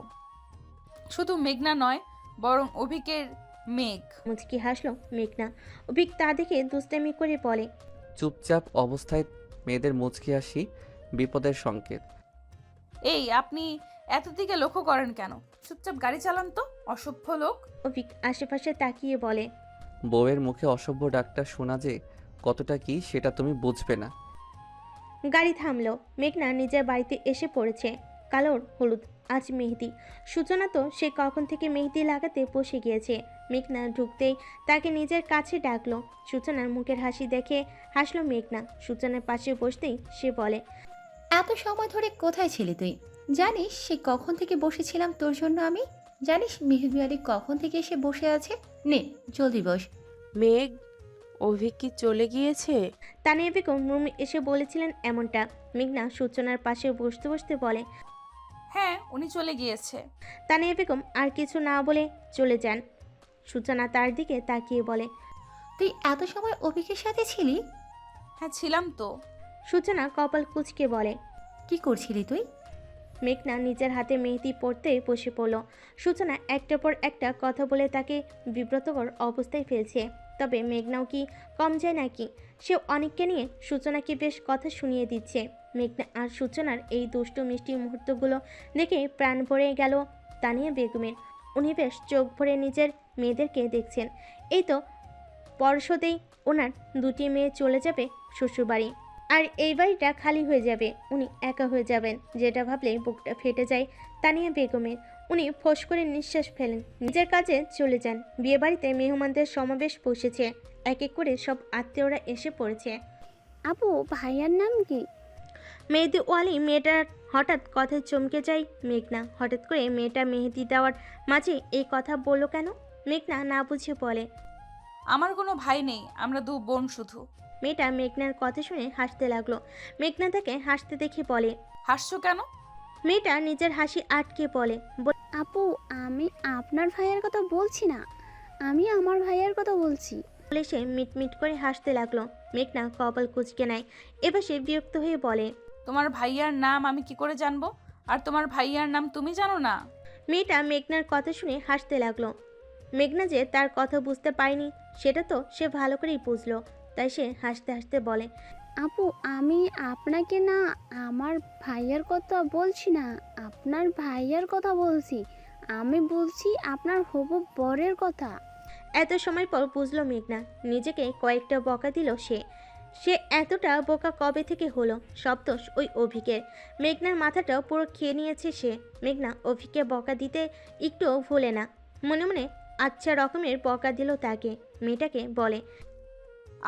শুধু মেঘনা নয়, বরং অভিকের মেঘ। মুচকি হাসলো মেঘনা। অভিক তা দেখে দুষ্টামি করে বলে, চুপচাপ অবস্থায় মেয়েদের মুচকি হাসি বিপদের সংকেত। এই আপনি এত দিকে লক্ষ্য করেন কেন? চুপচাপ গাড়ি চালান তো, অসভ্য লোক। অভিক আশেপাশে তাকিয়ে বলে, বউয়ের মুখে অসভ্য ডাকটা শোনা যে কতটা কি সেটা তুমি বুঝবে না। গাড়ি থামলো। মেঘনা নিজের বাড়িতে এসে পড়েছে। কালোর হলুদ, আজ মেহেদি। সূচনা তো সে কখন থেকে মেহেদি লাগাতে বসে গিয়েছে। মেঘনা ঢুকতেই তাকে নিজের কাছে ডাকলো। সূচনার মুখের হাসি দেখে হাসলো মেঘনা। সূচনার পাশে বসতেই সে বলে, এত সময় ধরে কোথায় ছিলি তুই? জানিস সে কখন থেকে বসেছিলাম তোর জন্য আমি? জানিস মেহেদি কখন থেকে এসে বসে আছে? নে জলদি বস। মেঘ, অভিক কি চলে গিয়েছে? তানিয়া বেগম রুমে এসে বলেছিলেন এমনটা। মেঘনা সূচনার পাশে বসতে বসতে বলে, হ্যাঁ, উনি চলে গিয়েছে। তানিয়া বেগম আর কিছু না বলে চলে যান। সূচনা তার দিকে তাকিয়ে বলে, তুই এত সময় অভিকের সাথে ছিলি? হ্যাঁ, ছিলাম তো। সূচনা কপাল কুঁচকে বলে, কি করছিলি তুই? মেঘনা নিজের হাতে মেহেদি পড়তে বসে পড়ল। সূচনা একটার পর একটা কথা বলে তাকে বিব্রতকর অবস্থায় ফেলছে। তবে মেঘনাও কি কম যায় নাকি? সে অনেককে নিয়ে সূচনাকে বেশ কথা শুনিয়ে দিচ্ছে। মেঘনা আর সূচনার এই দুষ্টু মিষ্টি মুহূর্তগুলো দেখে প্রাণ ভরে গেল তানিয়া বেগমের। উনি বেশ চোখ ভরে নিজের মেয়েদেরকে দেখছেন। এই তো পরশতেই ওনার 2টি মেয়ে চলে যাবে শ্বশুরবাড়ি, আর এই বাড়িটা খালি হয়ে যাবে। উনি একা হয়ে যাবেন, যেটা ভাবলেই বুকটা ফেটে যায় তানিয়া বেগমের। উনি ফোঁস করে নিঃশ্বাস ফেলেন, নিজের কাজে চলে যান। বিয়েবাড়িতে মেহমানদের সমাবেশ বসেছে। এক এক করে সব আত্মীয়রা এসে পড়েছে। আপু, ভাইয়ার নাম কি? মেহেদি ওয়ালি মেয়েটার হঠাৎ কথায় চমকে যায় মেঘনা। হঠাৎ করে মেয়েটা মেহেদি দেওয়ার মাঝে এই কথা বলল কেন? মেঘনা না বুঝে বলে, আমার কোনো ভাই নেই, আমরা দু বোন শুধু। মেয়েটা মেঘনার কথা শুনে হাসতে লাগলো। মেঘনা তাকে হাসতে দেখে বলে। হাসছো কেন? মেয়েটা নিজের হাসি আটকে বলে। আপু আমি আপনার ভাইয়ের কথা বলছি না, আমি আমার ভাইয়ের কথা বলছি। বলে সে মিটমিট করে হাসতে লাগলো। মেঘনা কপাল কুঁচকে নেয়। এবার সে বিরক্ত হয়ে বলে। তোমার ভাইয়ার নাম আমি কি করে জানবো? আর তোমার ভাইয়ার নাম তুমি জানো না? মেয়েটা মেঘনার কথা শুনে হাসতে লাগলো। মেঘনা যে তার কথা বুঝতে পারেনি সেটা তো সে ভালো করেই বুঝলো, তাই সে হাসতে হাসতে বলে। আপু আমি আপনাকে না, আমার ভাইয়ের কথা বলছি না, আপনার ভাইয়ের কথা বলছি। আমি বলছি আপনার হবু বরের কথা। এত সময় পর বুঝলো মেঘনা। নিজেকে কয়েকটা বকা দিল সে। সে এতটা বোকা কবে থেকে হলো? সব দোষ ওই অভিকের। মেঘনার মাথাটা পুরো খেয়ে নিয়েছে সে। মেঘনা অভিকে বকা দিতে একটুও ভুলে না, মনে মনে আচ্ছা রকমের বকা দিল তাকে। মেয়েটাকে বলে।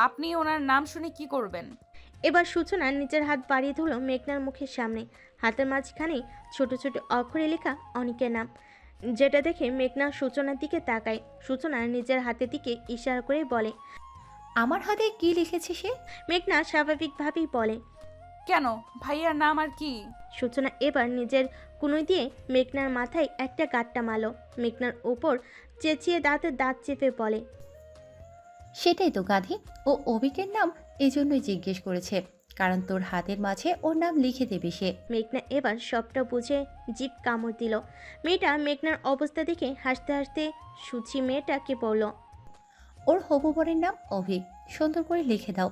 আপনি ওনার নাম শুনে কি করবেন? এবার সূচনা নিজের হাত বাড়িয়ে ধরল মেঘনার মুখের সামনে। হাতের মাঝখানে ছোট ছোট অক্ষরে লেখা অনিকের নাম, যেটা দেখে মেঘনা সূচনার দিকে তাকায়। সূচনা নিজের হাতের দিকে ইশারা করে বলে। আমার হাতে কি লিখেছে সে? মেঘনা স্বাভাবিকভাবেই বলে। কেন, ভাইয়ার নাম আর কি? সূচনা এবার নিজের কুনুই দিয়ে মেঘনার মাথায় একটা গাঁটটা মারল। মেঘনার উপর চেঁচিয়ে দাঁতে দাঁত চেপে বলে। সেটাই তো গাধি, ও অভিকের নাম এজন্যই জিজ্ঞেস করেছে, কারণ তোর হাতের মাঝে ওর নাম লিখে দেবে সে। মেঘনা এবার সবটা বুঝে জিভ কামড় দিল। মেয়েটা মেঘনার অবস্থা দেখে হাসতে হাসতে সুচি মেয়েটাকে বলল। ওর হবু বরের নাম অভিক, সুন্দর করে লিখে দাও।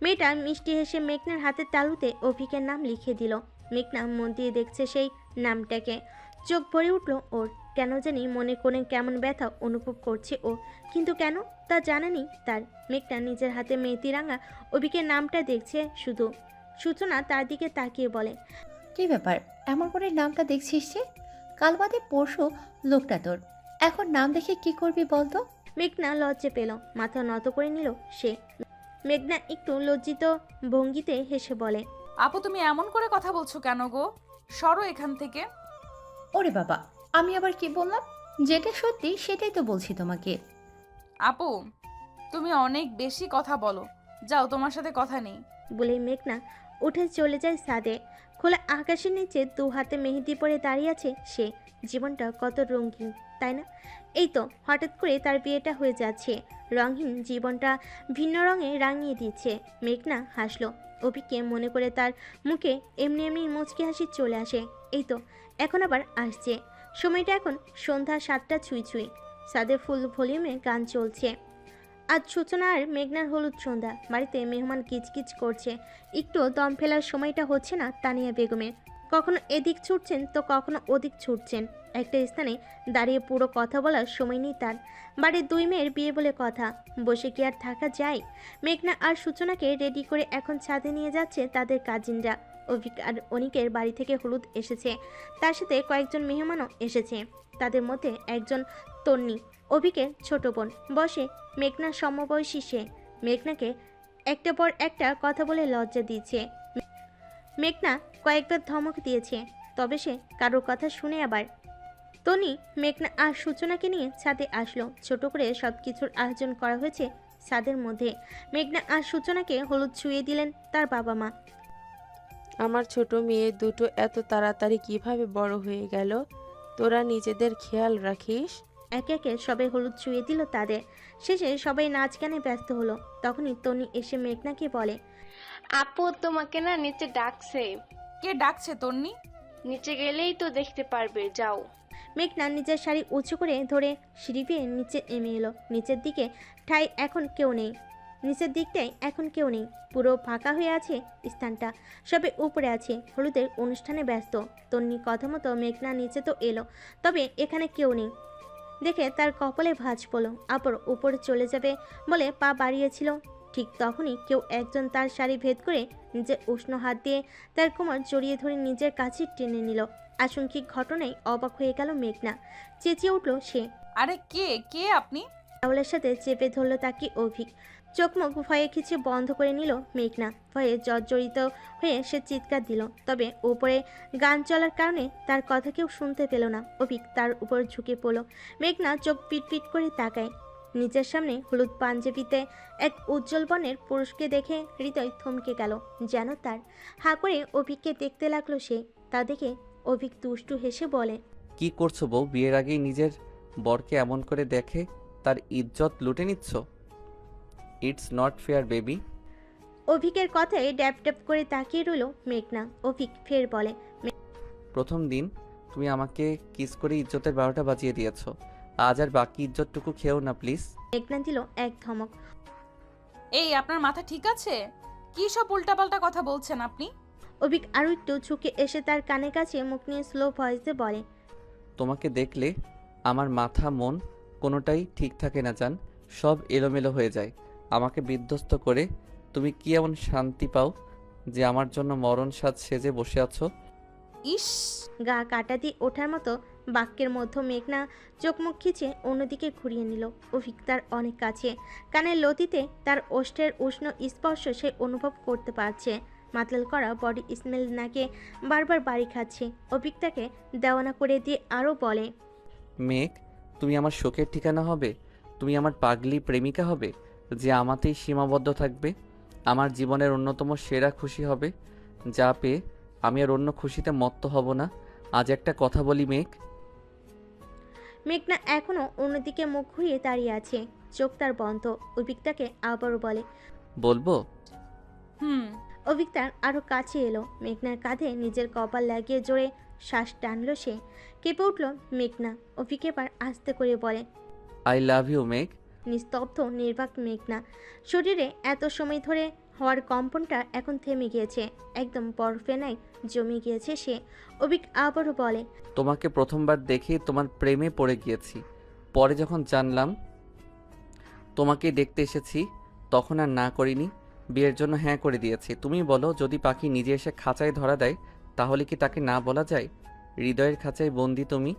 মেয়েটা মিষ্টি হেসে মেঘনার হাতের তালুতে অভিকের নাম লিখে দিল। মেঘনা মন দিয়ে দেখছে সেই নামটাকে। চোখ ভরে উঠল ওর। কেন জানি মনে কোণে কেমন ব্যথা অনুভব করছে ও, কিন্তু কেন তা জানা নেই তার। মেঘনা নিজের হাতে মেহেদি রাঙা অভিকের নামটা দেখছে শুধু। সূচনা তার দিকে তাকিয়ে বলে। কি ব্যাপার, এমন করে নামটা দেখছিস যে? কাল বাদে পরশু লোকটা তোর, এখন নাম দেখে কি করবি বলতো? মেঘনা লজ্জা পেল, মাথা নত করে নিল সে। মেঘনা একটু লজ্জিত ভঙ্গিতে হেসে বলে। আপু তুমি এমন করে কথা বলছো কেন গো? সরো এখান থেকে। ওরে বাবা, আমি আবার কি বললাম? যেটা সত্যি সেটাই তো বলছি তোমাকে। আপু তুমি অনেক বেশি কথা বলো, যাও, তোমার সাথে কথা নেই। বলে মেঘনা উঠে চলে যায় ছাদে। খোলা আকাশের নিচে দু হাতে মেহেদি পরে দাঁড়িয়ে আছে সে। জীবনটা কত রঙিন, তাই না? এই তো হঠাৎ করে তার বিয়েটা হয়ে যাচ্ছে। রঙহীন জীবনটা ভিন্ন রঙে রাঙিয়ে দিচ্ছে। মেঘনা হাসলো। অভিকে মনে করে তার মুখে এমনি এমনি মুচকি হাসি চলে আসে। এই তো এখন আবার আসছে। সময়টা এখন সন্ধ্যা 7টা ছুঁই ছুঁই। ছাদে ফুল ভলিউমে গান চলছে। আজ সূচনা আর মেঘনার হলুদ সন্ধ্যা। বাড়িতে মেহমান কিচকিচ করছে। একটু দম ফেলার সময়টা হচ্ছে না তানিয়া বেগমের। কখনো এদিক ছুটছেন তো কখনো ওদিক ছুটছেন। একটা স্থানে দাঁড়িয়ে পুরো কথা বলার সময় নেই তার। বাড়ির দুই মেয়ের বিয়ে বলে কথা, বসে কি আর থাকা যায়? মেঘনা আর সূচনাকে রেডি করে এখন ছাদে নিয়ে যাচ্ছে তাদের কাজিনরা। অভিক আর অনিকের বাড়ি থেকে হলুদ এসেছে, তার সাথে কয়েকজন মেহমানও এসেছে। তাদের মধ্যে একজন তন্নি, অভিকের ছোট বোন। বসে মেঘনার সমবয়সী সে। মেঘনাকে একটা পর একটা কথা বলে লজ্জা দিচ্ছে। মেঘনা কয়েকবার ধমক দিয়েছে, তবে সে কারোর কথা শুনে আবার। তনি মেঘনা আর সূচনাকে নিয়ে ছাদে আসলো। ছোট করে সব কিছুর আয়োজন করা হয়েছে ছাদের মধ্যে। মেঘনা আর সূচনাকে হলুদ ছুঁয়ে দিলেন তার বাবা মা। আমার ছোট মেয়ে দুটো এত তাড়াতাড়ি কিভাবে বড় হয়ে গেল? তোরা নিজেদের খেয়াল রাখিস। একে একে সবাই হলুদ ছুঁয়ে দিল তাদের। শেষে সবাই নাচ গানে ব্যস্ত হলো। তখনই তনি এসে মেঘনাকে বলে। আপু তোমাকে না নিচে ডাকছে। কে ডাকছে তন্নি? নিচে গেলেই তো দেখতে পারবে, যাও। মেঘনা নিজের শাড়ি উঁচু করে ধরে সিঁড়ি বেয়ে নিচে নেমে এলো। নিচের দিকে ঠাই এখন কেউ নেই। নিচের দিকটাই এখন কেউ নেই, পুরো ফাঁকা হয়ে আছে স্থানটা। সবে উপরে আছে, হলুদের অনুষ্ঠানে ব্যস্ত। তন্নি কথা মতো মেঘনা নিচে তো এলো, তবে এখানে কেউ নেই দেখে তার কপালে ভাঁজ পড়ল। আবার উপরে চলে যাবে বলে পা বাড়িয়েছিল, ঠিক তখনই কেউ একজন তার শাড়ি ভেদ করে নিজের উষ্ণ হাত দিয়ে তার কোমর জড়িয়ে ধরে নিজের কাছে টেনে নিল। আশঙ্কিক ঘটনায় অবাক হয়ে গেল মেঘনা। চেঁচিয়ে উঠল সে। আরে কে কে আপনি? রাহুলের সাথে চেপে ধরল তাকে অভিক। চোখ মুখ ভয়ে কিছু বন্ধ করে নিল মেঘনা। ভয়ে জর্জরিত হয়ে সে চিৎকার দিল, তবে উপরে গান চলার কারণে তার কথা কেউ শুনতে পেল না। অভিক তার উপর ঝুঁকে পড়ল। মেঘনা চোখ পিটপিট করে তাকায়। নিচের সামনে হলুদ পাঞ্জাবিতে এক উজ্জ্বল বর্ণের পুরুষকে দেখে হৃদয় থমকে গেল, যেন তার। হা করে অভিককে দেখতে লাগলো সে। তা দেখে অভিক দুষ্টু হেসে বলে, কি করছো বউ? বিয়ের আগেই নিজের বরকে এমন করে দেখে তার ইজ্জত লুটে নিচ্ছ। It's not fair baby. অভিকের কথায় ড্যাপ ড্যাপ করে তাকিয়ে রইল মেঘনা। অভিক ফের বলে, প্রথম দিন তুমি আমাকে কিস করে ইজ্জতের 12টা বাজিয়ে দিয়েছো। আজ আর বাকি ইজ্জতটুকু খেও না প্লিজ। মেঘনা দিল এক ধমক। এই আপনার মাথা ঠিক আছে? কি সব উল্টাপাল্টা কথা বলছেন আপনি? অভিক আরো একটু ঝুঁকে এসে তার কানে কাছে মুখ নিয়ে স্লো ভয়েসে বলে, তোমাকে দেখলে আমার মাথা মন কোনোটাই ঠিক থাকে না জান, সব এলোমেলো হয়ে যায়। আমাকে বিধ্বস্ত করে তুমি কি এমন শান্তি পাও যে আমার জন্য মরণ সাজ সেজে বসে আছো? ইস, গা কাটা দিয়ে ওঠার মতো বাক্যের মধ্যে মেঘনা চোখ মুখ খিচে অন্যদিকে ঘুরিয়ে নিল। অভিক তার অনেক কাছে, কানের লতিতে তার ওষ্ঠের উষ্ণ স্পর্শ সে অনুভব করতে পারছে। মাতলাল করা বডি স্মেল নাকে বারবার বাড়ি খাচ্ছে। অভিক তাকে দেওয়ানা করে দিয়ে আরও বলে, মেঘ, তুমি আমার শোকের ঠিকানা হবে? তুমি আমার পাগলি প্রেমিকা হবে যে আমাতেই সীমাবদ্ধ থাকবে? আমার জীবনের অন্যতম সেরা খুশি হবে যা পেয়ে আমি আর অন্য খুশিতে মত্ত হব না। আজ একটা কথা বলি মেঘ। মেঘনা এখনো অন্যদিকে মুখ ঘুরিয়ে দাঁড়িয়ে আছে, চোখ তার বন্ধ। অভিক তাকে আবারও বলে, বলবো? হুম। অভিক তার আরও কাছে এলো। মেঘনার কাঁধে নিজের কপাল লাগিয়ে জোরে শ্বাস টানলো সে। কেঁপে উঠল মেঘনা। অভিক এবার আস্তে করে বলে, আই লাভ ইউ মেঘ। নিস্তব্ধ নির্বাক মেঘনা। শরীরে এত সময় ধরে হওয়ার কম্পনটা এখন থেমে গিয়েছে, একদম বরফেনায় জমে গিয়েছে সে। অভিক আবারও বলে, তোমাকে প্রথমবার দেখেই তোমার প্রেমে পড়ে গিয়েছি। পরে যখন জানলাম তোমাকে দেখতে এসেছি তখন আর না করিনি, বিয়ের জন্য হ্যাঁ করে দিয়েছি। তুমি বলো, যদি পাখি নিজে এসে খাঁচায় ধরা দেয় তাহলে কি তাকে না বলা যায়? হৃদয়ের খাঁচায় বন্দি তুমি।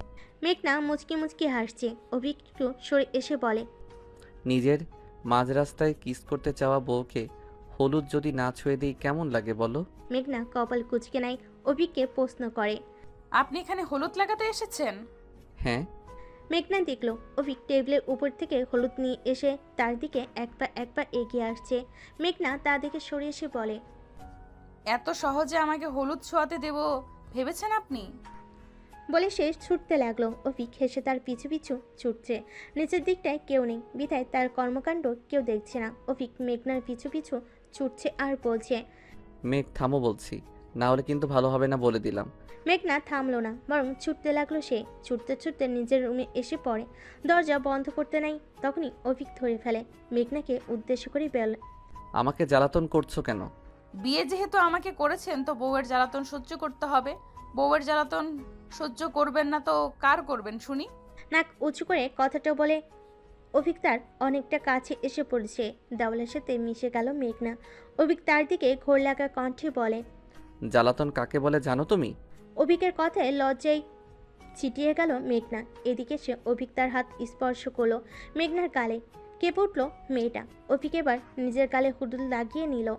মেঘনা মুচকি মুচকি হাসছে। অভিক একটু সরে এসে বলে, নিজের মাঝ রাস্তায় কিস করতে চাওয়া বউকে হলুদ যদি না ছুঁয়ে দিই কেমন লাগে বলো? মেঘনা কপাল কুচকে নাই অভিককে প্রশ্ন করে, আপনি এখানে হলুদ লাগাতে এসেছেন? হ্যাঁ। মেঘনা দেখলো অভিক টেবিলের উপর থেকে হলুদ নিয়ে এসে তার দিকে এক পা এগিয়ে আসছে। মেঘনা তা দেখে সরে এসে বলে, এত সহজে আমাকে হলুদ ছোঁয়াতে দেব ভেবেছেন আপনি? বলে সে ছুটতে লাগলো। অভিক হেসে তার পিছু পিছু ছুটছে। নিচের দিকটায় কেউ নেই বিধায় তার কর্মকাণ্ড কেউ দেখছে না। অভিক মেঘনার পিছু পিছু ছুটছে আর বলছে, মেঘ থামো বলছি, না হলে কিন্তু ভালো হবে না বলে দিলাম। মেঘনা থামলো না, বরং ছুটতে লাগলো সে। ছুটতে ছুটতে নিজের রুমে এসে পড়ে। দরজা বন্ধ করতে নাই তখনই অভিক ধরে ফেলে। মেঘনাকে উদ্দেশ্য করে বলে, আমাকে জ্বালাতন করছো কেন? বিয়ে যেহেতু আমাকে করেছেন তো বউয়ের জ্বালাতন সহ্য করতে হবে। বউয়ের জ্বালাতন সহ্য করবেন না তো কার করবেন শুনি? নাক উঁচু করে কথাটা বলে অভিক তার অনেকটা কাছে এসে পড়েছে। দেওয়ালের সাথে মিশে গেল মেঘনা। অভিক তার দিকে ঘোর লাগা কণ্ঠে বলে, জ্বালাতন কাকে বলে জানো তুমি? অভিকের কথায় লজ্জায় ছিটিয়ে গেল মেঘনা। এদিকে সে অভিক তার হাত স্পর্শ করলো মেঘনার গালে। কেঁপে উঠল মেয়েটা। অভিক এবার নিজের গালে হুডুল লাগিয়ে নিল।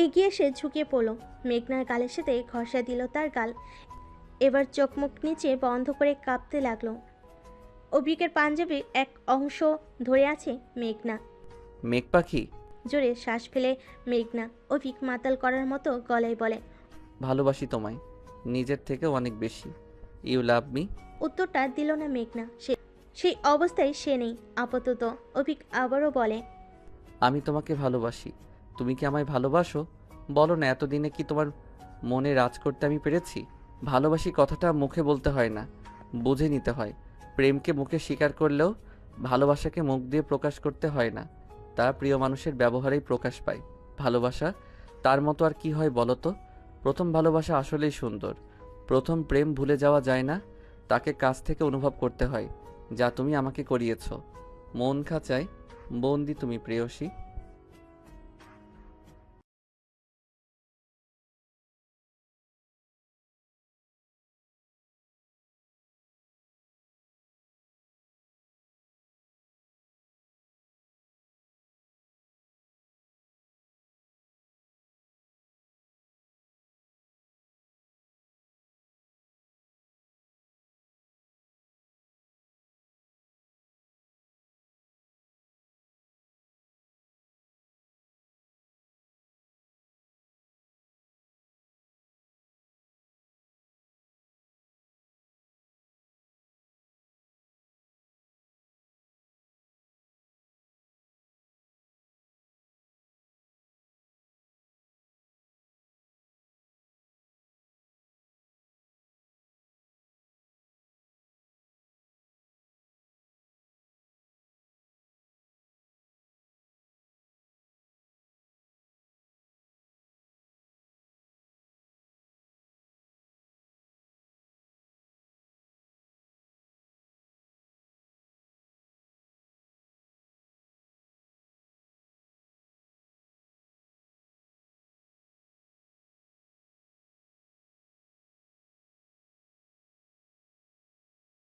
এগিয়ে সে ঝুঁকে পড়ল, মেঘনার গালের সাথে ঘষা দিল তার গাল। এবার চোখ মুখ নিচে বন্ধ করে কাঁপতে লাগলো। অভিকের পাঞ্জাবির এক অংশ ধরে আছে মেঘনা। মেঘ পাখি? জোরে শ্বাস ফেলে মেঘনা অভিক মাতাল করার মতো গলায় বলে, ভালোবাসি তোমায় নিজের থেকেও অনেক বেশি। You love me. উত্তরটা দিল না মেঘনা। সেই অবস্থায় সে নেই আপাতত। অভিক আবারও বলে, আমি তোমাকে ভালোবাসি। তুমি কি আমায় ভালোবাসো? বলো না, এতদিনে কি তোমার মনে রাজ করতে আমি পেরেছি? ভালোবাসি কথাটা মুখে বলতে হয় না, বুঝে নিতে হয়। প্রেমকে মুখে স্বীকার করলেও ভালোবাসাকে মুখ দিয়ে প্রকাশ করতে হয় না, তা প্রিয় মানুষের ব্যবহারেই প্রকাশ পায়। ভালোবাসা তার মতো আর কি হয় বলো তো? প্রথম ভালোবাসা আসলেই সুন্দর। প্রথম প্রেম ভুলে যাওয়া যায় না, তাকে কাছ থেকে অনুভব করতে হয়, যা তুমি আমাকে করিয়েছ। মন খাঁচায় বন্দি তুমি প্রেয়সী।